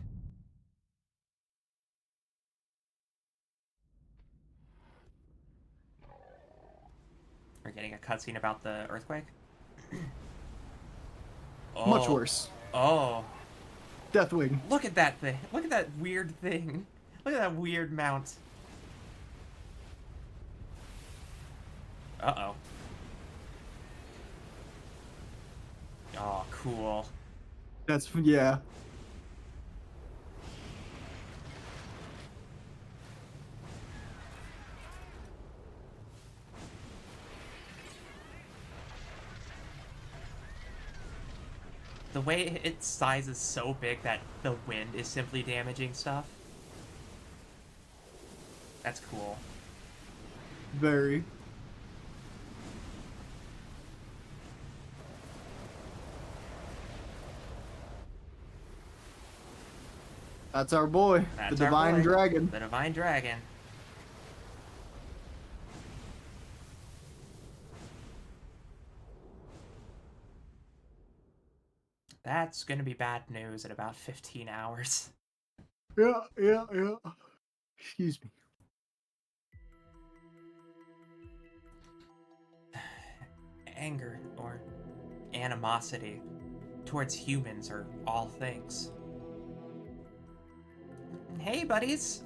We're getting a cutscene about the earthquake? Oh. Much worse. Oh. Deathwing. Look at that thing. Look at that weird thing. Look at that weird mount. Uh-oh. cool. That's yeah. The way its size is so big that the wind is simply damaging stuff. That's cool. Very. That's our boy, That's the our Divine boy, Dragon. The Divine Dragon. That's gonna be bad news in about 15 hours. Yeah, yeah, yeah. Excuse me. Anger or animosity towards humans or all things. Hey, buddies!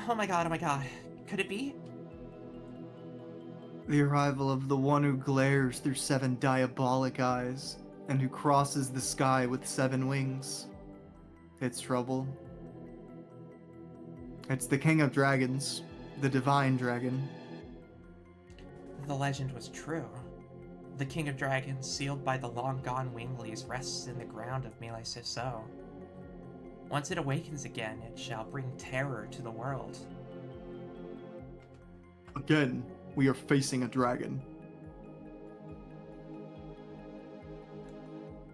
Oh my god, oh my god. Could it be? The arrival of the one who glares through 7 diabolic eyes, and who crosses the sky with 7 wings. It's trouble. It's the King of Dragons, the Divine Dragon. The legend was true. The King of Dragons, sealed by the long-gone Winglies, rests in the ground of Mille Seseau. Once it awakens again, it shall bring terror to the world. Again, we are facing a dragon.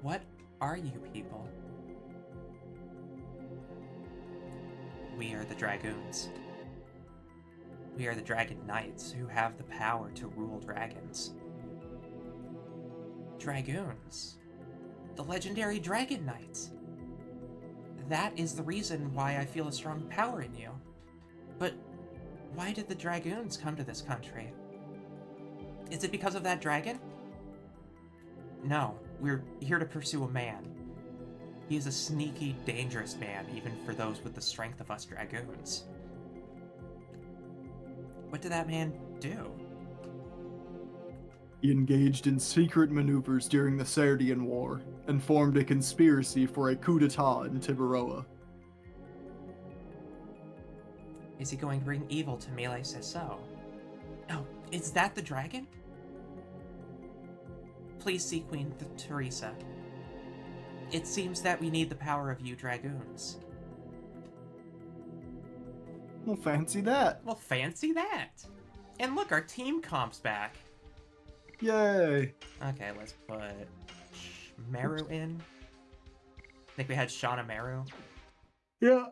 What are you people? We are the Dragoons. We are the Dragon Knights who have the power to rule dragons. Dragoons. The legendary Dragon Knights. That is the reason why I feel a strong power in you. But why did the Dragoons come to this country? Is it because of that dragon? No, we're here to pursue a man. He is a sneaky, dangerous man, even for those with the strength of us Dragoons. What did that man do? He engaged in secret maneuvers during the Sardian War, and formed a conspiracy for a coup d'etat in Tiberoa. Is he going to bring evil to Mille Seseau? Oh, is that the dragon? Please see Queen Teresa. It seems that we need the power of you Dragoons. Well, fancy that. Well, fancy that! And look, our team comp's back. Yay. Okay, let's put Meru in. I think we had Shauna Meru. Yeah.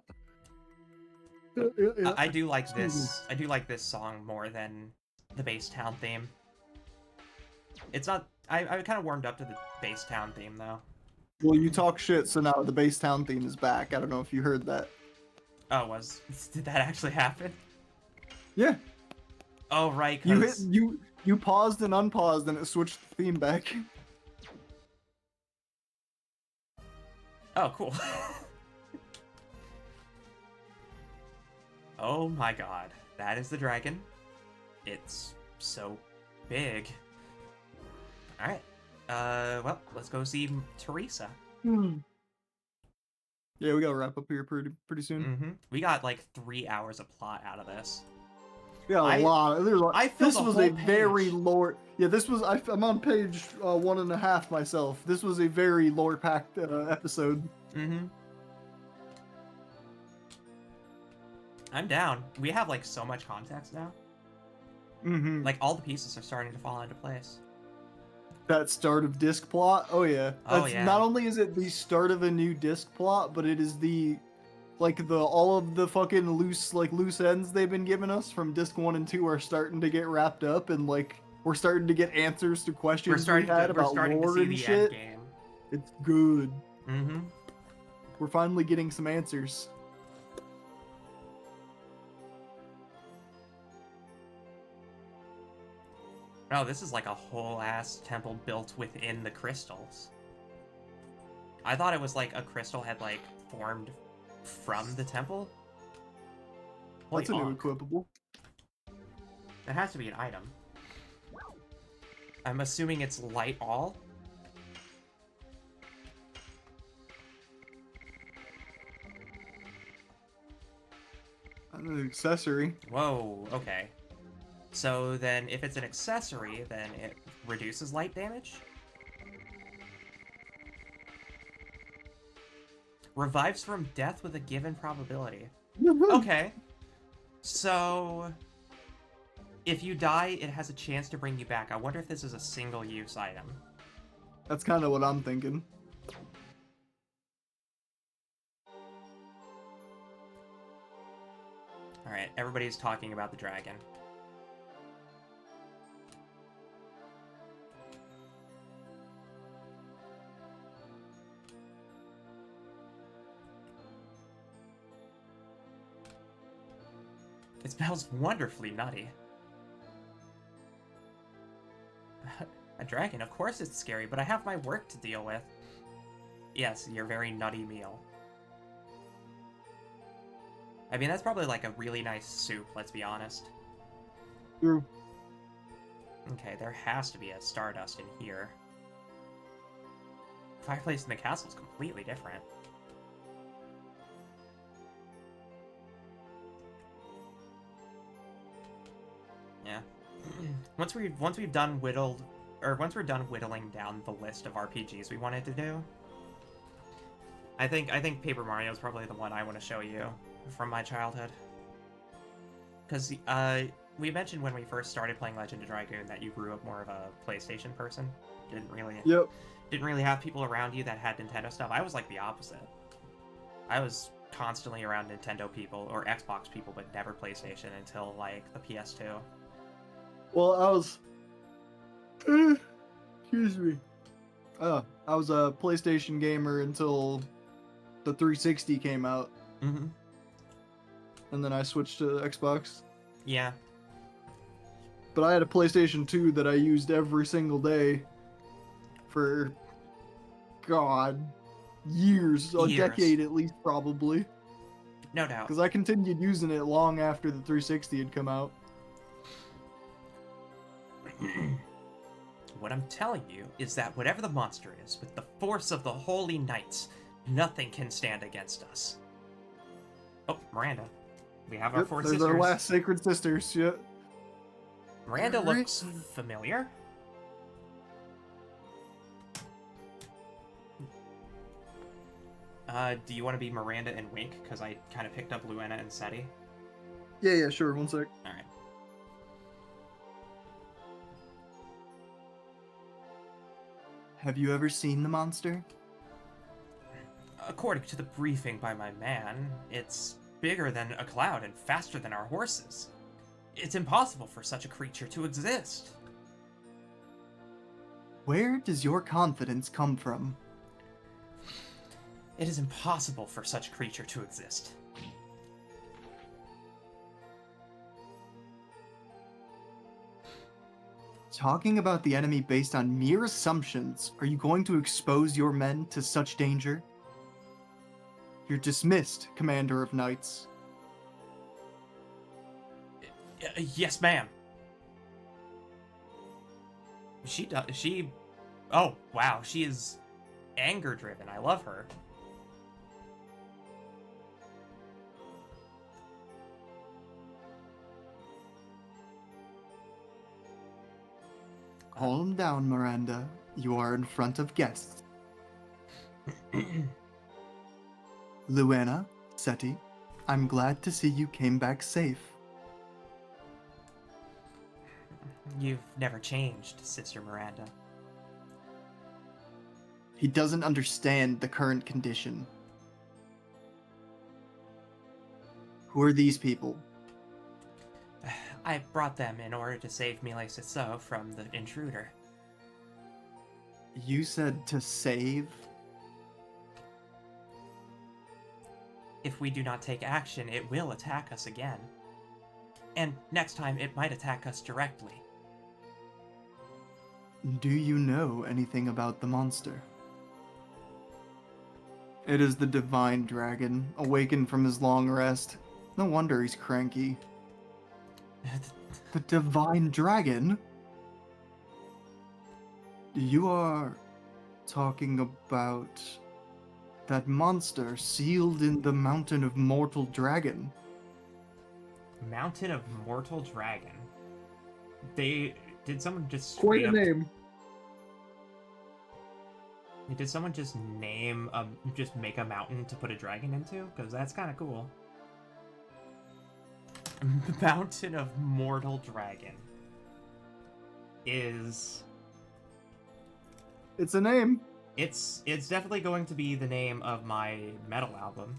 Yeah. I do like this. I do like this song more than the Base Town theme. It's not. I kind of warmed up to the Base Town theme though. Well, you talk shit, so now the Base Town theme is back. I don't know if you heard that. Oh, did that actually happen? Yeah. Oh right, You hit 'cause you paused and unpaused, and it switched the theme back. oh cool. Oh my god, that is the dragon. It's so big. All right. Well, let's go see Teresa. Yeah, we gotta wrap up here pretty soon. Mm-hmm. We got like 3 hours of plot out of this. Yeah, a lot. There's a, I filled this the was whole a very page. lore. Yeah, this was. I'm on page 1.5 myself. This was a very lore-packed episode. Mm-hmm. I'm down. We have like so much context now. Mm-hmm. Like all the pieces are starting to fall into place. That start of disc plot. Oh yeah. Oh, That's, yeah. Not only is it the start of a new disc plot, but it is the all of the fucking loose ends they've been giving us from disc 1 and 2 are starting to get wrapped up, and like we're starting to get answers to questions we had about lore see and the shit. end game. It's good. Mm-hmm. We're finally getting some answers. No, this is like a whole ass temple built within the crystals. I thought it was like a crystal had like formed from the temple. Holy That's a new fuck. equipable. It has to be an item. I'm assuming it's light all. An accessory. Whoa, okay. So then if it's an accessory, then it reduces light damage? Revives from death with a given probability. Okay. So if you die, it has a chance to bring you back. I wonder if this is a single-use item. That's kind of what I'm thinking. Alright, everybody's talking about the dragon. It smells wonderfully nutty. A dragon, of course it's scary, but I have my work to deal with. Yes, your very nutty meal. I mean, that's probably like a really nice soup, let's be honest. True. Okay, there has to be a Stardust in here. Fireplace in the castle is completely different. Yeah. once we're done whittling down the list of RPGs we wanted to do, I think Paper Mario is probably the one I want to show you from my childhood. Because we mentioned when we first started playing Legend of Dragoon that you grew up more of a PlayStation person. Didn't really have people around you that had Nintendo stuff. I was like the opposite. I was constantly around Nintendo people or Xbox people, but never PlayStation until like the PS2. Well, I was. Excuse me. I was a PlayStation gamer until the 360 came out, Mm-hmm. and then I switched to Xbox. Yeah. But I had a PlayStation 2 that I used every single day for, God, years. A Years. decade at least, probably. No doubt. Because I continued using it long after the 360 had come out. What I'm telling you is that whatever the monster is, with the force of the Holy Knights, nothing can stand against us. Oh, Miranda. We have our four There's sisters. our last sacred sisters, yeah. Miranda looks familiar. Do you want to be Miranda and Wink? Because I kind of picked up Luena and Seti. Yeah, sure, one sec. Alright. Have you ever seen the monster? According to the briefing by my man, it's bigger than a cloud and faster than our horses. It's impossible for such a creature to exist. Where does your confidence come from? It is impossible for such a creature to exist. Talking about the enemy based on mere assumptions, are you going to expose your men to such danger? You're dismissed, Commander of Knights. Yes, ma'am. Oh, wow, she is anger-driven. I love her. Calm down, Miranda. You are in front of guests. Luena, Seti, I'm glad to see you came back safe. You've never changed, Sister Miranda. He doesn't understand the current condition. Who are these people? I brought them in order to save Mille Seseau from the intruder. You said to save? If we do not take action, it will attack us again. And next time, it might attack us directly. Do you know anything about the monster? It is the divine dragon, awakened from his long rest. No wonder he's cranky. The divine dragon? You are talking about that monster sealed in the mountain of mortal dragon. Mountain of Mortal Dragon. Did someone just Quite straight a up name. Did someone just just make a mountain to put a dragon into? Because that's kind of cool. Mountain of Mortal Dragon is... It's a name. It's definitely going to be the name of my metal album.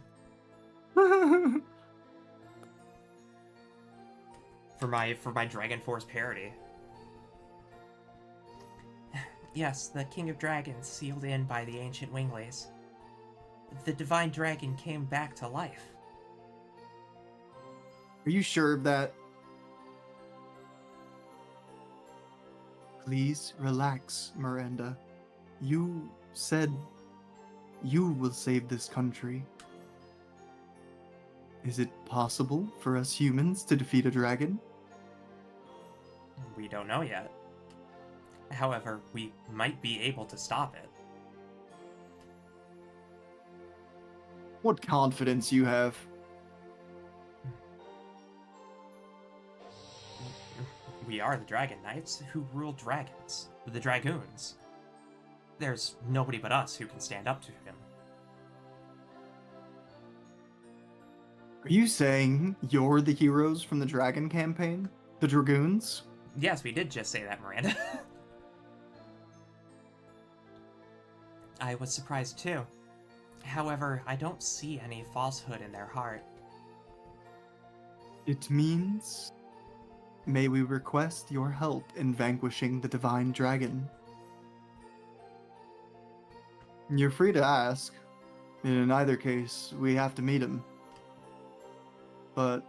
For my Dragon Force parody. Yes, the King of Dragons sealed in by the ancient Wingleys. The divine dragon came back to life. Are you sure of that? Please relax, Miranda. You said you will save this country. Is it possible for us humans to defeat a dragon? We don't know yet. However, we might be able to stop it. What confidence you have. We are the Dragon Knights who rule dragons, the Dragoons. There's nobody but us who can stand up to him. Are you saying you're the heroes from the Dragon campaign? The Dragoons? Yes, we did just say that, Miranda. I was surprised too. However, I don't see any falsehood in their heart. It means... May we request your help in vanquishing the divine dragon? You're free to ask. In either case, we have to meet him. But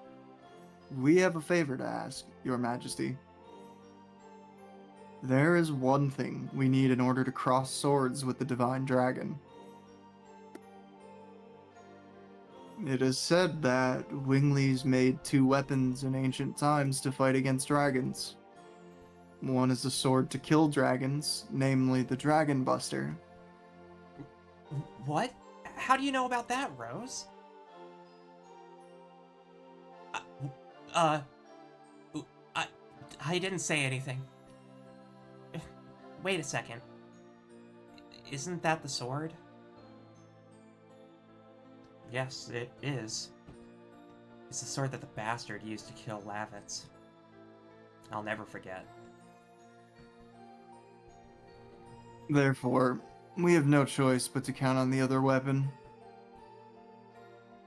we have a favor to ask, Your Majesty. There is one thing we need in order to cross swords with the divine dragon. It is said that Wingleys made 2 weapons in ancient times to fight against dragons. One is a sword to kill dragons, namely the Dragon Buster. What? How do you know about that, Rose? I didn't say anything. Wait a second. Isn't that the sword? Yes, it is. It's the sword that the bastard used to kill Lavitz. I'll never forget. Therefore, we have no choice but to count on the other weapon.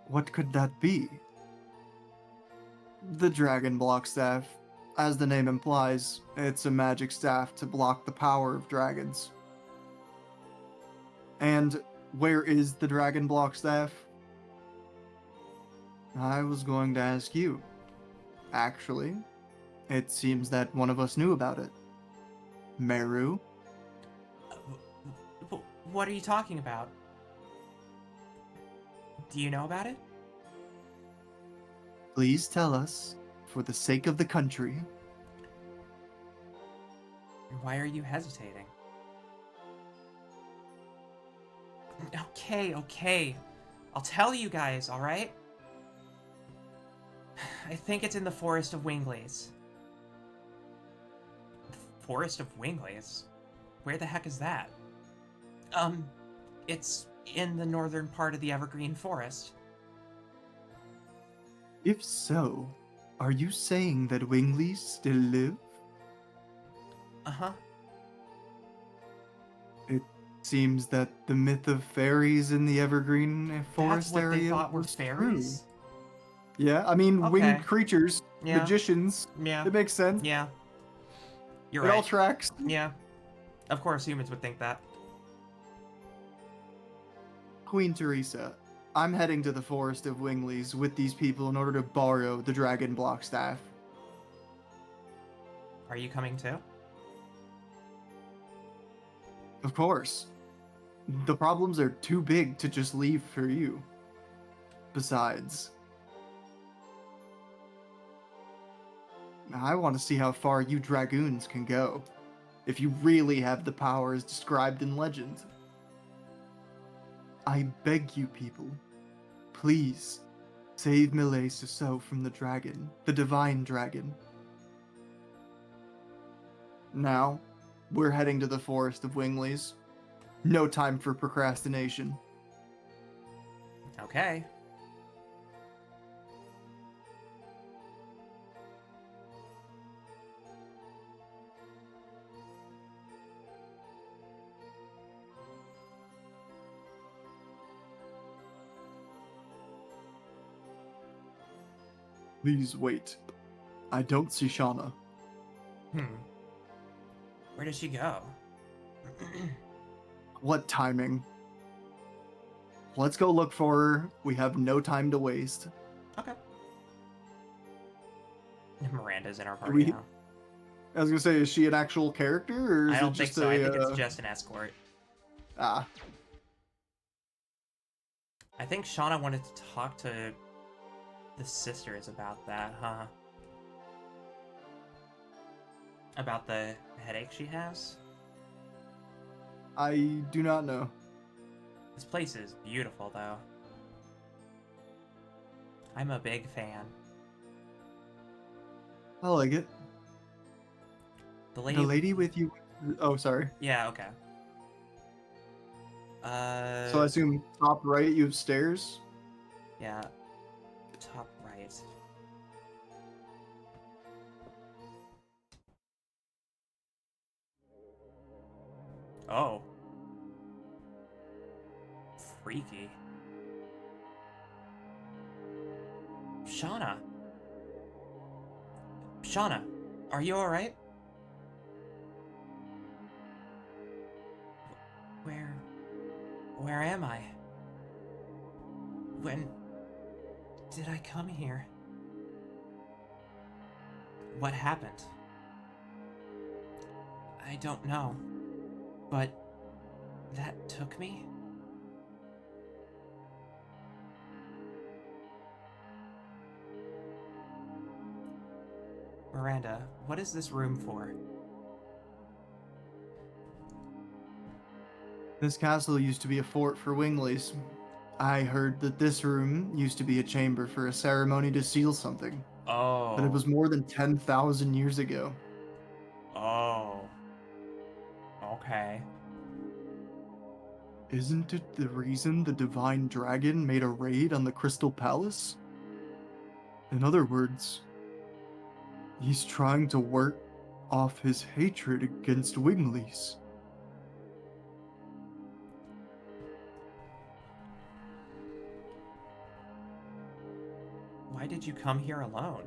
What could that be? The Dragon Block Staff. As the name implies, it's a magic staff to block the power of dragons. And where is the Dragon Block Staff? I was going to ask you. Actually, it seems that one of us knew about it. Meru? What are you talking about? Do you know about it? Please tell us, for the sake of the country. Why are you hesitating? Okay. I'll tell you guys, alright? I think it's in the Forest of Wingleys. The Forest of Wingleys? Where the heck is that? It's in the northern part of the Evergreen Forest. If so, are you saying that Wingleys still live? Uh-huh. It seems that the myth of fairies in the Evergreen Forest That's what area they thought were was fairies? true. Yeah, I mean, Okay. winged creatures, Yeah. magicians. Yeah. It makes sense. Yeah. You're It all right. tracks. Yeah. Of course humans would think that. Queen Teresa, I'm heading to the Forest of Wingleys with these people in order to borrow the Dragon Block Staff. Are you coming too? Of course. The problems are too big to just leave for you. Besides, I want to see how far you Dragoons can go, if you really have the powers described in legend. I beg you people, please, Save Mille Seseau from the dragon, the divine dragon. Now, we're heading to the Forest of Winglies. No time for procrastination. Okay. Please wait. I don't see Shauna. Where did she go? What timing? Let's go look for her. We have no time to waste. Okay. Miranda's in our Do party we- now. I was gonna say, is she an actual character, or is I don't it think just so. I think a? it's just an escort. Ah, I think Shauna wanted to talk to the sisters about that, huh? About the headache she has? I do not know. This place is beautiful, though. I'm a big fan. I like it. The lady. The lady with you. Oh, sorry. Yeah. Okay. So I assume top right, you have stairs. Yeah. Top right. Oh. Freaky. Shauna. Shauna, are you alright? Where am I? When did I come here? What happened? I don't know, but that took me? Miranda, what is this room for? This castle used to be a fort for Winglies. I heard that this room used to be a chamber for a ceremony to seal something, Oh. but it was more than 10,000 years ago. Oh. Okay. Isn't it the reason the divine dragon made a raid on the Crystal Palace? In other words, he's trying to work off his hatred against Winglies. Why did you come here alone?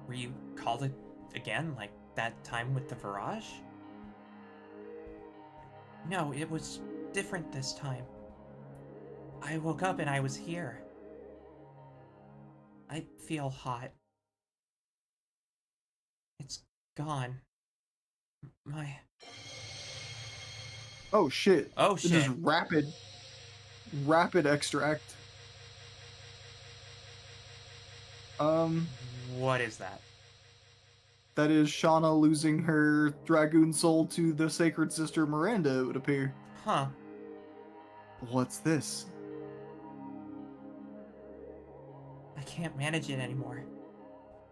Were you called it again, like that time with the Virage? No, it was different this time. I woke up and I was here. I feel hot. It's gone. My... Oh shit. Oh, This is shit. rapid extract. What is that? That is Shauna losing her Dragoon soul to the Sacred Sister Miranda, it would appear. Huh. What's this? I can't manage it anymore.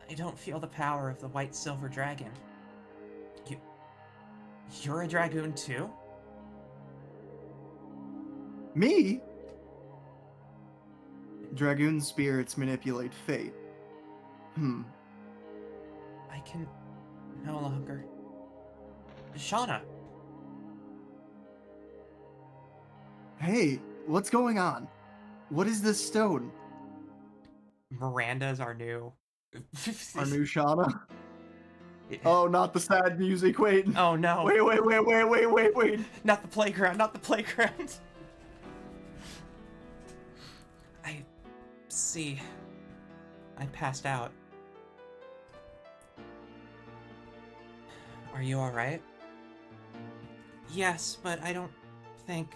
I don't feel the power of the White Silver Dragon. You're a Dragoon too? Me? Dragoon spirits manipulate fate. I can no longer. Shauna! Hey, what's going on? What is this stone? Miranda's our new. Our new Shauna? Oh, not the sad music, wait. Oh no. Wait. Not the playground, not the playground. I see. I passed out. Are you alright? Yes, but I don't think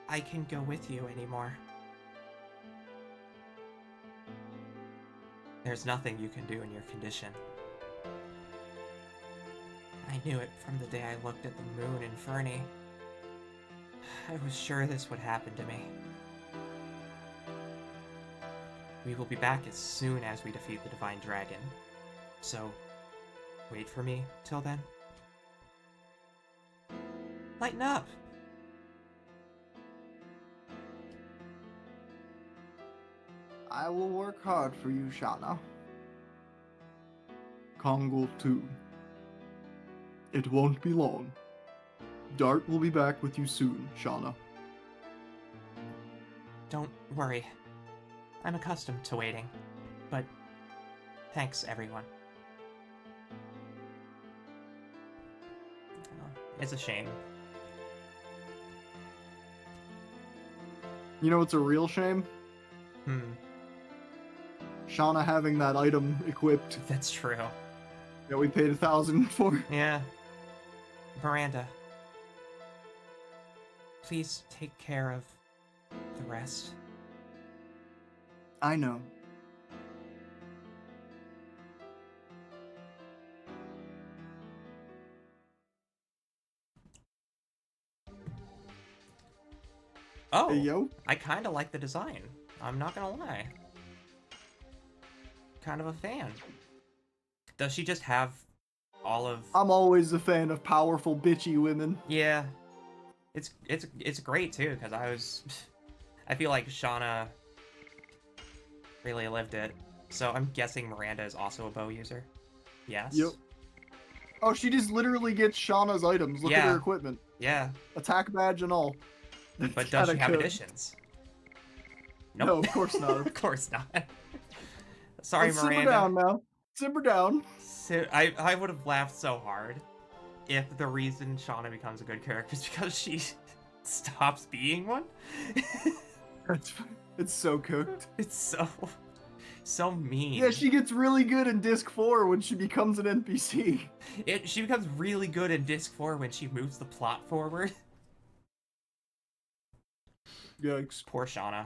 I can go with you anymore. There's nothing you can do in your condition. I knew it from the day I looked at the moon in Fernie. I was sure this would happen to me. We will be back as soon as we defeat the Divine Dragon. So, wait for me till then. Lighten up! I will work hard for you, Shauna. Kongol too. It won't be long. Dart will be back with you soon, Shauna. Don't worry. I'm accustomed to waiting. But thanks, everyone. It's a shame. You know what's a real shame? Shauna having that item equipped That's true. that we paid 1,000 for. Yeah. Miranda. Please take care of the rest. I know. Oh, Hey, yo. I kind of like the design. I'm not gonna lie. Kind of a fan. Does she just have all of... I'm always a fan of powerful, bitchy women. Yeah. It's great, too, because I feel like Shauna really lived it. So I'm guessing Miranda is also a bow user. Yes? Yep. Oh, she just literally gets Shauna's items. Look at Yeah. her equipment. Yeah. Attack badge and all. But does she have additions? Nope. No, of course not. Of course not. Sorry, Let's Miranda. simmer down now. Simmer down. So, I would have laughed so hard if the reason Shauna becomes a good character is because she stops being one. It's so cooked. It's so mean. Yeah, she gets really good in Disc 4 when she becomes an NPC. She becomes really good in Disc 4 when she moves the plot forward. Yikes. Poor Shauna.